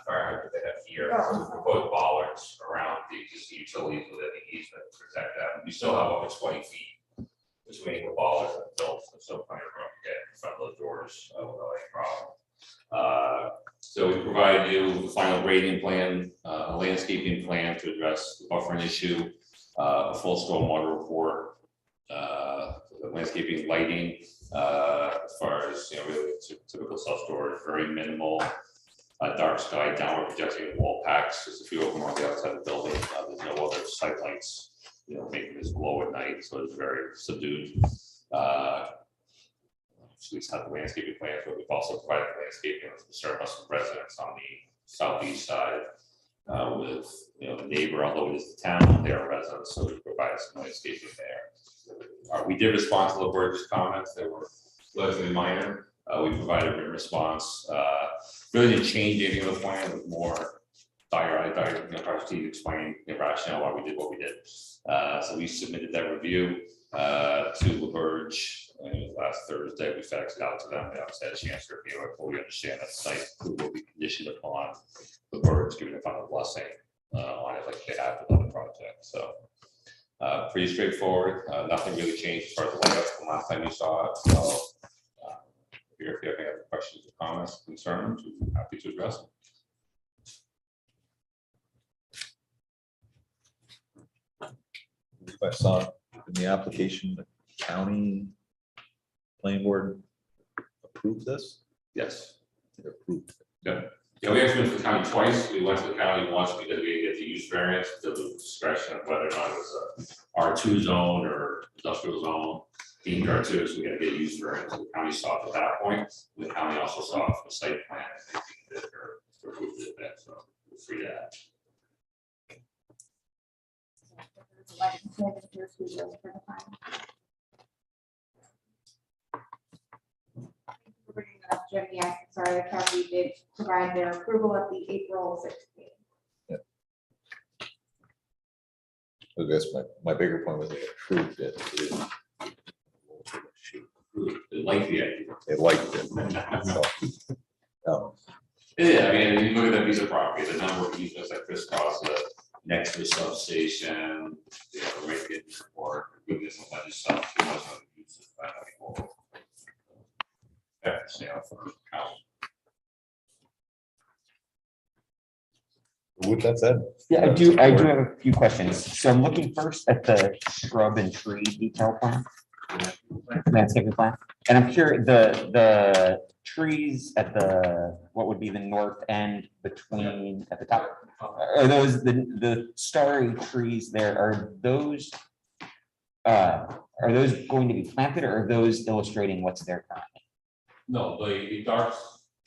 fire hydrant they have here, proposed bollards around the existing utilities within the easement to protect that. We still have over 20 feet between the bollards and the built, so plenty of room to get in front of those doors without any problem. So we provided you with the final grading plan, a landscaping plan to address the buffering issue, a full stormwater report, the landscaping, lighting, as far as really typical self-storage, very minimal dark sky downward projecting wall packs. There's a few of them on the outside of the building. There's no other site lights, making this glow at night, so it's very subdued. So we have the landscaping plans, but we've also provided landscaping with surplus residents on the southeast side with the neighbor, although it is the town, they are residents, so we provided some landscaping there. We did respond to LaVerge's comments. They were relatively minor. We provided a written response. Really didn't change anything of the plan. It was more to explain the rationale why we did what we did. So we submitted that review to LaVerge last Thursday. We faxed it out to them. They obviously had a chance to review it, but we understand that site will be conditioned upon LaVerge giving a final blessing on it, like they have with other projects. So pretty straightforward. Nothing really changed as far as the layout from last time you saw it. So if you have any other questions or comments, concerns, we're happy to address them. I saw in the application, the county planning board approved this? Yes. It approved. Yeah, we actually went to the county twice. We went to the county once because we didn't get the use variance to the discretion of whether or not it was a R2 zone or industrial zone. Deemed R2, so we got to get use variance. The county saw it at that point. The county also saw it for the site plan. I think they're approved it that, so we're free to add. Jim, yes, sorry, the county did provide their approval at the April 16th. I guess my bigger point was they approved it. They like the idea. They liked it. So, Yeah, I mean, you look at that piece of property, the number of easements that crisscross the next to the substation, right in or goodness, a bunch of stuff. Too much of the uses that anymore. For county. with that said. Yeah, I do have a few questions. So I'm looking first at the shrub and tree detail plan. Landscaping plan, and I'm curious, the trees at what would be the north end between at the top, are those the starry trees there, are those going to be planted, or are those illustrating what's there currently? No, the dark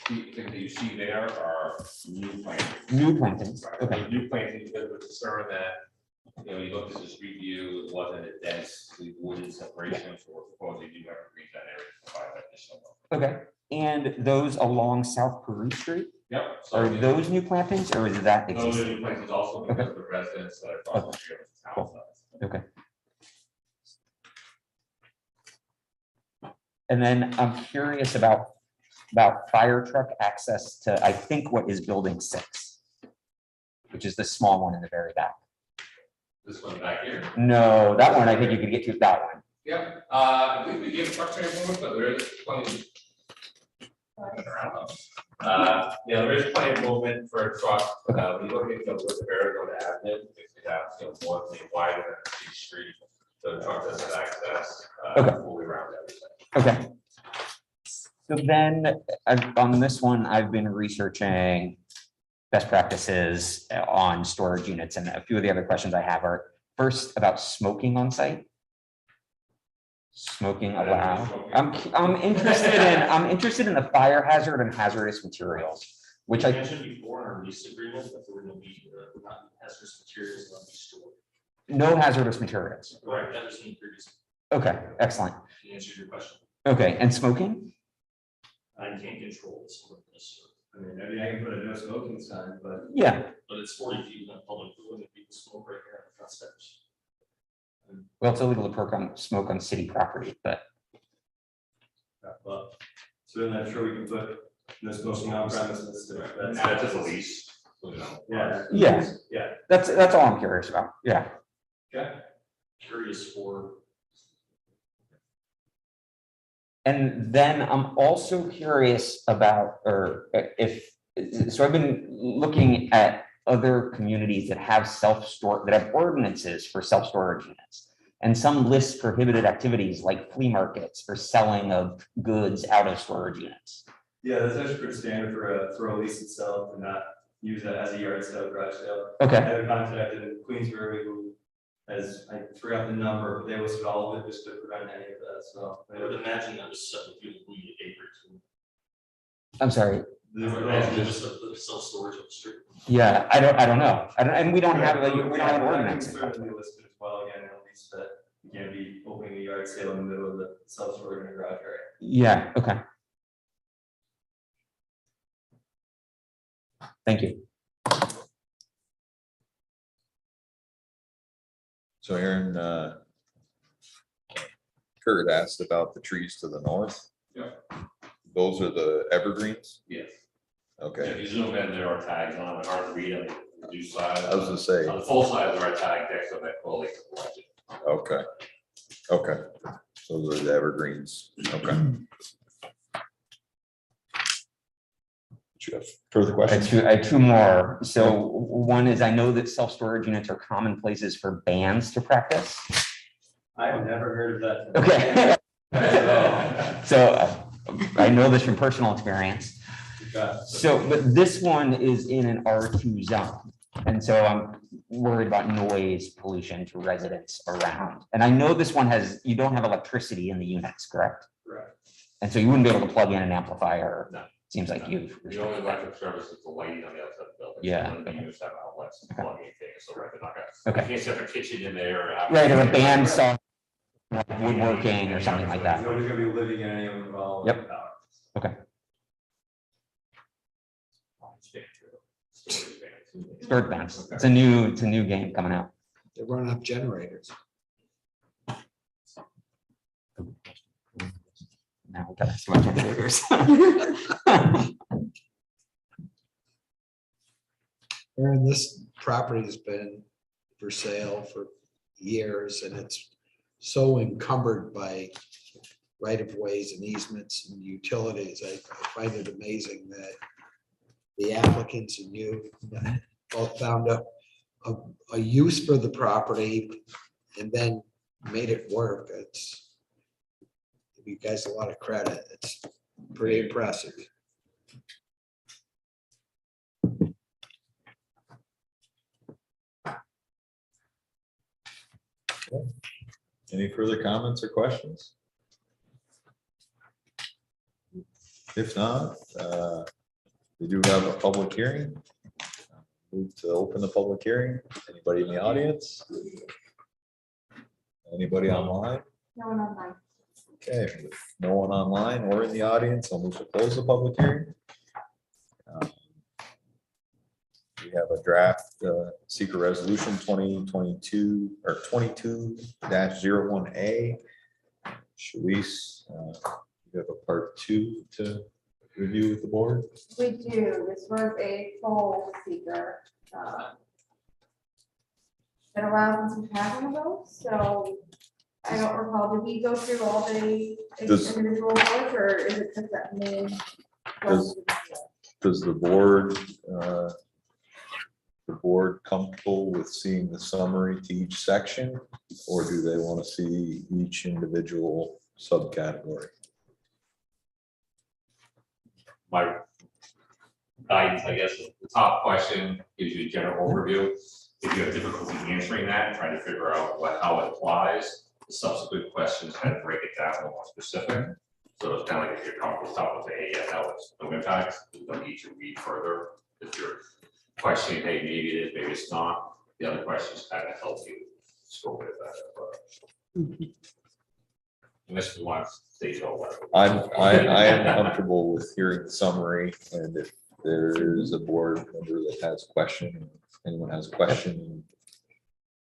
The things that you see there are new plantings. New plantings, Right, okay. those new plantings, because we're concerned that, you know, you look at this review, it wasn't a densely wooded separation, so we're proposing new evergreens that area to provide additional. Okay, and those along South Peru Street, Yep. so are the- those new plantings or is that Those are existing? new plantings also because of the residents that are across the street of the town Cool. side. Okay. And then I'm curious about fire truck access to, I think, what is building 6, which is the small one in the very back. This one back here. No, that one, I think you could get to that one. Yep, we give truck transport, but there is plenty. Yeah, there is plenty of movement for a truck. We look at the Barrett to Avenue, if we have, you know, more than wider than the street, so the truck doesn't have access. Okay. Fully around everything. Okay. So then, on this one, I've been researching best practices on storage units, and a few of the other questions I have are, first, about smoking on site. Smoking allowed. I'm interested in the fire hazard and hazardous materials, which I mentioned before in our lease agreement that there will be not hazardous materials that will be stored. no hazardous materials. Right, that was seen previously. Okay, excellent. To answer your question, Okay, and smoking? I can't control this. I mean, I can put a no smoking sign, but Yeah. But it's 40 feet in a public road and people smoke right here on the front steps. Well, it's illegal to smoke on city property, but well, so then I'm sure we can put no smoking on premises. That's just a lease. So, you know, Yeah. yeah, that's all I'm curious about. Yeah. Okay. Curious for. And then I'm also curious about, so I've been looking at other communities that have that have ordinances for self-storage units. And some list prohibited activities like flea markets or selling of goods out of storage units. Yeah, that's actually pretty standard for a lease itself and not use that as a yard sale, garage sale. Okay. I have a contact in Queensbury who has, I forgot the number, but they listed all of it just to prevent any of that, so. I would imagine that was something you would need a acre to. I'm sorry. I would imagine it was a self-storage on the street. Yeah, I don't know. And we don't have an Yeah, ordinance. certainly listed as well, again, at least that you can't be opening a yard sale in the middle of the self-storage in a garage area. Yeah, okay. Thank you. So Aaron, Kurt asked about the trees to the north. Yeah. Those are the evergreens? Yes. Yeah, Okay, if you zoom in, there are tags on it, hard to read on the reduced side. I was gonna say, On the full side, there are tag decks on that quality. okay, okay, so those are the evergreens, okay. Do you have further questions? I had two more. So one is, I know that self-storage units are common places for bands to practice. I've never heard of that. Okay. So I know this from personal experience. So, but this one is in an R2 zone. And so I'm worried about noise pollution to residents around. And I know this one you don't have electricity in the units, correct? Correct. And so you wouldn't be able to plug in an amplifier. No. Seems like you've. The only electric service is the lighting on the outside of the building. Yeah. None of the units have outlets to plug anything, so right, they're not gonna. Okay. You can't set a kitchen in there. Right, or a band song, woodworking or something like that. Nobody's gonna be living in any of them involved. Yep. Okay. Storage bands. It's a new game coming out. They run up generators. Now we gotta switch generators. Aaron, this property has been for sale for years and it's so encumbered by right of ways and easements and utilities. I find it amazing that the applicants and you both found a use for the property and then made it work. It's, give you guys a lot of credit. It's pretty impressive. Any further comments or questions? If not, we do have a public hearing. Move to open the public hearing. Anybody in the audience? Anybody online? No one online. Okay, with no one online or in the audience, I'll move to close the public hearing. We have a draft secret resolution 2022 or 22-01A. Shalice, you have a part 2 to review with the board. We do. This was a full seeker. Been around since we've had one of those, so I don't recall, did we go through all the Does- individual ones, or is it just that main? Does the board comfortable with seeing the summary to each section, or do they want to see each individual subcategory? My guidance, I guess, the top question gives you a general overview. If you have difficulty answering that and trying to figure out how it applies, the subsequent questions kind of break it down a little more specific. So it's kind of like if you're comfortable with the A, yeah, that was no impact, you don't need to read further. If you're questioning, hey, maybe it is, maybe it's not, the other questions kind of help you scope it better. Unless you want to say no. I am comfortable with hearing the summary, and if there's a board member that has a question, anyone has a question in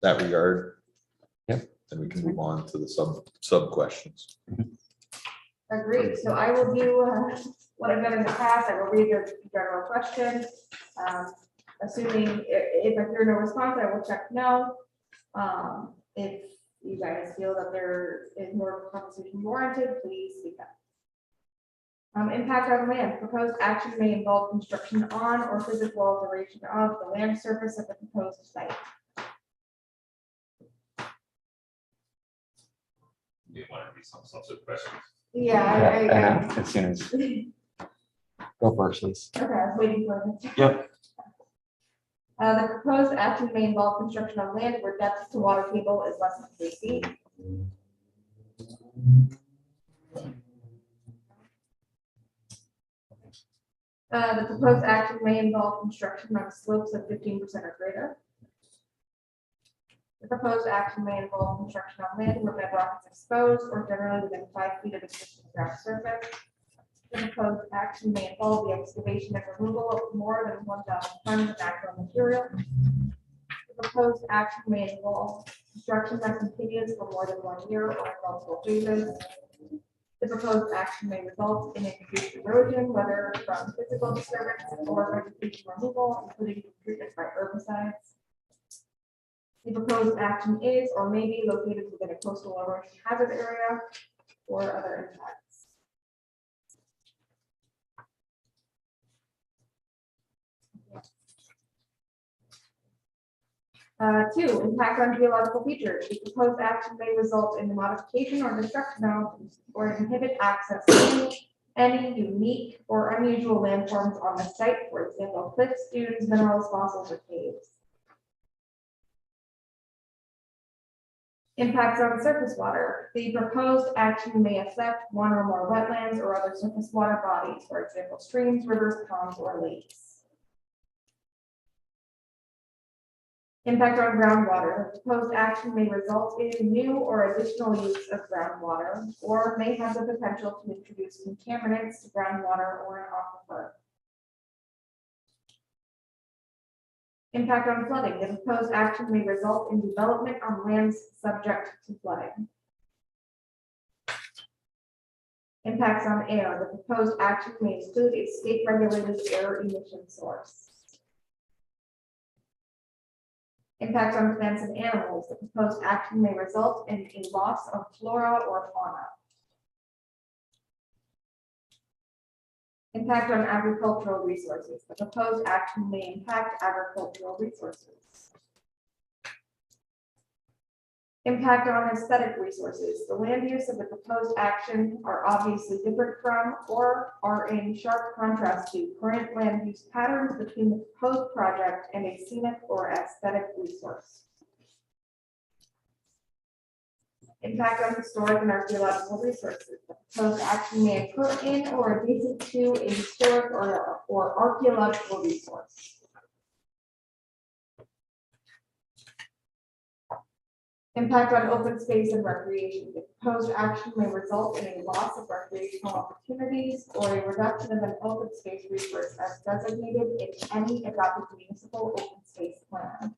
that regard, then we can move on to the sub questions. Agreed. So I will do what I've done in the past. I will read the general question. Assuming if I hear no response, I will check no. If you guys feel that there is more conversation warranted, please speak up. Impact on land. Proposed action may involve construction on or physical alteration of the land surface of the proposed site. You want to read some subsequent questions? Yeah, As soon as, go first, please. Okay, I was waiting for it. Yep. The proposed action may involve construction on land where depth to water table is less than 3 feet. The proposed action may involve construction on slopes of 15% or greater. The proposed action may involve construction on land where bedrock is exposed or generally within 5 feet of existing ground surface. The proposed action may involve the excavation and removal of more than 1,000 tons of natural material. The proposed action may involve construction that continues for more than 1 year or in multiple phases. The proposed action may result in increased erosion, whether from physical disturbance or vegetation removal, including treatment by herbicides. The proposed action is or may be located within a coastal erosion hazard area or other impacts. 2, impact on geological features. The proposed action may result in the modification or destruction of or inhibit access to any unique or unusual landforms on the site, for example, cliffs, dunes, minerals, fossils, or caves. Impacts on surface water. The proposed action may affect one or more wetlands or other surface water bodies, for example, streams, rivers, ponds, or lakes. Impact on groundwater. The proposed action may result in new or additional use of groundwater, or may have the potential to introduce contaminants to groundwater or an aquifer. Impact on flooding. The proposed action may result in development on lands subject to flooding. Impacts on air. The proposed action may exclude a state-regulated air emission source. Impact on plants and animals. The proposed action may result in a loss of flora or fauna. Impact on agricultural resources. The proposed action may impact agricultural resources. Impact on aesthetic resources. The land use of the proposed action are obviously different from or are in sharp contrast to current land use patterns between the proposed project and a scenic or aesthetic resource. Impact on historic and archaeological resources. The proposed action may occur in or adjacent to a historic or archaeological resource. Impact on open space and recreation. The proposed action may result in a loss of recreational opportunities or a reduction of an open space resource as designated in any adopted municipal open space plan.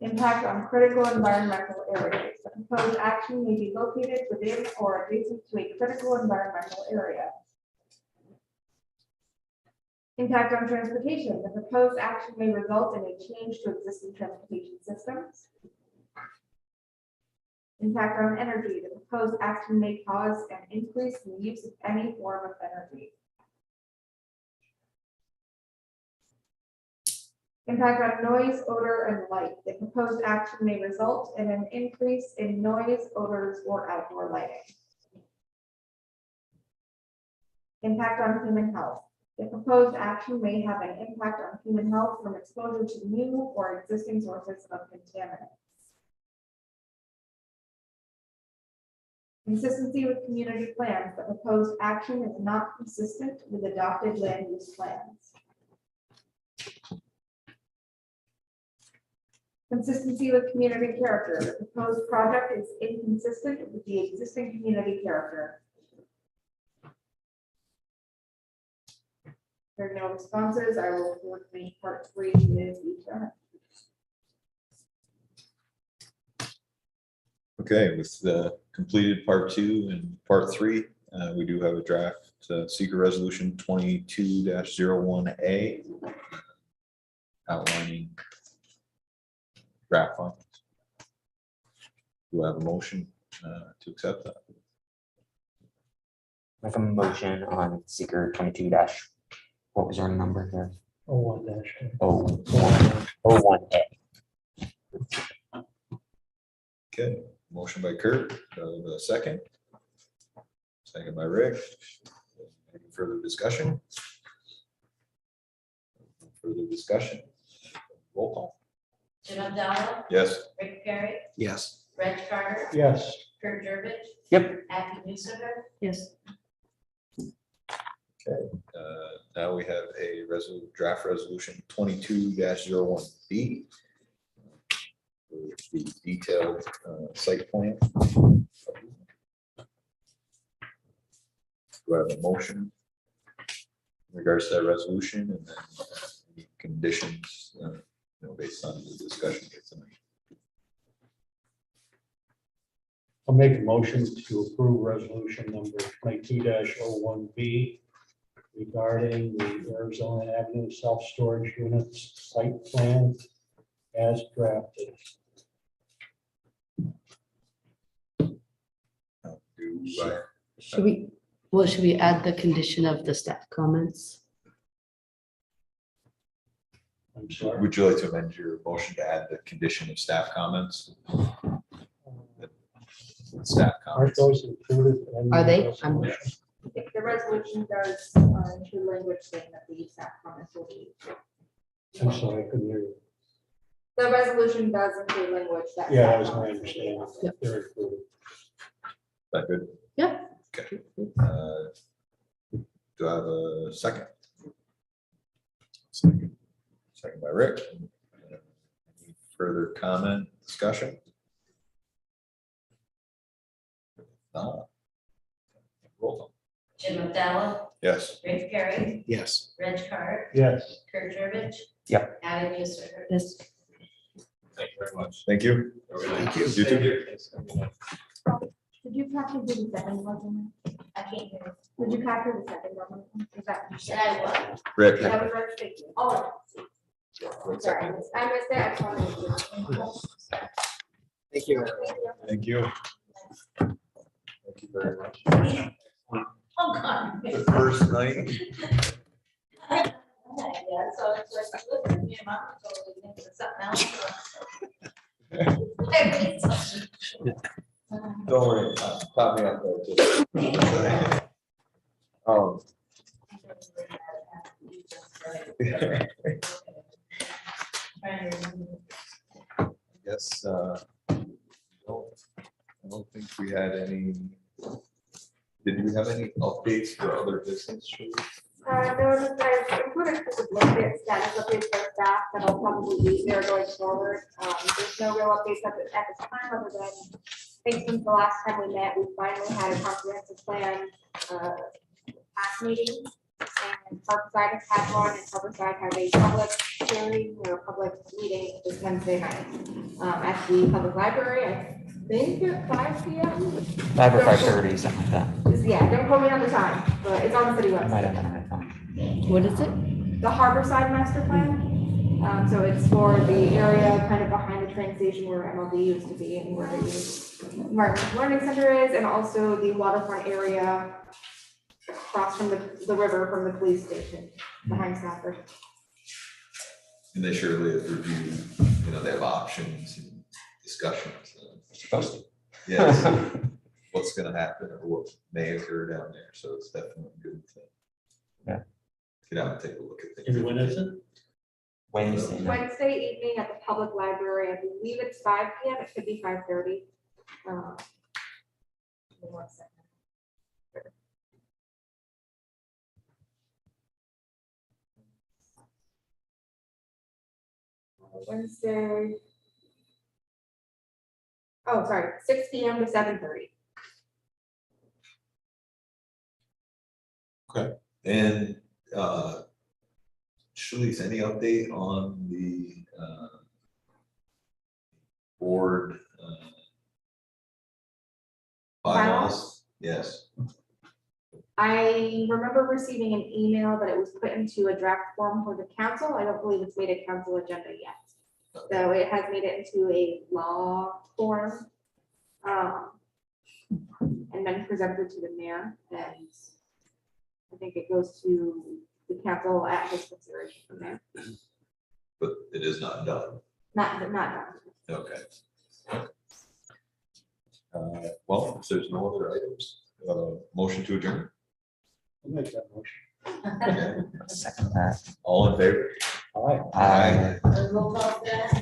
Impact on critical environmental areas. The proposed action may be located within or adjacent to a critical environmental area. Impact on transportation. The proposed action may result in a change to existing transportation systems. Impact on energy. The proposed action may cause an increase in the use of any form of energy. Impact on noise, odor, and light. The proposed action may result in an increase in noise, odors, or outdoor lighting. Impact on human health. The proposed action may have an impact on human health from exposure to new or existing sources of contaminants. Consistency with community plans. The proposed action is not consistent with adopted land use plans. Consistency with community character. The proposed project is inconsistent with the existing community character. There are no responses. I will report the part 3 is adjourned. Okay, with the completed part 2 and part 3, we do have a draft seeker resolution 22-01A outlining draft findings. Do I have a motion to accept that? Make a motion on seeker 22 dash, what was our number here? 01-2. Oh, 01A. Okay, motion by Kurt, the second. Second by Rick. Any further discussion? Further discussion? Roll call. Jim Abdallah, Yes. Rick Perry, Yes. Reg Carter, Yes. Kurt Durbin, Yep. Abby Newsome, Yes. Okay, now we have a draft resolution 22-01B. The detailed site plan. Do I have a motion in regards to that resolution and then any conditions, based on the discussion here tonight? I'll make a motion to approve resolution number 22-01B regarding the Arizona Avenue self-storage units site plan as drafted. Should we add the condition of the staff comments? I'm sorry. Would you like to amend your motion to add the condition of staff comments? Staff Aren't comments. those included? in Are they? the resolution? If the resolution does include language saying that the staff comments will be. I'm sorry, I couldn't hear you. The resolution does include language that. Yeah, that staff was my comments will be. understanding. Yep. They're included. That good? Yep. Okay. Do I have a second? Second by Rick. Any further comment, discussion? No. Roll call. Jim Abdallah, Yes. Rick Perry, Yes. Reg Carter, Yes. Kurt Durbin. Yep. Abby Newsome. Yes. Thank you very much. Thank you. Thank you. You too. Did you capture the second one? I can't hear. Did you capture the second one? Is that? Said I what? Rick. That was Rick speaking. Oh, sorry. I missed it. I just wanted to- Thank you. Thank you. Thank you very much. Oh, God. The first night. Yeah, so it's like, look at me, mom, totally thinking of something else. Don't worry, pop me up there too. Yeah, guess, I don't think we had any. Did we have any updates for other business? Shirley? No, just I included just a little bit status updates for staff that I'll probably be there going forward. There's no real updates at this time, other than, I think since the last time we met, we finally had a comprehensive plan, last meeting. And Parkside has had one, and Harborside had a public hearing or a public meeting this Wednesday night, at the public library, I think at 5 p.m. 5 or 5:30, something like that. Yeah, don't quote me on the time, but it's on the city I might have website. done it wrong. What is it? The Harborside Master Plan. So it's for the area kind of behind the train station where MLB used to be and where the Martin Learning Center is, and also the waterfront area across from the river from the police station behind Stafford. And they surely have reviewed, they have options and discussions. Supposed to. Yes, what's gonna happen or what may occur down there, so it's definitely a good thing. Yeah. Get out and take a look at things. And when is it? Wednesday night. Wednesday evening at the public library, I believe it's 5 p.m., it could be 5:30. Give me 1 second. Wednesday. Oh, sorry, 6 p.m. to 7:30. And Shalice, any update on the board bylaws? Yes. I remember receiving an email that it was put into a draft form for the council. I don't believe it's made a council agenda yet. So it has made it into a law form. And then presented to the mayor, and I think it goes to the council at his consideration from there. But it is not done. Not done. Okay. Well, if there's no other items, motion to adjourn. I'll make that motion. Okay. Second that. All in favor? All right. Aye. Roll call